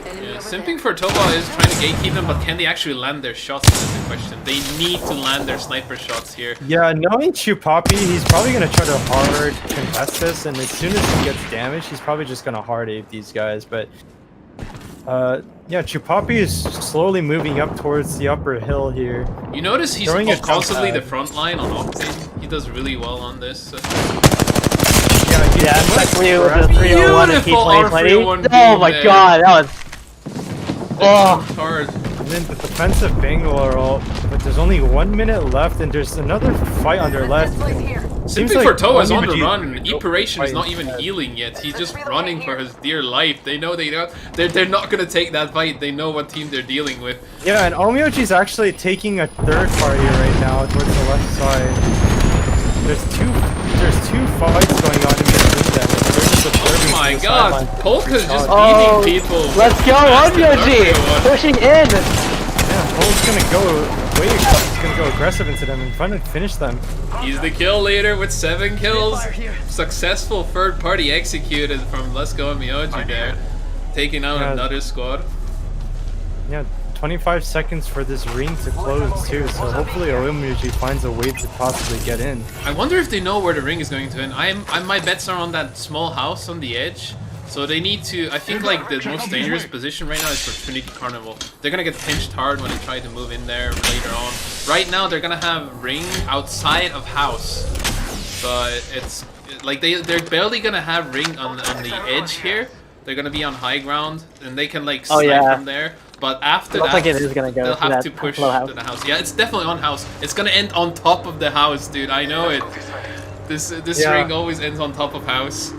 Yeah, simping for Toba is trying to gatekeep them, but can they actually land their shots? That's the question. They need to land their sniper shots here. Yeah, knowing Chupapi, he's probably going to try to hard contest this, and as soon as he gets damaged, he's probably just going to hard ape these guys, but... yeah, Chupapi is slowly moving up towards the upper hill here. You notice he's Throwing it constantly the outside. front line on Octane. He does really well on this. Yeah, especially with the 301 and Beautiful P2020. R301 Oh my there. god, that was... Oh, Hard. And then the defensive Bangalore, but there's only 1 minute left, and there's another fight on their left. Seems Simping for Toa is on the Onimuji run. is Epuration is not even fighting. healing yet. He's just running for his dear life. They know they're not gonna take that fight. They know what team they're dealing with. Yeah, and Omioji's actually taking a third party right now towards the left side. There's two fights going on in between them. They're just observing Oh my from the god, sidelines. Polka's just Oh, beating people. let's go, Onyoji! Pushing in! Yeah, Pol's gonna go way. He's gonna go aggressive into them and trying to finish them. He's the kill leader with 7 kills. Successful third party executed from Let's Go and Myoji there. Taking out Yeah. another squad. Yeah, 25 seconds for this ring to close too, so hopefully Omioji finds a way to possibly get in. I wonder if they know where the ring is going to end. My bets are on that small house on the edge. So they need to, I think like the most dangerous position right now is for Trinity Carnival. They're gonna get pinched hard when they try to move in there later on. Right now they're gonna have ring outside of house. But it's like they're barely gonna have ring on the edge here. They're gonna be on high ground and they can like Oh, snipe yeah. from there. But after Looks that, like it is gonna go they'll to have that to push low house. to the house. Yeah, it's definitely on house. It's gonna end on top of the house, dude. I know it. This Yeah. ring always ends on top of house.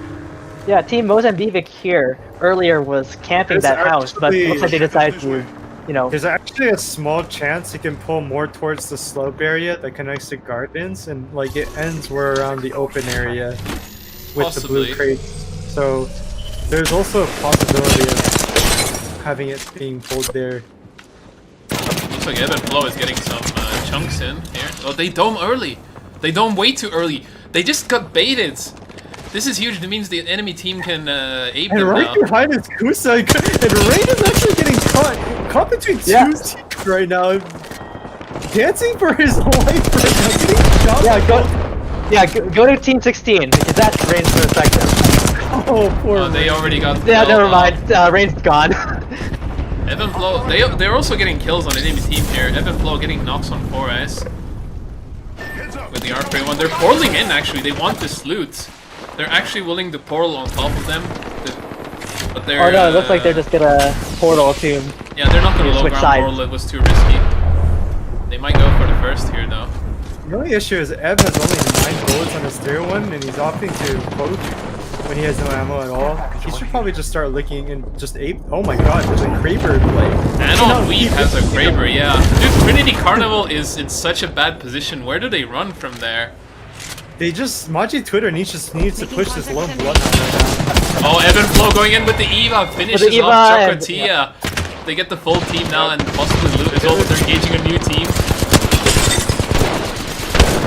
Yeah, Team Mozambique here earlier was camping There's that house, but it looks like they decided to, you know... There's actually a small chance you can pull more towards the slope area that connects to gardens, and like it ends where around the open area with the blue Possibly. crate. So there's also a possibility of having it being pulled there. Looks like Evan Flo is getting some chunks in here. Oh, they dome early. They dome way too early. They just got baited. This is huge. That means the enemy team can ape And them right now. behind is Kusa, and Rain is actually getting caught between two Yeah. teams right now, dancing for his life right now, getting shot. Yeah, go to Team 16, because that Rain's gonna affect them. Oh, poor Oh, they Rain. already got. Yeah, killed. never mind. Rain's gone. Evan Flo. They're also getting kills on the enemy team here. Evan Flo getting knocks on 4S with the R301. They're portaling in actually. They want this loot. They're actually willing to portal on top of them. But they're. Oh no, it looks like they're just gonna portal to... Yeah, they're not gonna low switch ground sides. portal. It was too risky. They might go for the first here though. The only issue is Ev has only 9 bullets on his tier 1, and he's opting to poach when he has no ammo at all. He should probably just start looking and just ape. Oh my god, there's a Kraber play. And on Weave has a Kraber, yeah. Dude, Trinity Carnival is in such a bad position. Where do they run from there? They just, Maji Twitter needs to push this low bloodhound right now. Oh, Evan Flo going in with the Eva, finishes Eva off and- Chocotia. They get the full team now and possibly loot as well, but they're engaging a new team.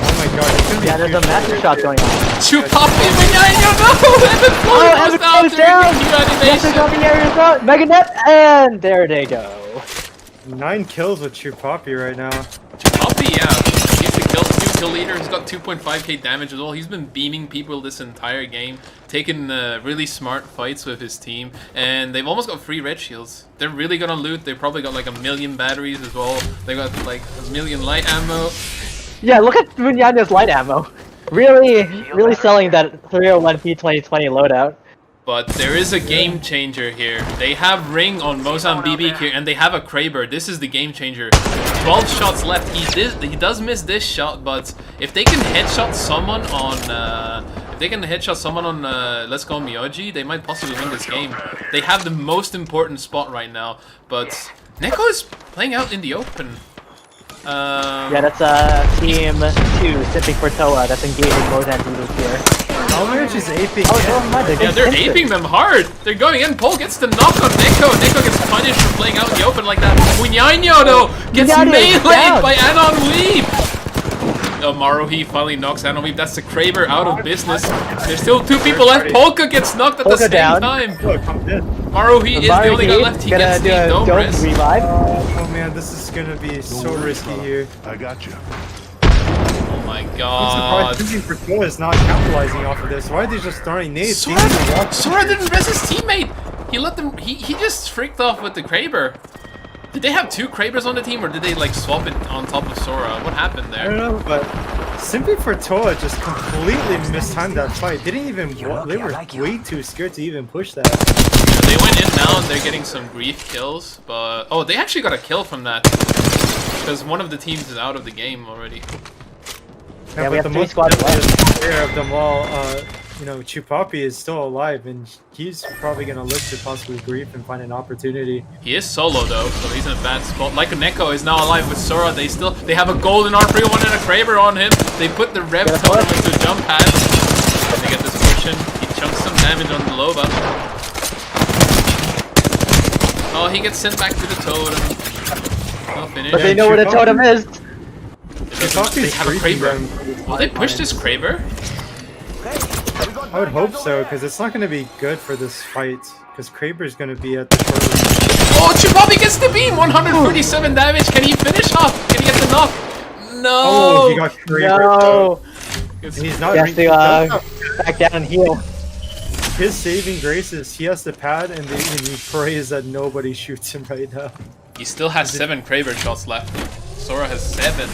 Oh my god, it's gonna be Yeah, there's a huge. master shot going on. Chupapi behind you, no! Evan Flo Oh, goes Evan down goes during down! the new Yes, they're animation. going areas out. Mega net, and there they go. 9 kills with Chupapi right now. Chupapi, yeah. He's the kill leader. He's got 2.5k damage as well. He's been beaming people this entire game, taking really smart fights with his team, and they've almost got free red shields. They're really gonna loot. They probably got like 1,000,000 batteries as well. They got like 1,000,000 light ammo. Yeah, look at Munyanya's light ammo. Really selling that 301 P2020 loadout. But there is a game changer here. They have ring on Mozambique here, and they have a Kraber. This is the game changer. 12 shots left. He does miss this shot, but if they can headshot someone on they can headshot someone on Let's Go Miyoji, they might possibly win this game. They have the most important spot right now, but Neko is playing out in the open. Yeah, that's team 2, Sipping for Toa, that's engaging more than Doodle here. Almirage is aping. Yeah, they're aping them hard. They're going in. Paul gets the knock on Neko. Neko gets punished for playing out in the open like that. Munyanyo, though, gets meleeed by Anon Weeb. Oh, Maruhi finally knocks Anon Weeb. That's the Kraber out of business. There's still 2 people left. Polka gets knocked at the same time. Maruhi is the only guy left. He gets the dome rest. Revive. Oh man, this is gonna be so risky here. I got you. Oh my god. Thinking for Toa is not capitalizing off of this. Why are they just throwing nades? Sora didn't rest his teammate. He let them. He just freaked off with the Kraber. Did they have 2 Krabers on the team, or did they like swap it on top of Sora? What happened I there? don't know, but Simply for Toa just completely mistimed that fight. They didn't even. They were way too scared to even push that. Yeah, they went in now and they're getting some grief kills, but oh, they actually got a kill from that because one of the teams is out of the game already. Yeah, we but have the 3 squads left. player of them all, you know, Chupapi is still alive, and he's probably gonna look to possibly grief and find an opportunity. He is solo though, so he's in a bad spot. Like Neko is now alive with Sora. They have a golden R3-1 and a Kraber on him. They put the Rev totem into jump pad. And they get this potion. He chunks some damage on the Loba. Oh, he gets sent back to the totem. I'll finish. But they know where the totem is. They have a Kraber. Will they push this Kraber? I would hope so, because it's not going to be good for this fight, because Kraber's going to be at the short range. Oh, Chupapi gets the beam! 137 damage! Can he finish off? Can he get the knock? No! Oh, he got Kraber. No! And he's not He has to back down and heal. His saving grace is he has the pad, and he prays that nobody shoots him right now. He still has 7 Kraber shots left. Sora has 7.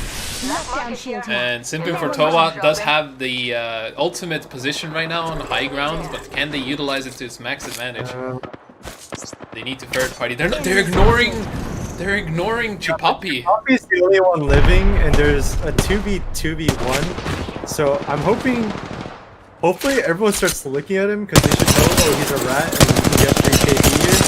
And Simping for Towa does have the ultimate position right now on high ground, but can they utilize it to its max advantage? They need to third party. They're ignoring Chupapi. Chupapi's the only one living, and there's a 2v1. So I'm hopefully everyone starts looking at him because they should know, oh, he's a rat and he can get 3 KP here.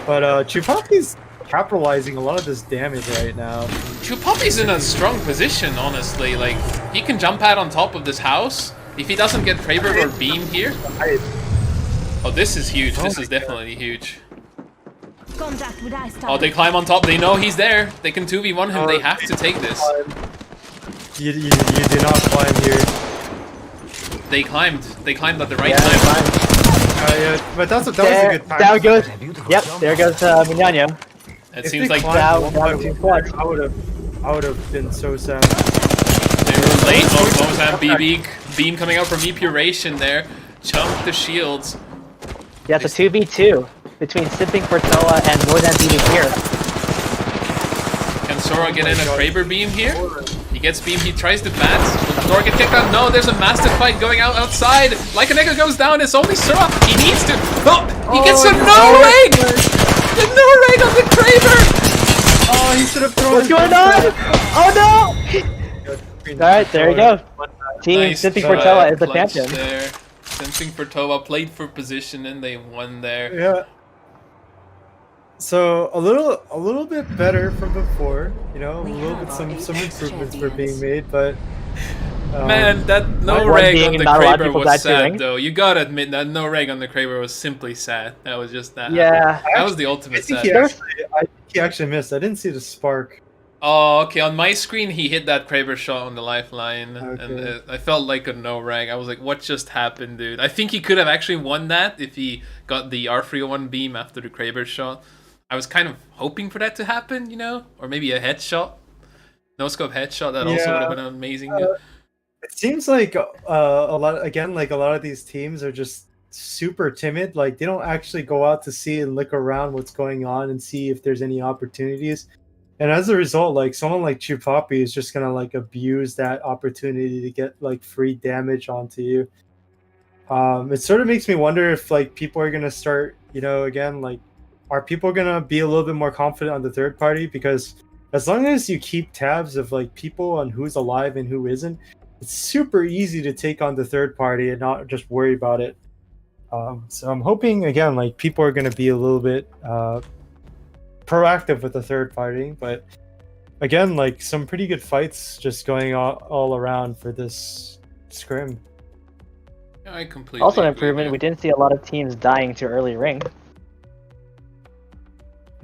But Chupapi's capitalizing a lot of this damage right now. Chupapi's in a strong position, honestly. Like, he can jump pad on top of this house. If he doesn't get Kraber or Beam here. Oh, this is huge. This is definitely huge. Oh, they climb on top. They know he's there. They can 2v1 him. They have to take this. You do not climb here. They climbed. They climbed at the right time. Yeah, but that was a good time. Down goes. Yep, there goes Munyanyo. It If seems they like climbed down 2 squads. I would have been so sad. they were late. Oh, Mozam BB beam coming out from Epuration there. Chunk the shields. Yeah, it's a 2v2 between Sipping for Toa and more than beating here. Can Sora get in a Kraber beam here? He gets beam. He tries to bat. Will Sora get kicked out? No, there's a massive fight going outside. Like a nigga goes down. It's only Sora. He needs to. Oh, he gets a no-rig! The no-rig on the Kraber! Oh, he should have thrown. What's going on? Oh no! Alright, there you go. Team Nice Sipping for Toa is the clutch champion. there. Simping for Toa played for position and they won there. Yeah. So a little bit better from before, you know, a little bit some improvements were being made, but Man, that no One reg being on the not a lot of Kraber people was died sad doing. though. You gotta admit that no reg on the Kraber was simply sad. That was just that. Yeah. That was the ultimate I think sad. he actually missed. I didn't see the spark. Oh, okay. On my screen, he hit that Kraber shot on the lifeline, and Okay. I felt like a no rag. I was like, "What just happened, dude?" I think he could have actually won that if he got the R301 beam after the Kraber shot. I was kind of hoping for that to happen, you know, or maybe a headshot, no scope headshot. That also would have been amazing. It seems like a lot of these teams are just super timid. Like they don't actually go out to see and look around what's going on and see if there's any opportunities. And as a result, like someone like Chupapi is just gonna like abuse that opportunity to get like free damage onto you. It sort of makes me wonder if like people are gonna start, you know, again, like are people gonna be a little bit more confident on the third party? Because as long as you keep tabs of like people on who's alive and who isn't, it's super easy to take on the third party and not just worry about it. So I'm hoping again, like people are going to be a little bit proactive with the third party, but again, like some pretty good fights just going all around for this scrim. Yeah, I completely Also, an agree with improvement. you. We didn't see a lot of teams dying to early ring.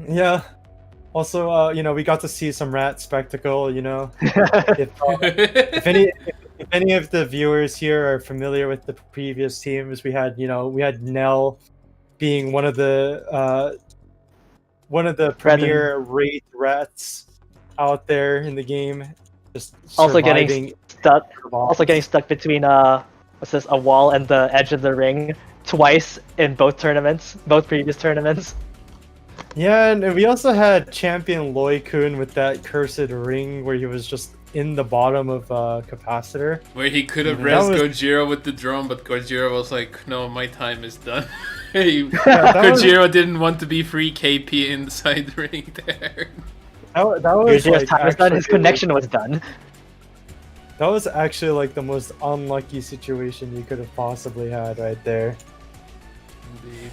Yeah. Also, we got to see some rat spectacle. If any of the viewers here are familiar with the previous teams, we had Nell being one of the premier raid rats out there in the game, just Also getting surviving. stuck. Also getting stuck between what's this? A wall and the edge of the ring twice in both previous tournaments. Yeah, and we also had Champion Loy-kun with that cursed ring where he was just in the bottom of capacitor. Where he could have That res was- Gojira with the drone, but Gojira was like, no, my time is done. that was- Gojira didn't want to be free KP inside the ring there. That was Gojira's like time was done. His actually- connection was done. That was actually like the most unlucky situation you could have possibly had right there. Indeed.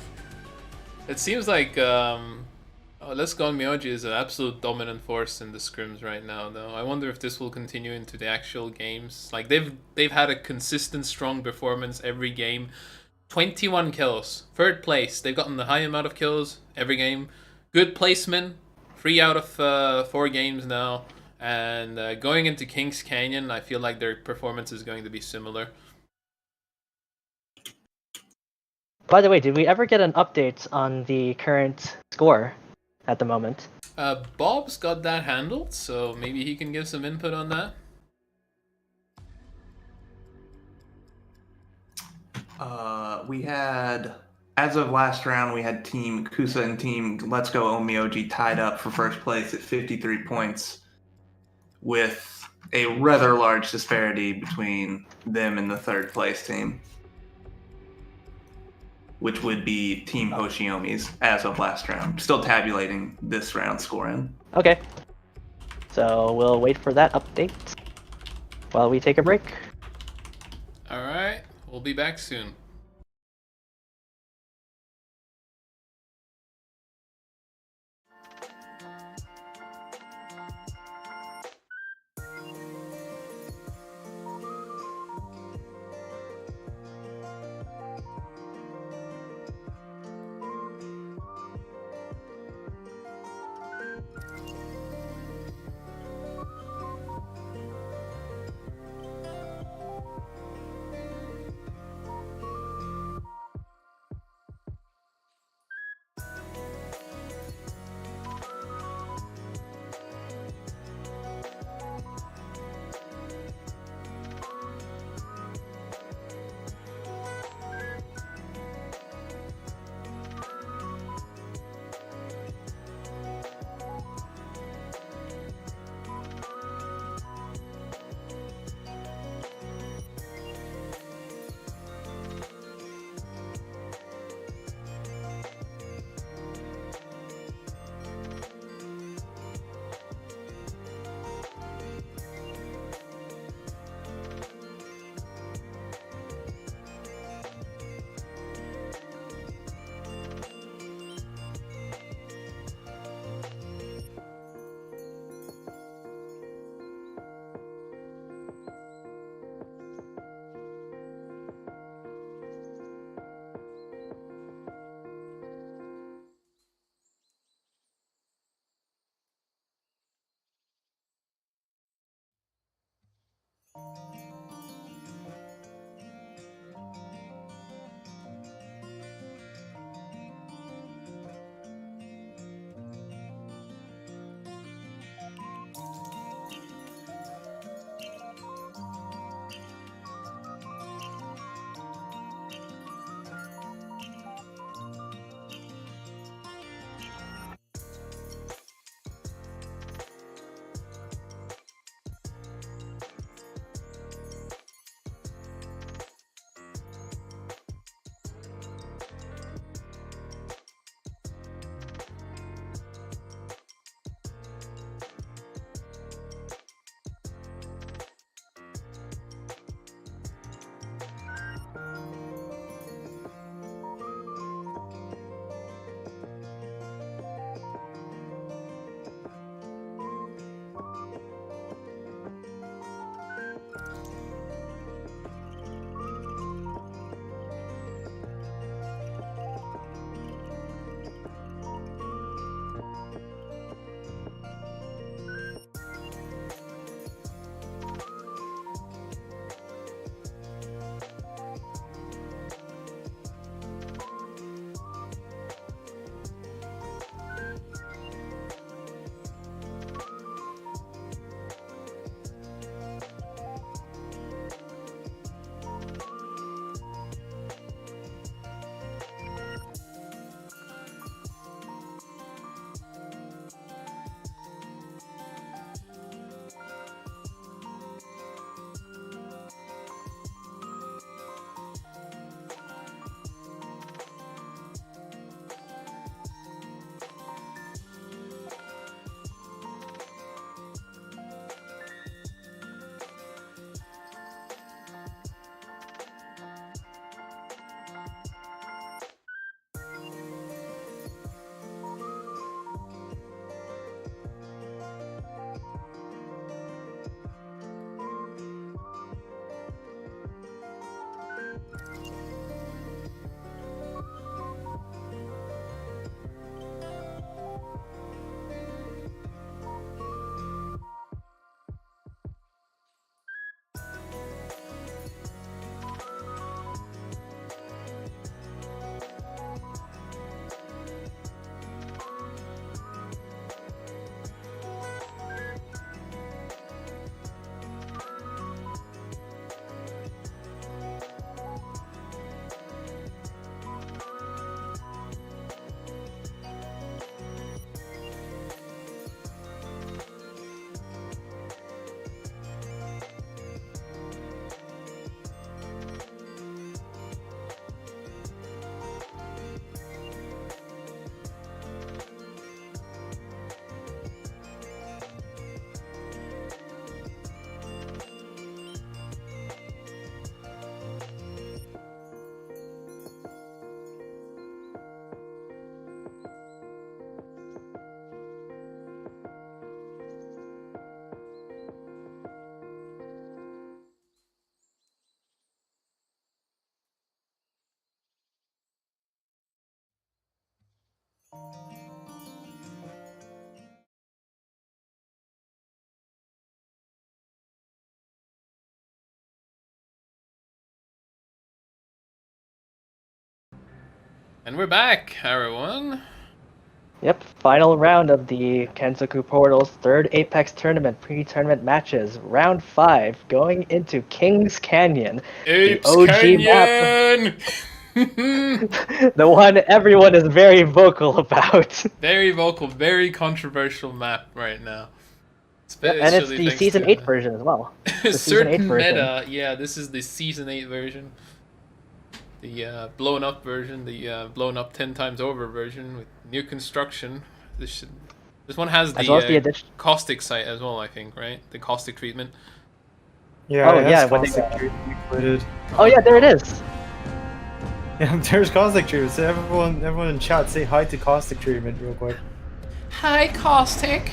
It seems like Let's Go Myoji is an absolute dominant force in the scrims right now, though. I wonder if this will continue into the actual games. Like they've had a consistent, strong performance every game. 21 kills, third place. They've gotten the high amount of kills every game. Good placement, 3 out of 4 games now. And going into Kings Canyon, I feel like their performance is going to be similar. By the way, did we ever get an update on the current score at the moment? Bob's got that handled, so maybe he can give some input on that. We had, as of last round, we had Team Kusa and Team Let's Go Omioji tied up for first place at 53 points, with a rather large disparity between them and the third place team, which would be Team Hoshiomi's as of last round. Still tabulating this round scoring. Okay. So we'll wait for that update while we take a break. Alright, we'll be back soon. And we're back, everyone. Yep, final round of the Kenzoku Portal's third Apex Tournament pre-tournament matches. Round 5, going into Kings Canyon. Apes the OG map. Canyon! The one everyone is very vocal about. Very vocal, very controversial map right now. And it's the Season 8 version as well. The Season 8 certain version. meta, yeah, this is the Season 8 version. The blown up version, the blown up 10 times over version with new construction. This one has As well as the the caustic site as well, I think, right? The caustic treatment. Yeah, Oh, it has yeah, when they- caustic treatment included. Oh yeah, there it is. Yeah, there's caustic treatment. So everyone in chat, say hi to caustic treatment real quick. Hi, caustic.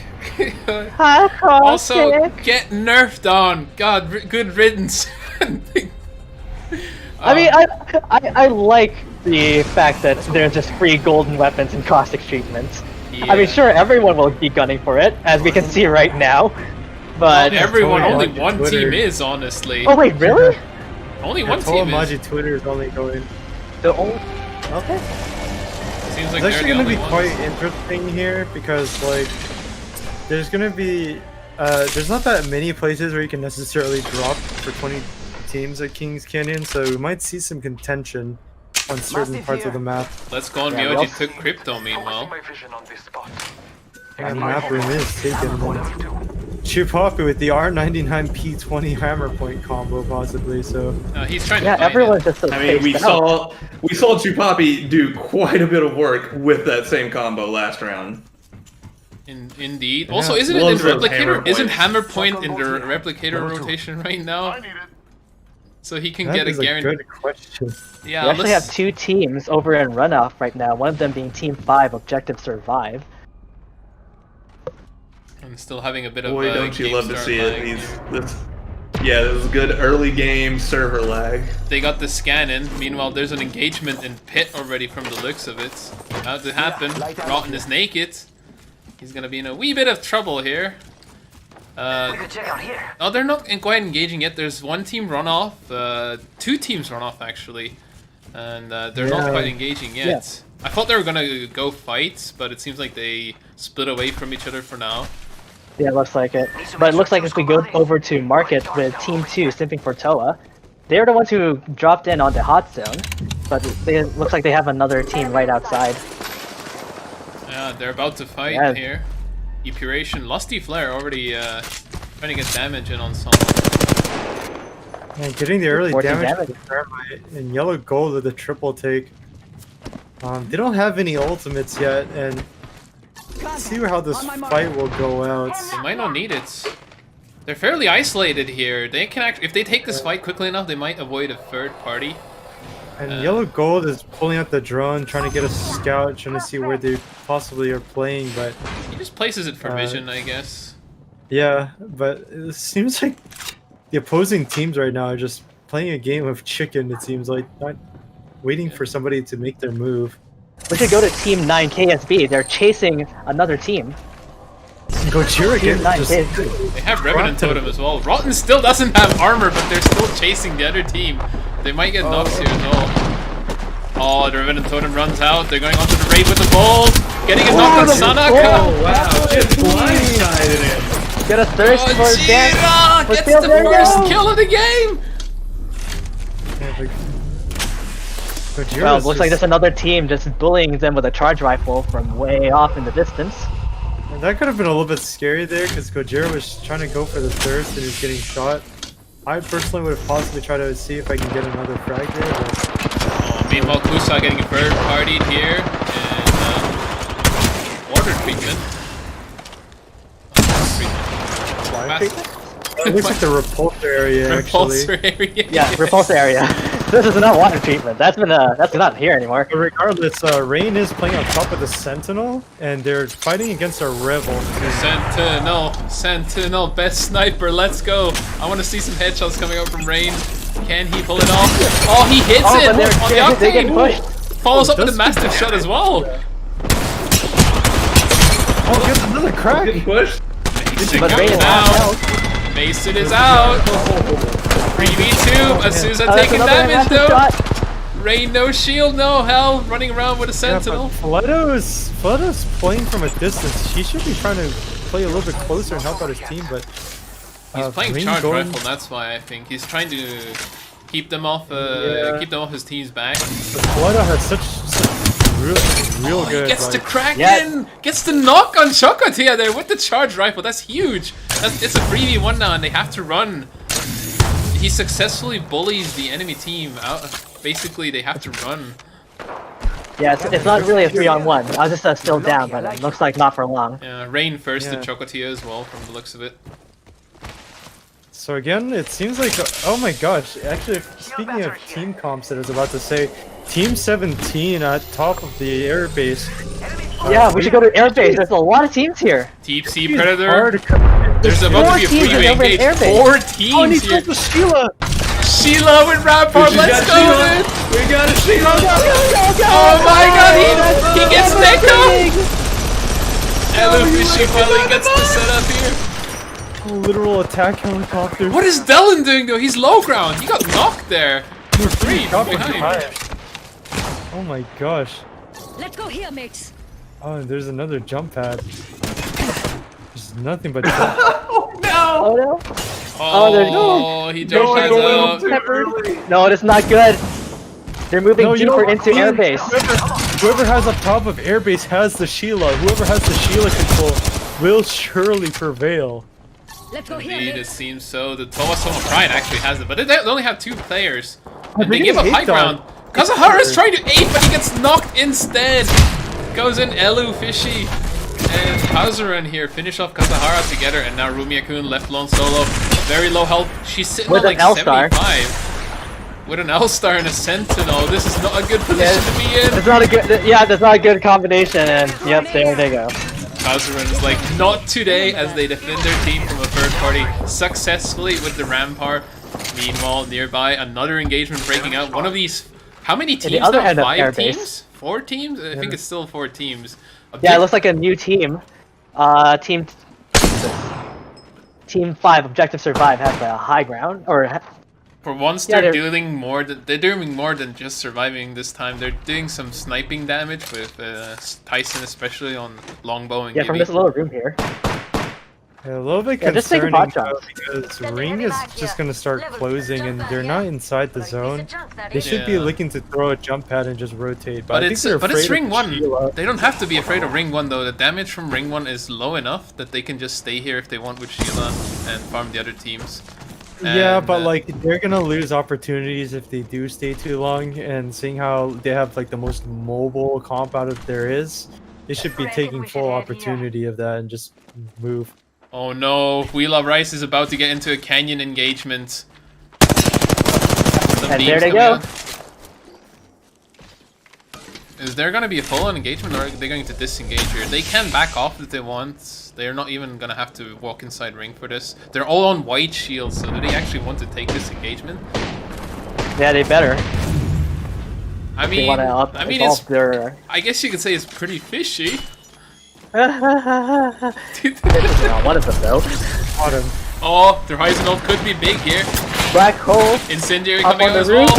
Hi, Also, get nerfed on. God, good riddance. I mean, I like the fact that there's just free golden weapons and caustic treatments. I mean, sure, everyone will be gunning for it, as we can see right now. But everyone, only Totally. one Twitter. team is, honestly. oh wait, really? Only one Total team is. Maji Twitter is only going. The only okay. Seems like It's actually they're the gonna be only quite ones. interesting here because like there's gonna be there's not that many places where you can necessarily drop for 20 teams at Kings Canyon, so we might see some contention on certain parts of the map. Let's go on. Yeah, Myoji we'll- took crypto meanwhile. my vision on this spot. And the map room is taken. Chupapi with the R99P20 hammer point combo possibly, so He's trying to Yeah, find everyone's it. just so I mean, we spaced out. saw Chupapi do quite a bit of work with that same combo last round. Indeed. Also, isn't it in loves those replicator? hammer Isn't points. hammer point in the replicator rotation right now? So he can that get a is a guarantee. good question. Yeah, We actually let's- have 2 teams over in runoff right now. One of them being Team 5, Objective Survive. I'm still having a bit of. Boy, don't you game love to start see it? lag. This is good early game server lag. They got the scan in. Meanwhile, there's an engagement in pit already from the looks of it. About to happen. Rotten is naked. He's gonna be in a wee bit of trouble here. We could check out here. Oh, they're not quite engaging yet. There's one team run off, 2 teams run off actually, and they're not Yeah. quite engaging yet. I thought they were gonna go fight, but it seems like they split away from each other for now. Yeah, it looks like it. But it looks like if we go over to Market with Team 2 simping for Toa, they're the ones who dropped in on the hot zone, but it looks like they have another team right outside. Yeah, they're about to fight Yeah. here. Epuration, Lusty Flare already trying to get damage in on someone. And getting the early 14 damage damage. from Thermite and Yellow Gold with a triple take. They don't have any ultimates yet, and let's see how this fight will go out. They might not need it. They're fairly isolated here. They can actually, if they take this fight quickly enough, they might avoid a third party. And Yellow Gold is pulling out the drone, trying to get a scout, trying to see where they possibly are playing, but He just places it for vision, I guess. yeah, but it seems like the opposing teams right now are just playing a game of chicken, it seems like, not waiting for somebody to make their move. We should go to Team 9 KSB. They're chasing another team. Gojira Team again, 9 just KSB. They have Revenant Totem as well. Rotten still doesn't have armor, but they're still chasing the other team. They might get knocks here as well. Oh, the Revenant Totem runs out. They're going onto the raid with the ball. Getting a knock on Sanaka. Wow, just blindsided him. Get a thirst for Gojira dance. gets Still the there first now. kill of the game. yeah, like, Gojira's Well, looks like just- there's another team just bullying them with a charge rifle from way off in the distance. that could have been a little bit scary there, because Gojira was trying to go for the thirst and he was getting shot. I personally would have possibly tried to see if I can get another frag there, but Meanwhile, Kusa getting a third partied here. And water treatment. Water treatment? it looks like the repulsor area actually. Repulsor area. Yeah, repulse area. This is not water treatment. That's not here anymore. But regardless, Rain is playing on top of the Sentinel, and they're fighting against a Rebel. Sentinel, best sniper, let's go. I want to see some headshots coming out from Rain. Can he pull it off? Oh, he hits Oh, it but on the they get octane. pushed. Follows up with a Does- massive shot as well. Oh, gets another crack! Getting pushed. Mason But goes Rain is down. Mason is out. 3v2. Azusa That's taking another damage massive though. shot. Rain, no shield, no hell, running around with a sentinel. Fleto's playing from a distance. He should be trying to play a little bit closer and help out his team, but He's playing Rain charge going- rifle. That's why I think he's trying to keep them off. Keep them off his team's back. Fleto has such real good. He gets to like- crack Yeah. in, gets to knock on Chocotia there with the charge rifle. That's huge. It's a 3v1 now, and they have to run. He successfully bullies the enemy team out. Basically, they have to run. Yeah, it's not really a 3-on-1. I was just still down, but it looks like not for long. Yeah, Rain first to Yeah. Chocotia as well, from the looks of it. So again, it seems like, oh my gosh, actually, speaking of team comps that I was about to say, Team 17 at top of the air base. Yeah, we should go to airbase. There's a lot of teams here. Deep Sea It's Predator. hard to come in. There's about to be a 4 teams freeway over in engage. airbase. 4 Oh, and teams he's here. got the Sheila! Sheila with Rampart, We let's got go, Sheila. dude! We got a Sheila. Oh my god, he gets necked up! Elu Fishy finally gets the setup here. Literal attack helicopter. What is Dellen doing though? He's low ground. He got knocked there. You're Three Shot from behind. Oh my gosh. Let's go here, mates. Oh, and there's another jump pad. There's nothing but Oh no. Oh, there's- he No, jumped I pads go out. out too early. No, it's not good. They're moving No, you know deeper what? into airbase. Whoever has up top of airbase has the Sheila. Whoever has the Sheila control will surely prevail. Let's go here, Indeed, it mates. seems so. The Tomasoma Pride actually has it, but they only have 2 players. And they think give it's up high eight on- ground. Kazuhara's trying to ape, but he gets knocked instead. Goes in Elu Fishy. And Kazuran here finish off Kazuhara together, and now Rumia-kun left alone solo. Very low health. She's sitting With on like an L-star. 75. With an L-star and a Sentinel. This is not a good position to be in. It's not a good. Yeah, that's not a good combination. And yep, there they go. Kazuran is like, not today, as they defend their team from a third party successfully with the Rampart. Meanwhile, nearby, another engagement breaking out. One of these, how many teams other now? end of 5 airbase. teams? 4 teams? I think it's still 4 teams. Yeah, it looks like a new team. Team 5, Objective Survive, has a high ground, or For once, Yeah, they're they're- doing more than just surviving this time. They're doing some sniping damage with Tyson, especially on longbow and yeah, from Gibby. this little room here. Yeah, a little bit Yeah, just take a concerning pot shot. though, because Ring is just gonna start closing and they're not inside the zone. They should be Yeah. looking to throw a jump pad and just rotate. But I it's think they're afraid Ring of 1. Sheila. They don't have to be afraid of Ring 1 though. The damage from Ring 1 is low enough that they can just stay here if they want with Sheila and farm the other teams. Yeah, And, but like they're gonna lose opportunities if they do stay too long. And seeing how they have like the most mobile comp out of there is, they should be taking full opportunity of that and just move. oh no, Wheel of Rice is about to get into a canyon engagement. Some And beams there they coming go. out. Is there gonna be a full-on engagement, or are they going to disengage here? They can back off if they want. They're not even gonna have to walk inside ring for this. They're all on white shields, so do they actually want to take this engagement? Yeah, they better. I They mean, want to I mean, evolve it's. their. I guess you could say it's pretty fishy. One of them though. Bottom. Oh, their Horizon ult could be big here. Black hole. Incendiary Up coming on out the as roof. well.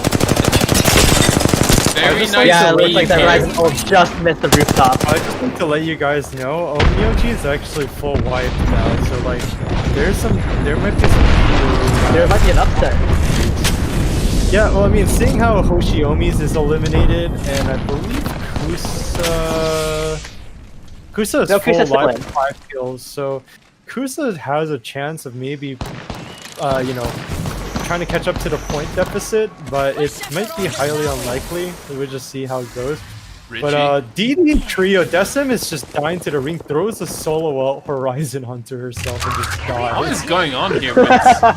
Very just nice Yeah, it looks read like that here. Rising Ult just missed the rooftop. I just want to let you guys know, Omyoji is actually full wipe now, so like, there might be some. There might be an upset. Yeah, well, I mean, seeing how Hoshiomi's is eliminated, and I believe Kusa is No, full Kusa's life still with 5 kills, so Kusa has a chance of maybe, you know, trying to catch up to the point deficit, but it might be highly unlikely. We'll just see how it goes. Richie. But DD Trio, Decim is just dying to the ring, throws a solo out Horizon onto herself and just What dies. is going on here with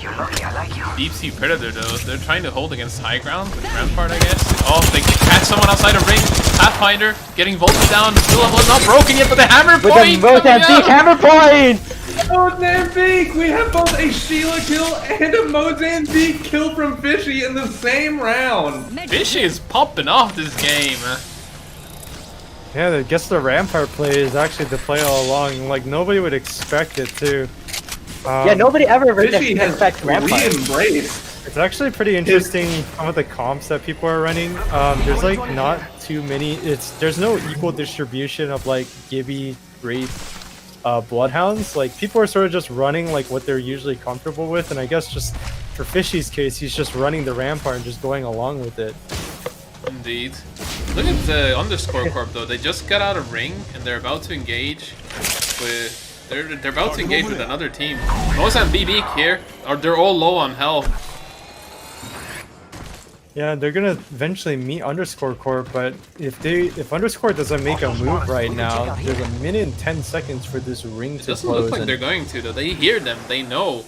You're lucky I like you. Deep Sea Predator though? They're trying to hold against high ground with Rampart, I guess. Oh, they catch someone outside a ring. Pathfinder getting volted down. Still not broken yet, but the hammer With the point coming Mozambique out. hammer point! Mozambique! We have both a Sheila kill and a Mozambique kill from Fishy in the same round. Fishy is popping off this game. Yeah, I guess the Rampart play is actually the play all along. Like, nobody would expect it too. Yeah, nobody ever Fishy has expects Rampart. re-embraced It's actually pretty interesting some of the comps that people are running. There's like not too many. There's no equal distribution of like Gibby, Wraith, Bloodhounds. Like people are sort of just running like what they're usually comfortable with, and I guess just for Fishy's case, he's just running the Rampart and just going along with it. Indeed. Look at the underscore corp though. They just got out of ring and they're about to engage with. They're about to engage with another team. Mozan BB here, or they're all low on health. Yeah, they're gonna eventually meet Underscore Corp, but if Underscore doesn't make a move right now, there's a minute and 10 seconds for this ring It to doesn't close. look like and- they're going to though. They hear them. They know.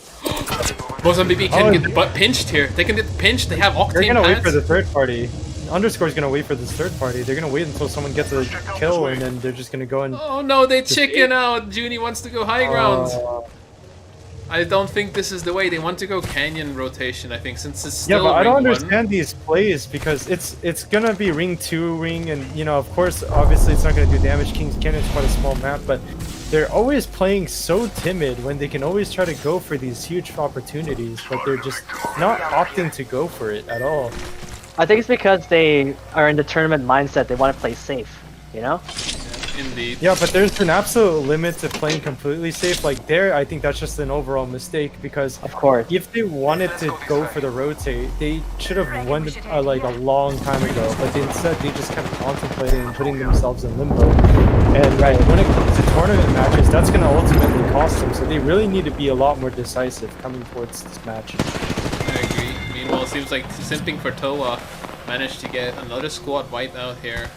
Mozan BB can get the butt pinched here. They can get pinched. They have They're Octane gonna wait pants. for the third party. Underscore's gonna wait for this third party. They're gonna wait until someone gets a kill, and then they're just gonna go and. Oh no, they chicken out. Junie wants to go high ground. I don't think this is the way. They want to go canyon rotation, I think, since it's still Yeah, but I don't ring one. understand these plays because it's gonna be ring 2 ring, and you know, of course, obviously it's not gonna do damage. King's Canyon is quite a small map, but they're always playing so timid when they can always try to go for these huge opportunities, but they're just not opting to go for it at all. I think it's because they are in the tournament mindset. They want to play safe, you know? Indeed. Yeah, but there's an absolute limit to playing completely safe. Like there, I think that's just an overall mistake because Of course. if they wanted to go for the rotate, they should have won like a long time ago. But instead, they just kept contemplating and putting themselves in limbo. And when it comes to tournament matches, that's going to ultimately cost them. So they really need to be a lot more decisive coming towards this match. I agree. Meanwhile, it seems like Simping for Toa managed to get another squad wiped out here.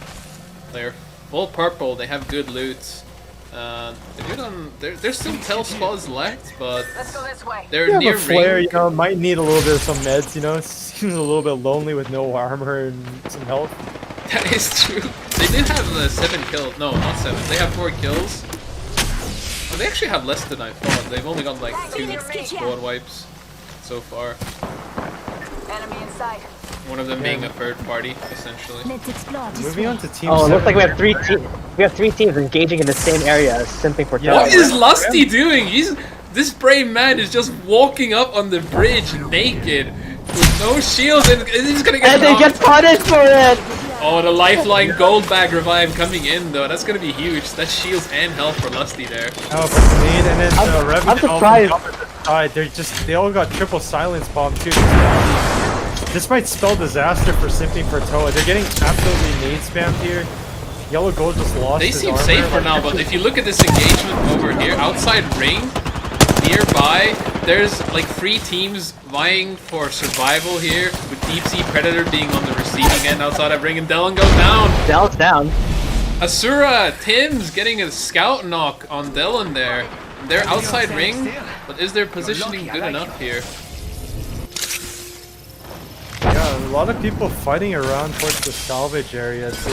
They're full purple. They have good loot. They're good on. There's still 12 squads left, but Let's go this way. they're Yeah, near but Flare, ring. you know, might need a little bit of some meds. You know, it seems a little bit lonely with no armor and some health. That is true. They did have 7 kills. No, not 7. They have 4 kills. Oh, they actually have less than I thought. They've only got like 2 squad wipes so far. Enemy in sight. One of them being a third party, essentially. Let's explore this Moving way. on to team. Oh, it looks 7 like we have here. three teams. We have 3 teams engaging in the same area, simping for Yeah. Toa. What is Lusty doing? This brave man is just walking up on the bridge naked with no shields and he's gonna get And they knocked. get punished for it! Oh, the lifeline gold bag revive coming in though. That's gonna be huge. That's shields and health for Lusty there. Oh, but Nade and then I'm Revenant all surprised. from the opposite side. They all got triple silence bomb too. This might spell disaster for Simping for Toa. They're getting absolutely nade spammed here. Yellow Gold just lost They his seem armor. safe for now, but if you look at this engagement over here, outside ring, nearby, there's like 3 teams vying for survival here, with Deep Sea Predator being on the receiving end outside of ring, and Dellon goes down. Dell's down. Asura, Tim's getting a scout knock on Dellon there. They're outside ring, but is their positioning good enough here? Yeah, a lot of people fighting around towards the salvage area too.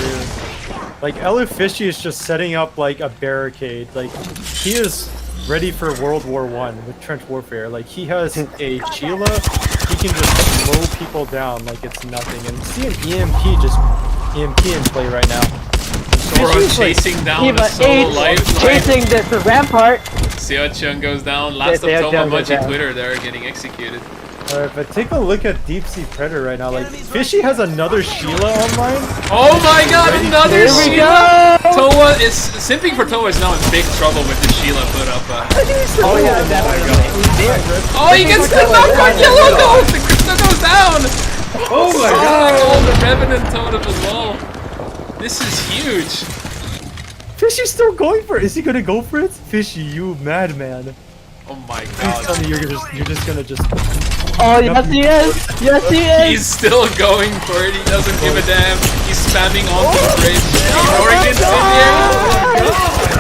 Like Elu Fishy is just setting up like a barricade. Like he is ready for World War I with trench warfare. Like he has a Sheila, he can just mow people down like it's nothing. And see an EMP just EMP in play right now. Sora Fishy's, like, chasing down Eva a solo 8 lifeline. chasing the Rampart. Seo-chun goes down. Last Yeah, of Toma Seo-chun goes Mochi down. Twitter there getting executed. Alright, but take a look at Deep Sea Predator right now. Like Fishy has another Sheila online. Oh my god, another Here we Sheila! go! Toa is simping for Toa is now in big trouble with the Sheila put up. Oh yeah, definitely. Oh, he gets the knock on Yellow Gold! The Crypto goes down! Oh my god! Oh, the Revenant totem as well. This is huge. Fishy's still going for it. Is he gonna go for it? Fishy, you madman. Oh my Please tell god. me you're just gonna just. Oh yes he is! Yes he is! He's still going for it. He doesn't give a damn. He's spamming onto the bridge. Ignoring it in here.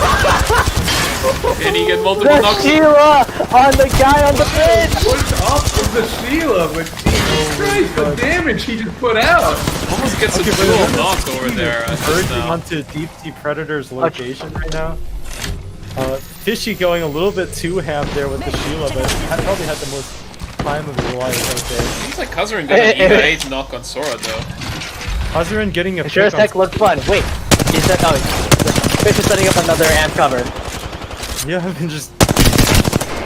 And he get multiple The knocks. Sheila on the guy on the bridge! What's up with the Sheila? But Jesus Christ, the damage he just put out! Almost gets a Okay, but dual we're knock over there. Just Verging now. onto Deep Sea Predator's location right now. Fishy going a little bit too ham there with the Sheila, but he probably had the most time of his life right there. Seems like Kazarin got an Eva 8 knock on Sora though. Hazarin getting a It sure as pick heck on... looked fun. Wait, he said no. Fish is setting up another amp cover. Yeah, I've been just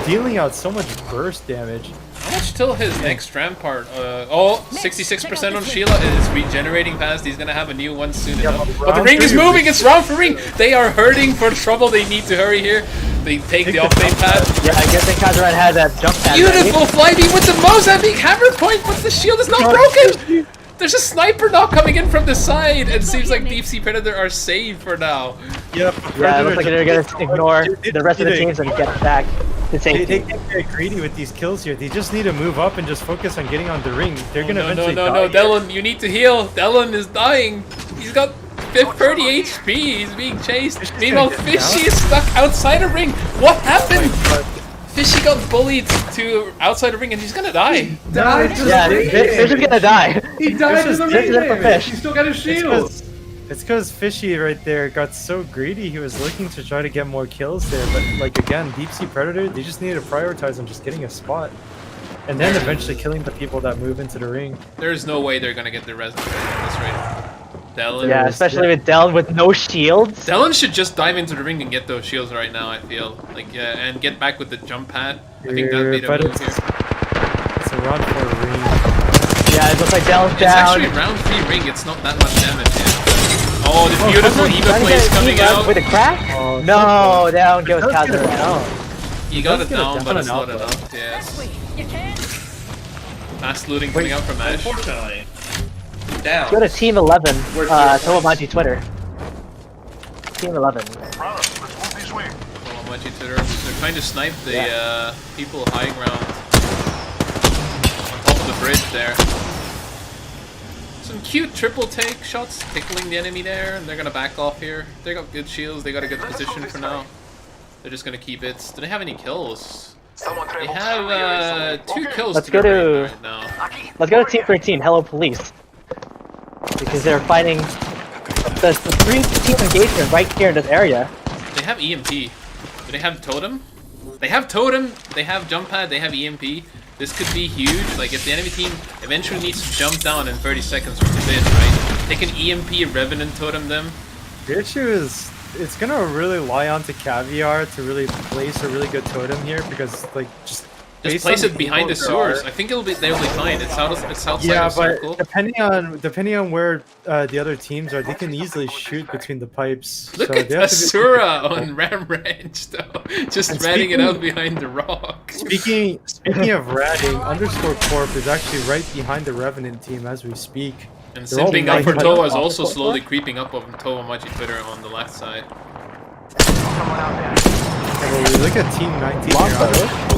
dealing out so much burst damage. How much till his next rampart? 66% on Sheila is regenerating fast. He's gonna have a new one soon enough. But the ring is moving. It's round for ring. They are hurting for trouble. They need to hurry here. They take the off-lane pad. Yeah, I guess Kazaran had that jump pad. Beautiful fly beam with the Mozambique hammer point, but the shield is not broken. There's a sniper now coming in from the side. It seems like Deep Sea Predator are saved for now. Yep. Yeah, it looks like they're gonna ignore the rest of the teams and get back to They safety. can't get greedy with these kills here. They just need to move up and just focus on getting on the ring. They're gonna No, eventually die. no, Dylan, you need to heal. Dylan is dying. He's got 30 HP. He's being chased. Meanwhile, Fishy is stuck outside a ring. What happened? Fishy got bullied to outside the ring and he's gonna die. Died to Yeah, the ring Fish is gonna die. He died to the This is ring it for damage. Fish. He still got his shield. It's because Fishy right there got so greedy. He was looking to try to get more kills there, but like again, Deep Sea Predator, they just need to prioritize on just getting a spot, and then eventually killing the people that move into the ring. There's no way they're gonna get the res on this rate. Dylan. Yeah, especially with Dell with no shields. Dylan should just dive into the ring and get those shields right now, I feel. Like, and get back with the jump pad. I think that'd be the But move it's here. a run for a ring. Yeah, it looks like Dell's It's down. actually round 3 ring, it's not that much damage yet. Oh, this beautiful Eva plays coming out. With a crack? Oh, No, down goes Does get it Kazaran. down. You got does it get a down, but it's not definite enough. Yes. You can. Fast looting coming out from Ash. Unfortunately. Down. Go to Team 11, Where's Tomomachi Twitter. Team 11. Well, Mochi Twitter. They're trying to snipe the people high ground on top of the bridge there. Some cute triple take shots tickling the enemy there, and they're gonna back off here. They got good shields, they got a good position for now. They're just gonna keep it. Do they have any kills? They have 2 kills Let's to go their to- ring right now. Let's go to Team 13, Hello Police. Because they're fighting the 3-team engagement right here in this area. They have EMP. Do they have totem? They have totem, they have jump pad, they have EMP. This could be huge. Like if the enemy team eventually needs to jump down in 30 seconds from the bid, right? They can EMP Revenant totem them. The issue is, it's gonna really lie onto Caviar to really place a really good totem here because, like, just based place on it behind the people there sewers. are- I think they'll be fine. It's outside Yeah, the but circle. depending on where the other teams are, they can easily shoot between the pipes. Look so at they have to be- Asura on Ram Ranch though, just And ratting it speaking- out behind the rock. Speaking of ratting, underscore corp is actually right behind the Revenant team as we speak. And They're all simping up for behind Toa is the- also slowly creeping up on Toa Machi Twitter on the left side. And when we look at Team 19 here,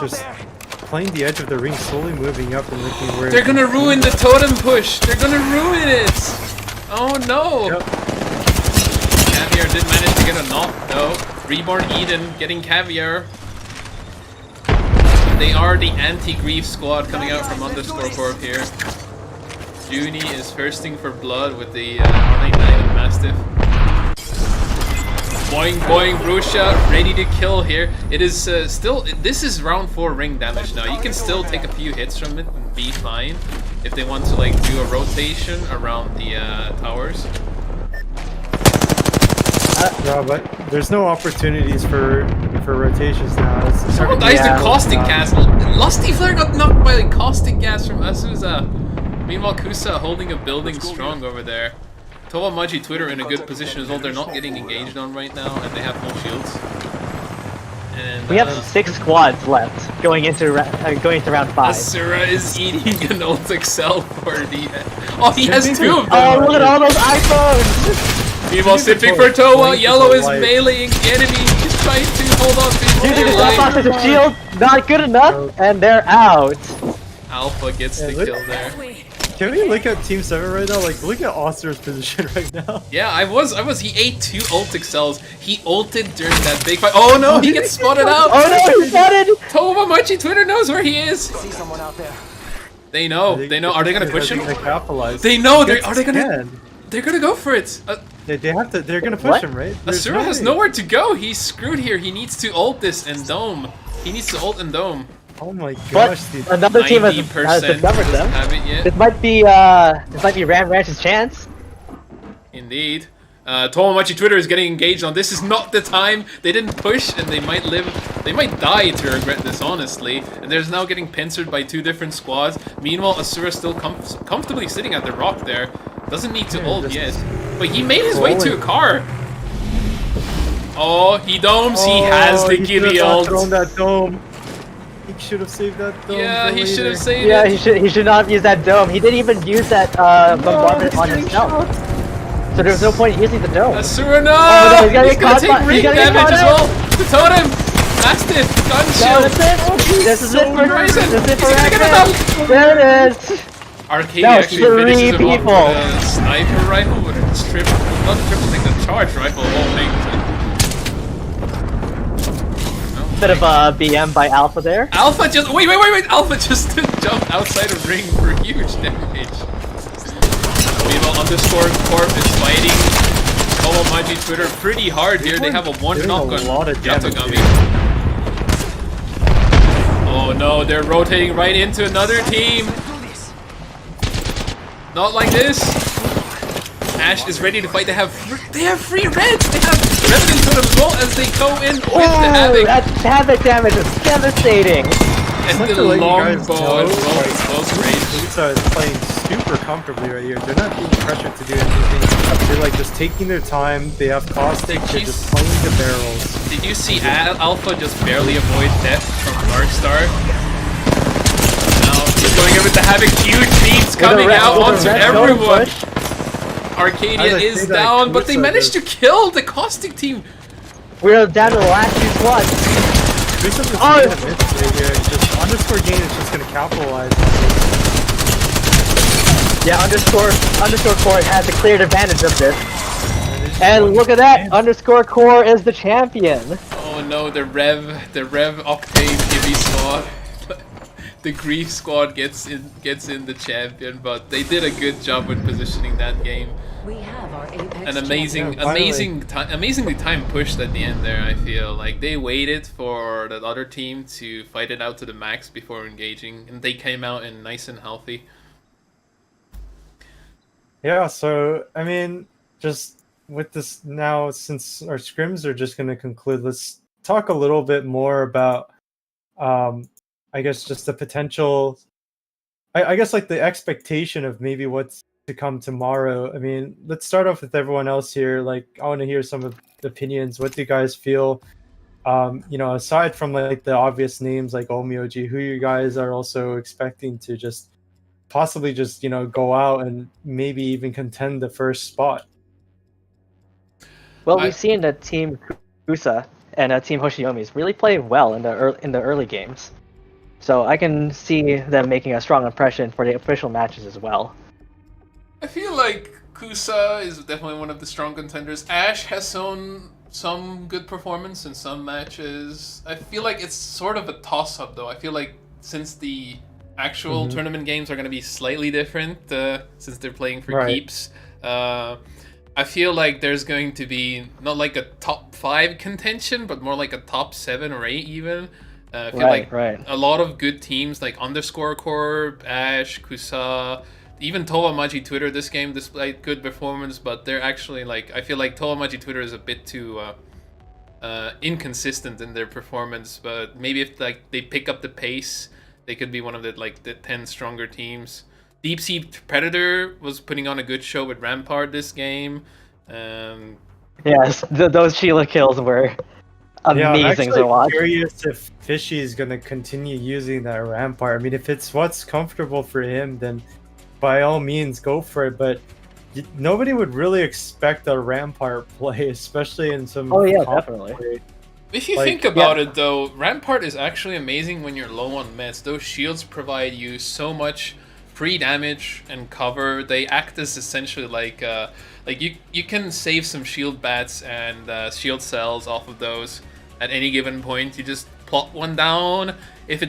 just playing the edge of the ring, slowly moving up and looking where They're gonna ruin the totem push. They're gonna ruin it. Oh no. Yep. Caviar did manage to get a knock though. Reborn Eden getting Caviar. They are the anti-grief squad coming out from underscore corp here. Junie is thirsting for blood with the R99 and Mastiff. Boing boing Brusha ready to kill here. It is still, this is round 4 ring damage now. You can still take a few hits from it and be fine if they want to like do a rotation around the towers. Yeah, but there's no opportunities for rotations now. Someone dies Yeah. to caustic gas. Lusty Flare got knocked by like caustic gas from Asuza. Meanwhile, Kusa holding a building strong over there. Towa Maji Twitter in a good position as well. They're not getting engaged on right now, and they have no shields. And We have 6 squads left going into round 5. Asura is eating an old Excel for the. Oh, he has 2 of them. Oh, look at all those iPhones! Meanwhile, sipping for Towa, Yellow is meleeing the enemy. He's trying to hold on to his Dude, own the line. box has a shield, not good enough, and they're out. Alpha gets the look- kill there. Can we look at Team 7 right now? Like, look at Oster's position right now. Yeah, I was. He ate 2 ult excels. He ulted during that big fight. Oh no, he gets spotted out. Oh no, he spotted! Towa Machi Twitter knows where he is. See someone out there. They know. They know. Are they gonna push him? They're gonna capitalize. They know. Are they gonna? Can. They're gonna go for it. They have to. They're gonna push What? him, right? There's Asura has way. nowhere to go. He's screwed here. He needs to ult this and dome. He needs to ult and dome. Oh my But gosh, dude. another team has 90% discovered doesn't them. have it yet. This might be Ram Ranch's chance. Indeed. Tomomachi Twitter is getting engaged on this. Is not the time. They didn't push, and they might die to regret this, honestly. And there's now getting pincered by 2 different squads. Meanwhile, Asura still comfortably sitting at the rock there. Doesn't need to ult yet. But he made his way to a car. Oh, he domes. He has the Gilly ult. Thrown that dome. He should have saved that dome. Yeah, he should have saved Yeah, it. he should not have used that dome. He didn't even use that bombardment on himself. So there was no point in using the dome. Asura, no! Oh, no, He's gonna take ring damage as well. The totem! Blast it! Gun No, shield! that's it. This is it for Horizon! This is it He's for gonna get Rackman. it There it is. Arcade That was actually finishes him off people. with a sniper rifle with a not triple thing, the charge rifle of all things. Bit of a BM by Alpha there. Alpha just wait! Alpha just jumped outside of ring for huge damage. Meanwhile, underscore Corp is fighting Tomomachi Twitter pretty hard here. They have a one knock on a lot of damage Yatagami. here. Oh no, they're rotating right into another team. Not like this. Ash is ready to fight. They have 3 reds. They have Revenant Totem as well as they go in with the Havoc. That Havoc damage is devastating. And Just the to let you long guys bow know, as well. like, Close range. Lisa is playing super comfortably right here. They're not being pressured to do anything. They're like just taking their time. They have caustic. They're just playing the barrels. Did you see Alpha just barely avoid death from Darkstar? Now he's going in with the Havoc. Huge beams coming out onto everyone. Arcadia is down, but they managed to kill the caustic team. We're down to the last 2 squads. Just underscore gain is just gonna capitalize on this. Yeah, underscore core has a clear advantage of this. And look at that, underscore core is the champion. Oh no, the Rev Octave Gibby squad. The Grief squad gets in the champion, but they did a good job with positioning that game. We have our Apex An amazingly timed push at the end there. I feel like they waited for that other team to fight it out to the max before engaging, and they came out in nice and healthy. Yeah, so I mean, just with this now, since our scrims are just gonna conclude, let's talk a little bit more about I guess just the potential I guess like the expectation of maybe what's to come tomorrow. I mean, let's start off with everyone else here. Like, I want to hear some of the opinions. What do you guys feel? Aside from like the obvious names like Omioji, who you guys are also expecting to just possibly just go out and maybe even contend the first spot? Well, we've seen that Team Kusa and Team Hoshiomi's really play well in the early games. So I can see them making a strong impression for the official matches as well. I feel like Kusa is definitely one of the strong contenders. Ash has shown some good performance in some matches. I feel like it's sort of a toss-up though. I feel like since the actual tournament games are going to be slightly different, since they're playing for keeps, I feel like there's going to be not like a top 5 contention, but more like a top 7 or 8 even. I feel like a lot of good teams like Underscore Corp, Ash, Kusa, even Tomomachi Twitter this game displayed good performance, but they're actually like, I feel like Tomomachi Twitter is a bit too inconsistent in their performance, but maybe if like they pick up the pace, they could be one of the 10 stronger teams. Deep Sea Predator was putting on a good show with Rampart this game. Yes, those Sheila kills were amazing to watch. I'm curious if Fishy is going to continue using that Rampart. I mean, if it's what's comfortable for him, then by all means go for it, but nobody would really expect a Rampart play, especially in some definitely play. If you think about it though, Rampart is actually amazing when you're low on meds. Those shields provide you so much free damage and cover. They act as essentially like you can save some shield bats and shield cells off of those at any given point. You just plot one down. If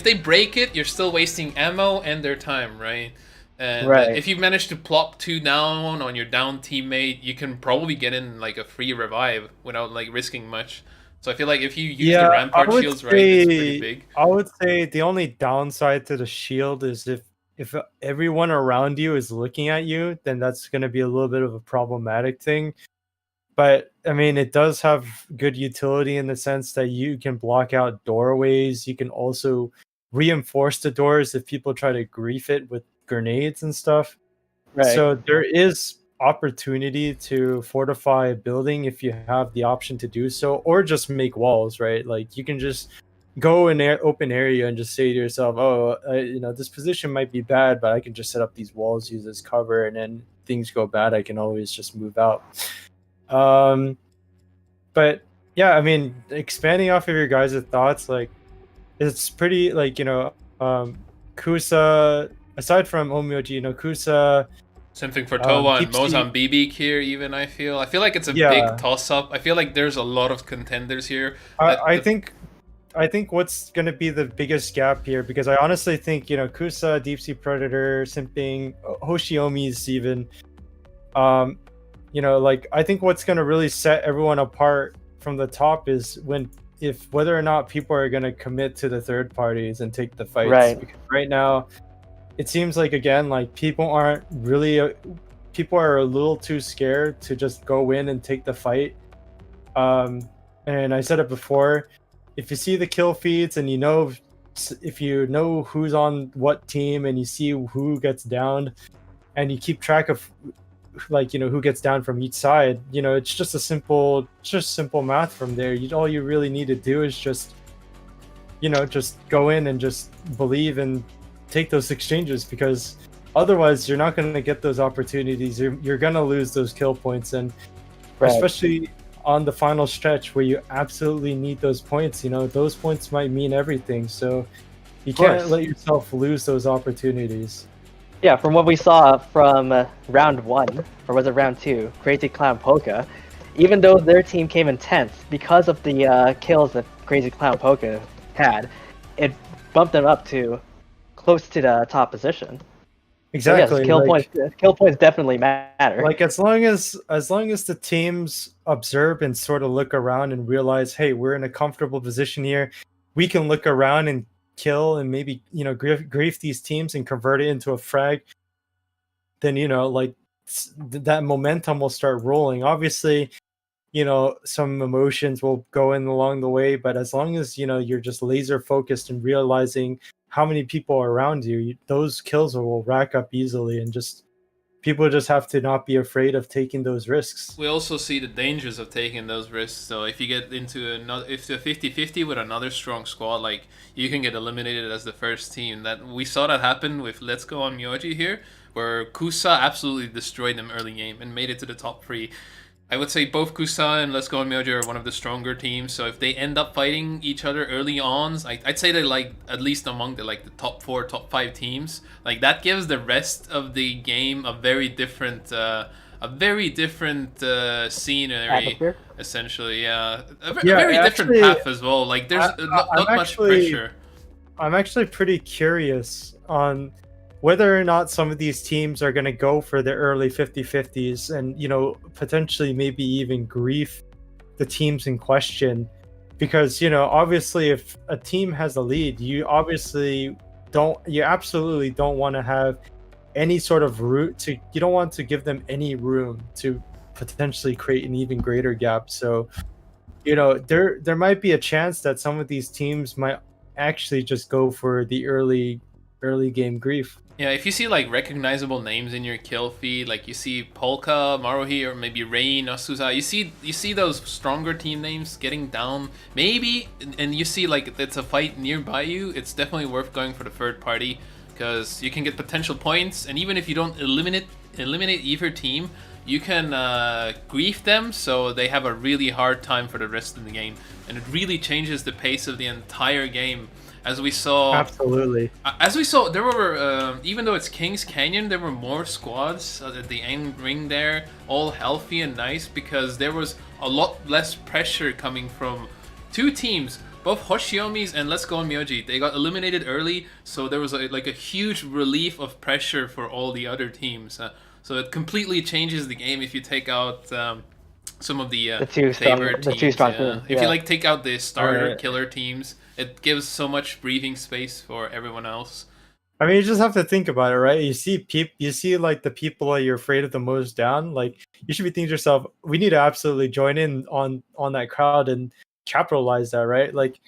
they break it, you're still wasting ammo and their time, right? And if you manage to plop 2 down on your down teammate, you can probably get in like a free revive without like risking much. So I feel like if you use the Rampart shields right, it's pretty big. I would say the only downside to the shield is if everyone around you is looking at you, then that's going to be a little bit of a problematic thing. But I mean, it does have good utility in the sense that you can block out doorways. You can also reinforce the doors if people try to grief it with grenades and stuff. Right. So there is opportunity to fortify a building if you have the option to do so, or just make walls, right? Like you can just go in an open area and just say to yourself, "Oh, this position might be bad, but I can just set up these walls, use as cover, and then things go bad, I can always just move out." But yeah, I mean, expanding off of your guys' thoughts, like it's pretty like Kusa. Aside from Omyoji, Kusa. Same thing for Towa and Deep Sea- Mozambique here. Even I feel like it's a Yeah. big toss up. I feel like there's a lot of contenders here. I think what's going to be the biggest gap here, because I honestly think Kusa, Deep Sea Predator, Simping, Hoshiomi's even, like I think what's going to really set everyone apart from the top is whether or not people are going to commit to the third parties and take the fights. Right. Because right now, it seems like again, like people are a little too scared to just go in and take the fight. And I said it before, if you see the kill feeds and if you know who's on what team and you see who gets downed, and you keep track of who gets down from each side, it's just simple math from there. All you really need to do is just go in and just believe and take those exchanges, because otherwise you're not going to get those opportunities. You're going to lose those kill points, and Right. especially on the final stretch where you absolutely need those points, those points might mean everything. So you can't course. let yourself lose those opportunities. Yeah, from what we saw from round 1, or was it round 2, Crazy Clown Polka, even though their team came in 10th, because of the kills that Crazy Clown Polka had, it bumped them up to close to the top position. Exactly. So yes, kill points definitely matter. Like as long as the teams observe and sort of look around and realize, hey, we're in a comfortable position here, we can look around and kill and maybe grief these teams and convert it into a frag, then that momentum will start rolling. Obviously, some emotions will go in along the way, but as long as you're just laser focused and realizing how many people are around you, those kills will rack up easily, and people just have to not be afraid of taking those risks. We also see the dangers of taking those risks. So if you get into if a 50-50 with another strong squad, like you can get eliminated as the first team. That we saw that happen with Let's Go on Myoji here, where Kusa absolutely destroyed them early game and made it to the top 3. I would say both Kusa and Let's Go on Myoji are one of the stronger teams. So if they end up fighting each other early on, I'd say they're like at least among the top 4, top 5 teams. Like that gives the rest of the game a very different scenery. Atmosphere? Essentially, yeah, a very different path as well. Like there's not much pressure. I'm actually pretty curious on whether or not some of these teams are going to go for the early 50-50s and potentially maybe even grief the teams in question, because obviously if a team has a lead, you absolutely don't want to have any sort of you don't want to give them any room to potentially create an even greater gap. So there might be a chance that some of these teams might actually just go for the early game grief. Yeah, if you see like recognizable names in your kill feed, like you see Polka, Maruhi, or maybe Rain, Asuza, you see those stronger team names getting down, maybe, and you see like it's a fight nearby you, it's definitely worth going for the third party, because you can get potential points, and even if you don't eliminate either team, you can grief them, so they have a really hard time for the rest of the game, and it really changes the pace of the entire game. As we saw, there were, even though it's King's Canyon, there were more squads at the end ring there, all healthy and nice, because there was a lot less pressure coming from 2 teams, both Hoshiomis and Let's Go on Myoji. They got eliminated early, so there was a huge relief of pressure for all the other teams. So it completely changes the game if you take out some of the two strong teams. teams, If you take out the starter killer teams, it gives so much breathing space for everyone else. I mean, you just have to think about it, right? You see like the people that you're afraid of the most down. Like you should be thinking to yourself, we need to absolutely join in on that crowd and capitalize that, right? Like,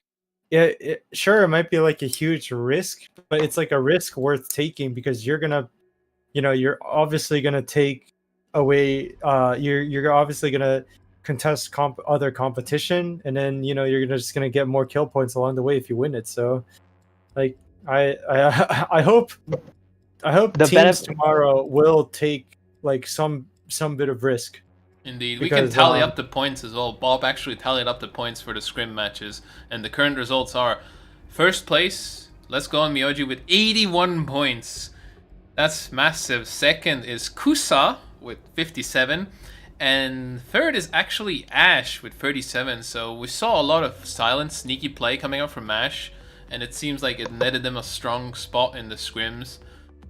sure, it might be like a huge risk, but it's like a risk worth taking because you're obviously gonna take away, you're obviously gonna contest other competition, and then you're just gonna get more kill points along the way if you win it. So, like, I hope The teams benefit. tomorrow will take like some bit of risk Indeed, we can because tally up the points as well. Bob actually tallied up the points for the scrim matches, and the current results are first place. Let's go on Myoji with 81 points. That's massive. Second is Kusa with 57. And third is actually Ash with 37. So we saw a lot of silent, sneaky play coming out from Ash. And it seems like it netted them a strong spot in the scrims.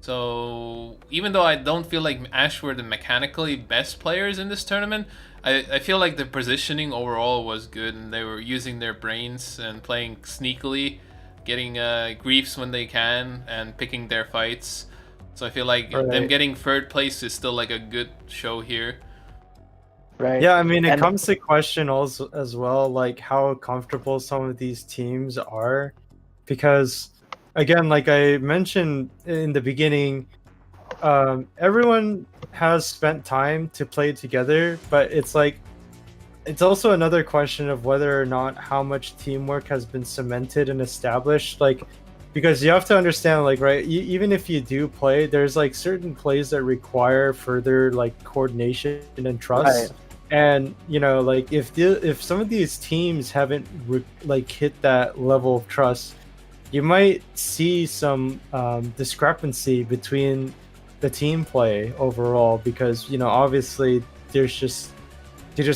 So even though I don't feel like Ash were the mechanically best players in this tournament, I feel like the positioning overall was good. And they were using their brains and playing sneakily, getting griefs when they can, and picking their fights. So I feel like them Right. getting third place is still like a good show here. Right. Yeah, I mean, it And comes to question also as well, like how comfortable some of these teams are, because again, like I mentioned in the beginning, everyone has spent time to play together, but it's also another question of whether or not how much teamwork has been cemented and established. Like, because you have to understand, like, right, even if you do play, there's like certain plays that require further like coordination and trust. right. And like if some of these teams haven't like hit that level of trust, you might see some discrepancy between the team play overall because obviously they just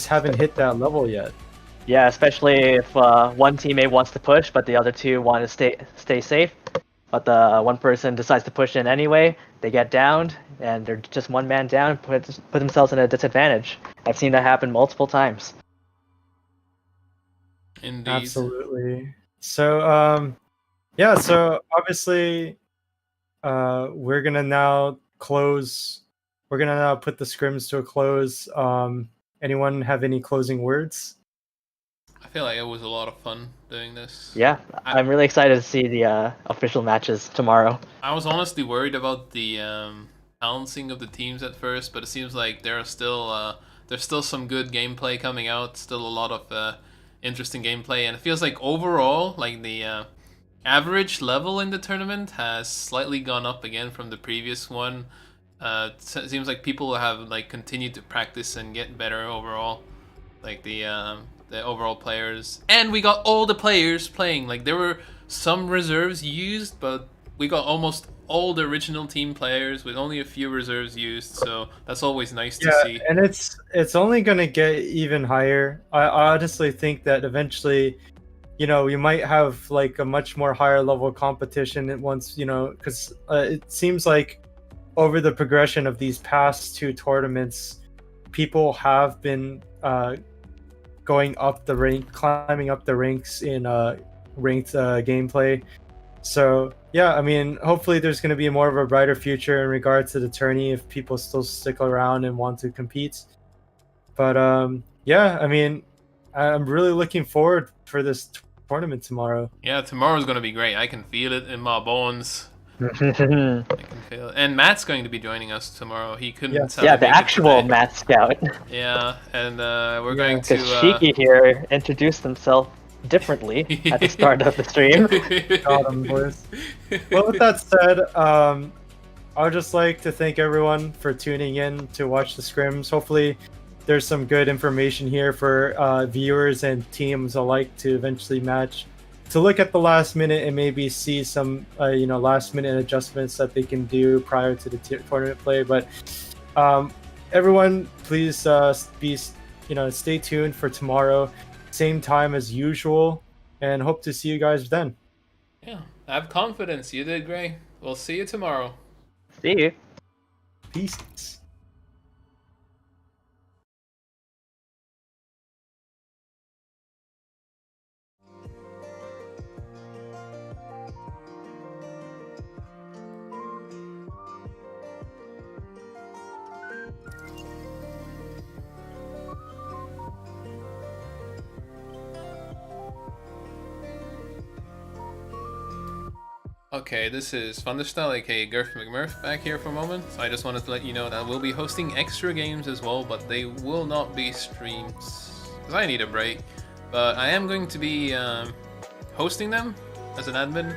haven't hit that level yet. Yeah, especially if one teammate wants to push, but the other two want to stay safe. But the one person decides to push in anyway. They get downed, and they're just one man down, put themselves in a disadvantage. I've seen that happen multiple times. Indeed. Absolutely. So yeah, so obviously we're gonna now close. We're gonna now put the scrims to a close. Anyone have any closing words? I feel like it was a lot of fun doing this. Yeah, I, I'm really excited to see the official matches tomorrow. I was honestly worried about the balancing of the teams at first, but it seems like there's still some good gameplay coming out. Still a lot of interesting gameplay, and it feels like overall, like the average level in the tournament has slightly gone up again from the previous one. It seems like people have like continued to practice and get better overall, like the overall players. And we got all the players playing. Like there were some reserves used, but we got almost all the original team players with only a few reserves used. So that's always nice to see. And it's only gonna get even higher. I honestly think that eventually, we might have like a much more higher level competition at once, because it seems like over the progression of these past two tournaments, people have been going up the rank, climbing up the ranks in ranked gameplay. So yeah, I mean, hopefully there's going to be more of a brighter future in regards to the tourney if people still stick around and want to compete. But yeah, I mean, I'm really looking forward for this tournament tomorrow. Yeah, tomorrow's gonna be great. I can feel it in my bones. Yeah, I can feel it. And Matt's going to be joining us tomorrow. He couldn't Yes. make the it actual today. Math Scout. Yeah, and we're going Because to Shiki here introduced himself differently at the start of the stream. Got 'em, boys. Well, with that said, I would just like to thank everyone for tuning in to watch the scrims. Hopefully, there's some good information here for viewers and teams alike to eventually match, to look at the last minute and maybe see some last minute adjustments that they can do prior to the tournament play. But everyone, please stay tuned for tomorrow, same time as usual, and hope to see you guys then. Yeah, have confidence. You did great. We'll see you tomorrow. See you. Peace. Okay, this is Thunderstyle, aka Girth McMurph, back here for a moment. I just wanted to let you know that we'll be hosting extra games as well, but they will not be streams, because I need a break. But I am going to be hosting them as an admin.